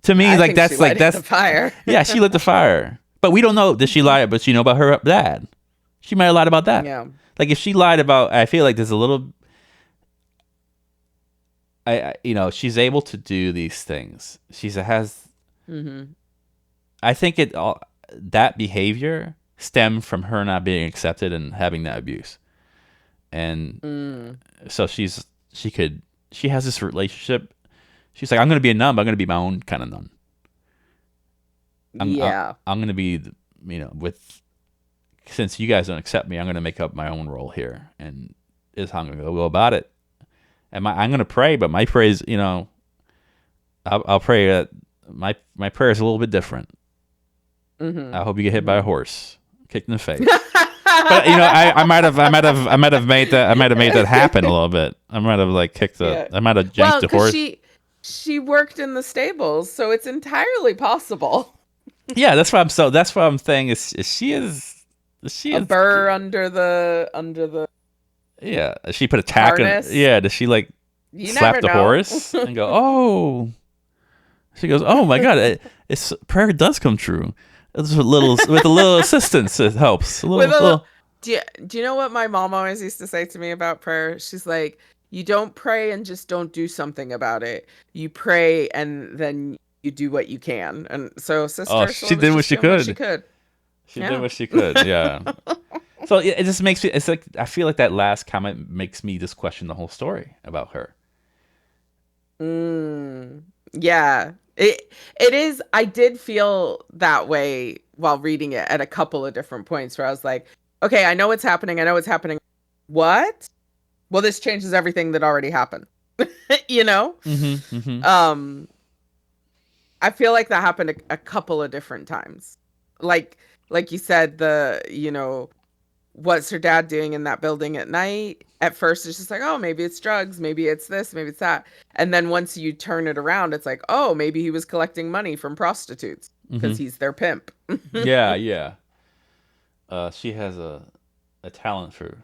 S1: To me,
S2: I
S1: like
S2: think
S1: that's
S2: she
S1: like
S2: lighted
S1: that's
S2: the fire.
S1: yeah, she lit the fire, but we don't know. Did she lie? But you know about her dad. She might have lied about that.
S2: Yeah.
S1: Like if she lied about, I feel like there's a little. She's able to do these things. She has.
S2: Mm-hmm.
S1: I think that behavior stemmed from her not being accepted and having that abuse, and so she has this relationship. She's like, I'm going to be a nun, but I'm going to be my own kind of nun. I'm going to be, since you guys don't accept me, I'm going to make up my own role here, and is how I'm going to go about it. And I'm going to pray, but my praise, I'll pray that my prayer is a little bit different.
S2: Mm-hmm.
S1: I hope you get hit by a horse, kicked in the face. But I might have made that happen a little bit. I might have like kicked I might have janked the horse.
S2: She worked in the stables, so it's entirely possible.
S1: Yeah, that's what I'm saying. Is she
S2: a burr under the
S1: yeah? She put a tack on. Yeah, does she like slap the horse and go? Oh, she goes. Oh my God! It's prayer does come true. With a little assistance, it helps. Do
S2: you know what my mom always used to say to me about prayer? She's like, you don't pray and just don't do something about it. You pray and then you do what you can. And so sister,
S1: she did what she could. She
S2: did
S1: what she could. Yeah. So it just makes me. It's like I feel like that last comment makes me just question the whole story about her.
S2: Yeah. It is. I did feel that way while reading it at a couple of different points where I was like, okay, I know what's happening. What? Well, this changes everything that already happened.
S1: Mm-hmm, mm-hmm.
S2: I feel like that happened a couple of different times. Like you said, what's her dad doing in that building at night? At first, it's just like, oh, maybe it's drugs, maybe it's this, maybe it's that. And then once you turn it around, it's like, oh, maybe he was collecting money from prostitutes because he's their pimp.
S1: Yeah. She has a talent for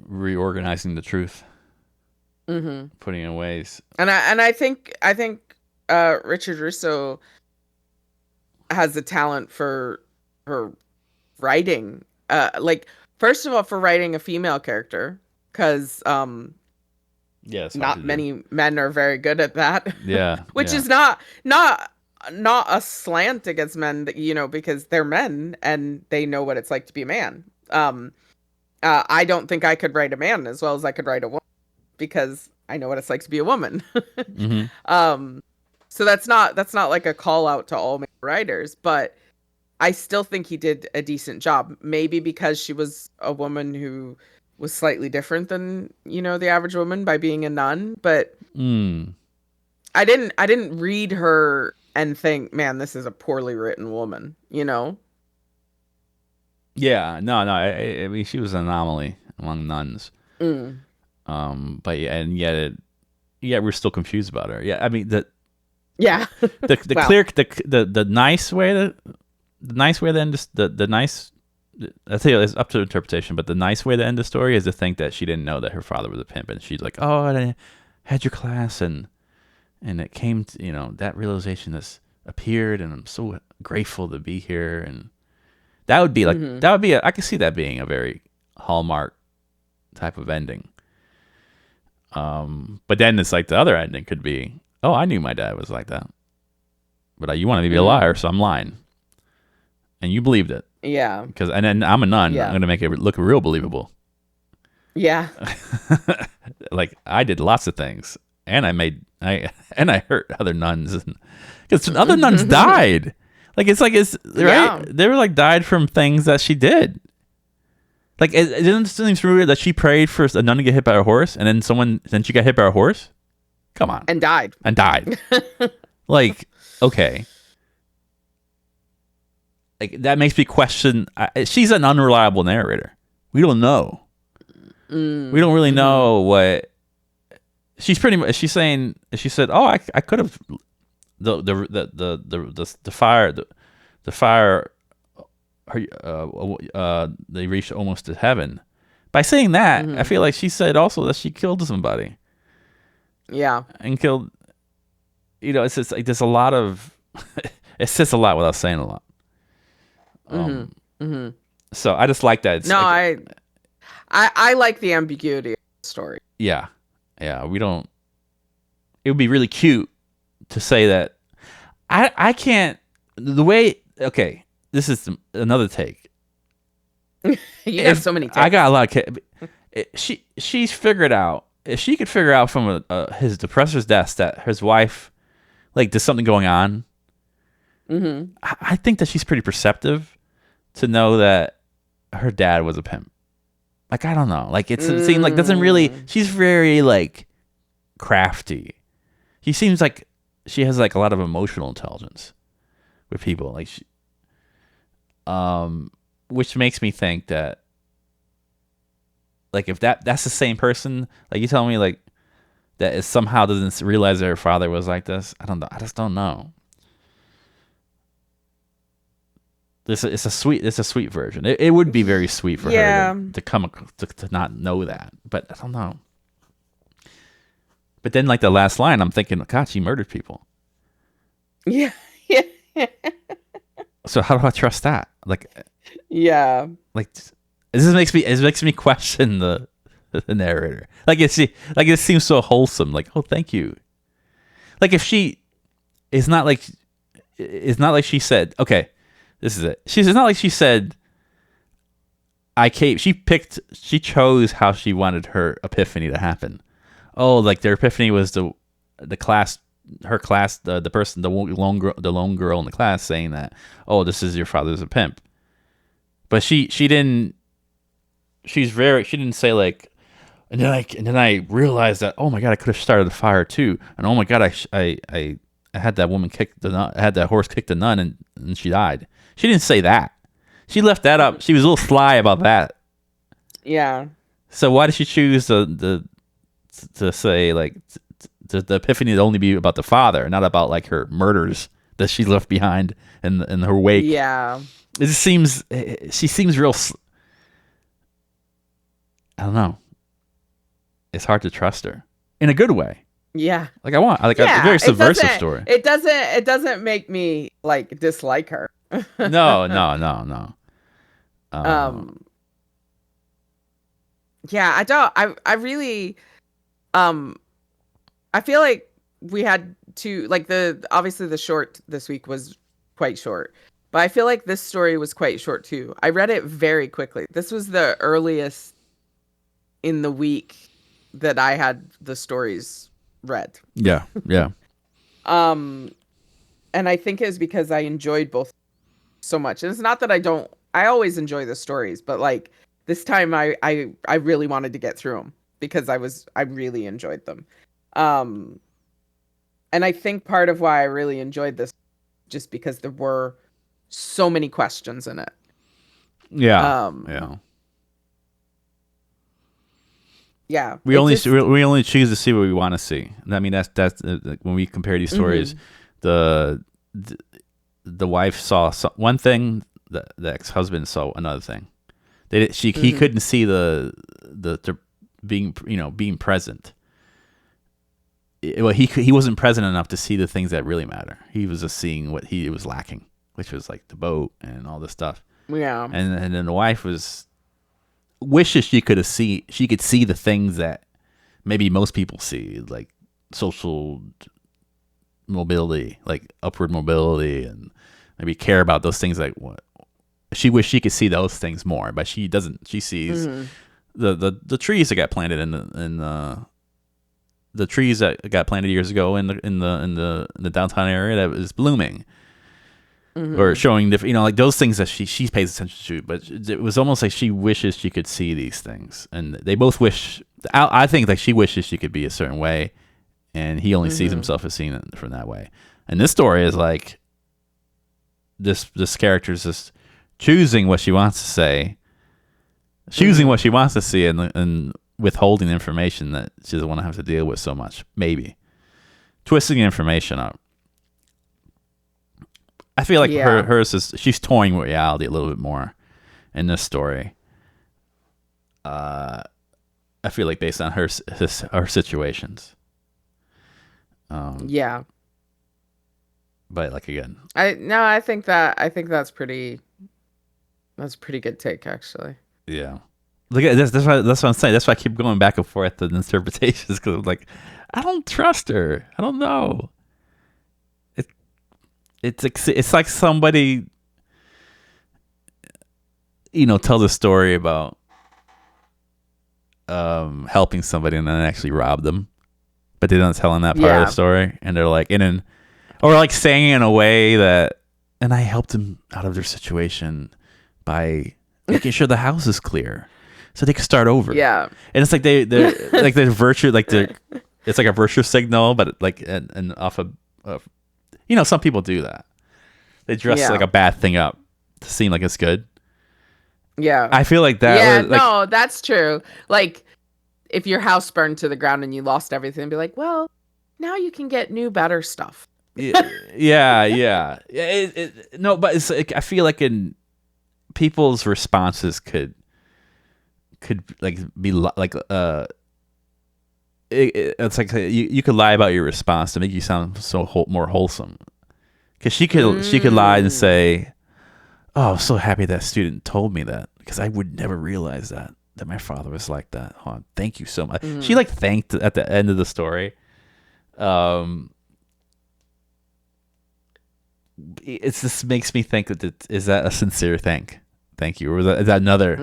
S1: reorganizing the truth, putting in ways.
S2: And I think Richard Russo has a talent for writing. First of all, for writing a female character, because not many men are very good at that.
S1: Yeah,
S2: which is not a slant against men, because they're men and they know what it's like to be a man. I don't think I could write a man as well as I could write a woman because I know what it's like to be a woman. So that's not like a call out to all male writers, but I still think he did a decent job. Maybe because she was a woman who was slightly different than, the average woman by being a nun, but I didn't read her and think, man, this is a poorly written woman,
S1: Yeah, no. I mean, she was an anomaly among nuns. But yeah, and yet we're still confused about her. Yeah, I mean the nice way I tell you, it's up to interpretation, but the nice way to end the story is to think that she didn't know that her father was a pimp, and she's like, oh, I had your class, and it came to, that realization has appeared, and I'm so grateful to be here, and that would be like, I could see that being a very Hallmark type of ending. But then it's like the other ending could be, oh, I knew my dad was like that, but you wanted me to be a liar, so I'm lying. And you believed it.
S2: Yeah.
S1: And then I'm a nun. Yeah. I'm going to make it look real believable.
S2: Yeah.
S1: Like I did lots of things, and I hurt other nuns, because other nuns died. Like it's right. Yeah. They were like died from things that she did. Like it doesn't seem weird that she prayed for a nun to get hit by a horse, and then she got hit by a horse. Come on.
S2: And died.
S1: Like, okay. Like that makes me question. She's an unreliable narrator. We don't know. We don't really know what. she's pretty much she said, oh, I could have the fire the fire they reached almost to heaven. By saying that, I feel like she said also that she killed somebody.
S2: Yeah.
S1: And killed, it's just like there's a lot of it says a lot without saying a lot. So I just like that. It's
S2: No,
S1: like,
S2: I like the ambiguity of the story.
S1: yeah, we don't. It would be really cute to say that. I can't. The way. Okay, this is another take.
S2: You have so many takes.
S1: I got a lot of. She's figured out. If she could figure out from his depressor's desk that his wife, like, there's something going on. I think that she's pretty perceptive to know that her dad was a pimp. Like, I don't know. Like, it seems like doesn't really. She's very like crafty. She seems like she has like a lot of emotional intelligence with people. Like, which makes me think that, like, if that's the same person, like you tell me, like, that it somehow doesn't realize that her father was like this. I don't know. I just don't know. It's a sweet version. It would be very sweet for her to not know that, but I don't know. But then, like, the last line, I'm thinking, God, she murdered people.
S2: Yeah.
S1: So how do I trust that? Like,
S2: yeah.
S1: Like, it makes me question the narrator. Like, it seems so wholesome. Like, oh, thank you. Like, if it's not like she said, okay, this is it. It's not like she said, she chose how she wanted her epiphany to happen. Oh, like, their epiphany was the class, her class, the person, the lone girl in the class saying that, oh, this is your father's a pimp. But she didn't say, like, and then I realized that, oh my God, I could have started the fire too, and oh my God, I had that woman kick the nun, I had that horse kick the nun, and she died. She didn't say that. She left that up. She was a little sly about that.
S2: Yeah.
S1: So why did she choose to say, like, the epiphany to only be about the father, not about, like, her murders that she left behind in her wake?
S2: Yeah.
S1: It just seems she seems real. I don't know. It's hard to trust her in a good way.
S2: Yeah.
S1: Like, a very subversive story.
S2: It doesn't make me, like, dislike her.
S1: No.
S2: Yeah, I really I feel like we had to, like, obviously the short this week was quite short, but I feel like this story was quite short too. I read it very quickly. This was the earliest in the week that I had the stories read.
S1: Yeah.
S2: And I think it was because I enjoyed both so much. And it's not that I always enjoy the stories, but, like, this time I really wanted to get through them because I really enjoyed them. And I think part of why I really enjoyed this just because there were so many questions in it.
S1: Yeah.
S2: Yeah.
S1: We only choose to see what we want to see. I mean, that's when we compare these stories, the wife saw one thing, the ex-husband saw another thing. He couldn't see the being present. Well, he wasn't present enough to see the things that really matter. He was just seeing what he was lacking, which was, like, the boat and all this stuff.
S2: Yeah.
S1: And then the wife wishes she could see the things that maybe most people see, like social mobility, like upward mobility, and maybe care about those things. Like, what she wished she could see those things more, but she doesn't. She sees the trees that got planted in the trees that got planted years ago in the downtown area that was blooming. Or showing different, like, those things that she pays attention to, but it was almost like she wishes she could see these things, and they both wish. I think, like, she wishes she could be a certain way, and he only sees himself as seeing it from that way. And this story is like this character is just choosing what she wants to say, choosing what she wants to see, and withholding information that she doesn't want to have to deal with so much. Maybe twisting the information up. I feel like hers is, she's toying with reality a little bit more in this story. I feel like based on her situations.
S2: Yeah.
S1: But like again,
S2: I think that's pretty. That's a pretty good take, actually.
S1: Yeah. Look at this. That's what I'm saying. That's why I keep going back and forth in interpretations, because I'm like, I don't trust her. I don't know. It's like somebody, tells a story about helping somebody and then actually robbed them, but they don't tell that part of the story, and they're like or like saying in a way that, and I helped them out of their situation by making sure the house is clear so they can start over.
S2: Yeah.
S1: And it's like they're like the virtue, like it's like a virtue signal, but like and off of some people do that. They dress like a bad thing up to seem like it's good.
S2: Yeah.
S1: I feel like that.
S2: Yeah, no, that's true. Like if your house burned to the ground and you lost everything, be like, well, now you can get new, better stuff.
S1: Yeah. No, but it's like, I feel like in people's responses could like be like it's like you could lie about your response to make you sound so more wholesome, because she could lie and say, oh, I'm so happy that student told me that, because I would never realize that my father was like that. Oh, thank you so much. She like thanked at the end of the story. It just makes me think that is that a sincere thank you, or is that another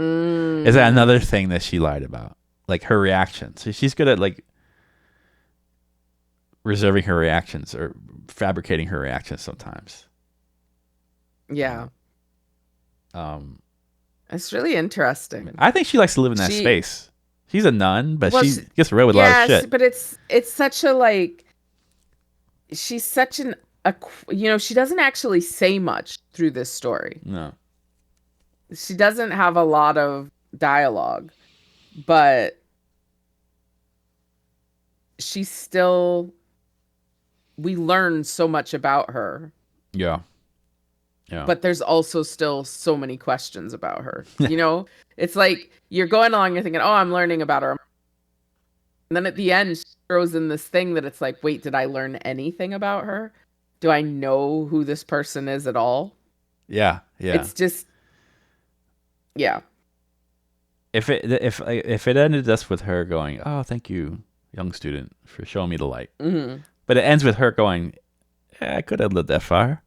S1: thing that she lied about, like her reaction? So she's good at like reserving her reactions or fabricating her reactions sometimes.
S2: Yeah. It's really interesting.
S1: I think she likes to live in that space. She's a nun, but she gets away with a lot of shit.
S2: But it's such a like. She's such she doesn't actually say much through this story.
S1: No.
S2: She doesn't have a lot of dialogue, but she's still. We learn so much about her.
S1: Yeah.
S2: But there's also still so many questions about her. It's like you're going along, you're thinking, oh, I'm learning about her. And then at the end, she throws in this thing that it's like, wait, did I learn anything about her? Do I know who this person is at all?
S1: Yeah.
S2: It's just, yeah.
S1: If it ended just with her going, oh, thank you, young student, for showing me the light.
S2: Mm-hmm.
S1: But it ends with her going, yeah, I could have lived that far.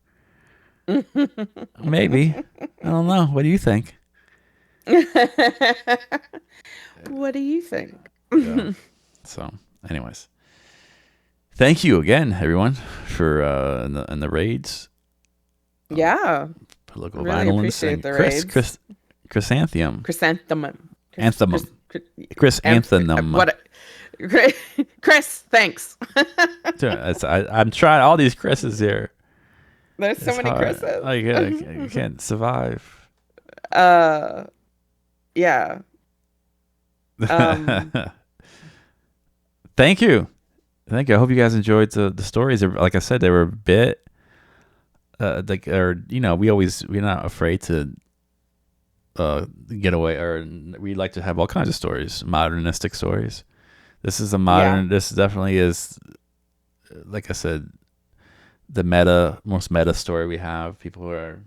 S1: Maybe. I don't know. What do you think?
S2: What do you think?
S1: Yeah. So, anyways, thank you again, everyone, for in the raids.
S2: Yeah.
S1: Political
S2: really
S1: violence.
S2: Appreciate the raids.
S1: Chrysanthemum.
S2: Chrysanthemum. What? Chris, thanks.
S1: I'm trying all these Chris's here.
S2: There's so many
S1: hard.
S2: Chris's.
S1: Oh, you can't survive.
S2: Yeah.
S1: Thank you. I hope you guys enjoyed the stories. Like I said, they were a bit we're not afraid to get away, or we like to have all kinds of stories, modernistic stories. This is this definitely is, like I said, the most meta story we have. We're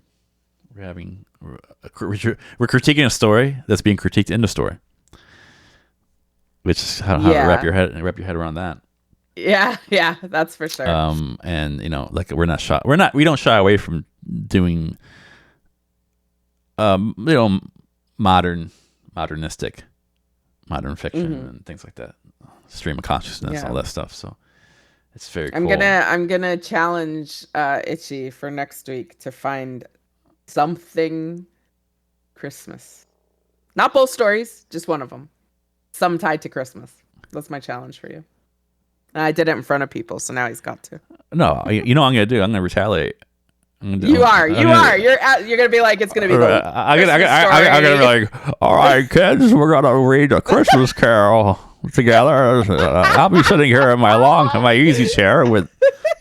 S1: critiquing a story that's being critiqued in the story, which is how to wrap your head around that.
S2: Yeah, that's for sure.
S1: And like we don't shy away from doing modernistic modern fiction and things like that, stream of consciousness, all that stuff. So it's very cool.
S2: I'm gonna challenge Itchy for next week to find something Christmas. Not both stories, just one of them. Some tied to Christmas. That's my challenge for you. And I did it in front of people, so now he's got to.
S1: No, I'm gonna do. I'm gonna retaliate.
S2: You are. You're gonna be like, it's gonna be the
S1: I'm gonna be like, all right, kids, we're gonna read a Christmas Carol together. I'll be sitting here in my easy chair with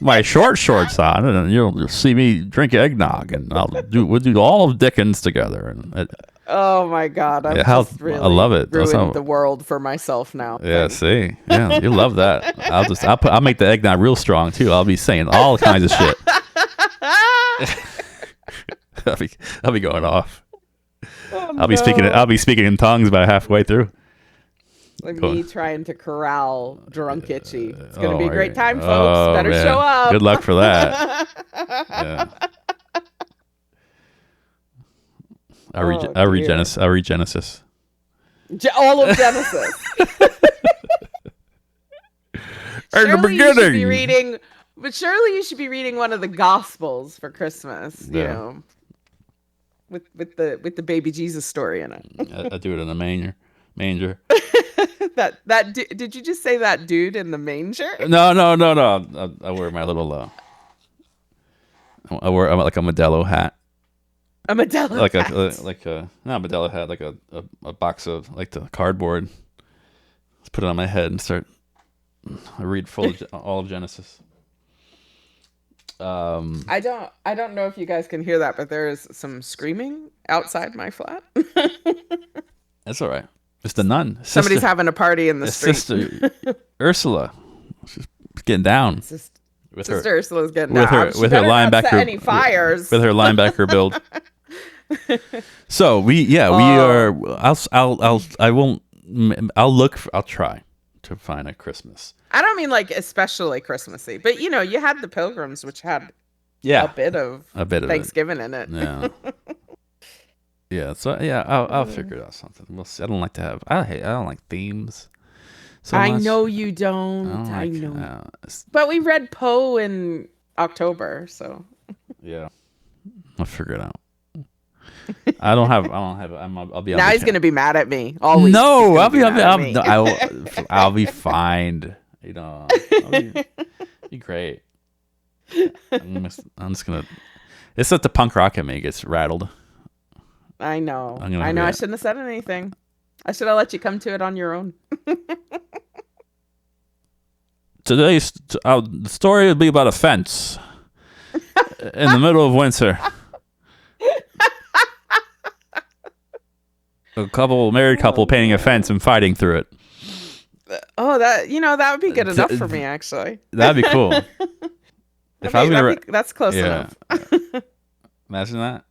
S1: my shorts on, and you'll see me drink eggnog, and we'll do all of Dickens together. And
S2: oh my God, I
S1: love it.
S2: Ruined the world for myself now.
S1: Yeah, see, yeah, you love that. I'll make the eggnog real strong too. I'll be saying all kinds of shit. I'll be going off.
S2: Oh,
S1: I'll be speaking in tongues about halfway through.
S2: Like me trying to corral drunk Itchy. It's gonna be a great time, folks. Better
S1: man.
S2: show up.
S1: Good luck for that. Yeah. I'll read Genesis.
S2: All of Genesis.
S1: In the beginning.
S2: Surely you should be reading one of the Gospels for Christmas. You know, with the baby Jesus story in it.
S1: I do it in a manger.
S2: Did you just say that dude in the manger?
S1: No. I wear my little. I wear like a Modelo hat.
S2: A Modelo
S1: hat. Not a Modelo hat, like a box of like the cardboard. Let's put it on my head and start. I read all of Genesis.
S2: I don't know if you guys can hear that, but there is some screaming outside my flat.
S1: That's all right. It's the nun.
S2: Somebody's having a party in the street.
S1: Sister Ursula. She's getting down.
S2: Sister Ursula's getting down.
S1: With her linebacker.
S2: Any fires.
S1: With her linebacker build. So we are. I'll try to find a Christmas.
S2: I don't mean like especially Christmassy, but you had the Pilgrims, which had a bit of Thanksgiving in it.
S1: Yeah. Yeah, so I'll figure out something. We'll see. I don't like to have. I don't like themes.
S2: I know you don't. I know. But we read Poe in October, so.
S1: Yeah, I'll figure it out. I'll be.
S2: Now he's gonna be mad at me. Always.
S1: No, I'll be fine. I'll be great. I'm just gonna. It's that the punk rock in me gets rattled.
S2: I know. I shouldn't have said anything. I should have let you come to it on your own.
S1: Today's the story will be about a fence in the middle of winter. A married couple painting a fence and fighting through it.
S2: Oh, that would be good enough for me, actually.
S1: That'd be cool.
S2: That's close enough.
S1: Imagine that.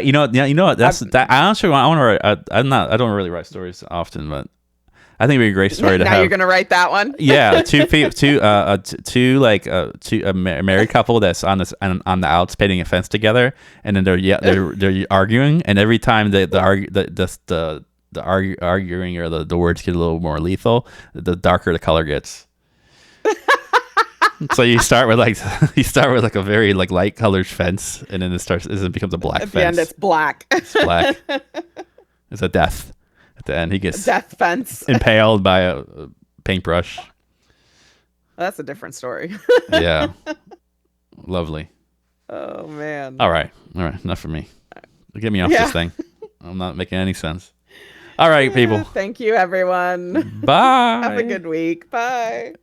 S1: You know what? That's that. I don't really write stories often, but I think it'd be a great story to have.
S2: Now you're gonna write that one.
S1: Yeah, a married couple that's on the outs painting a fence together, and then they're arguing, and every time the arguing or the words get a little more lethal, the darker the color gets. So you start with like a very like light colored fence, and then it becomes a black fence.
S2: At the end, it's black.
S1: It's black. It's a death. At the end, he gets
S2: a death fence
S1: impaled by a paintbrush.
S2: That's a different story.
S1: Yeah, lovely.
S2: Oh man.
S1: All right. Enough for me. Get me off this thing. I'm not making any sense. All right, people.
S2: Thank you, everyone.
S1: Bye.
S2: Have a good week. Bye.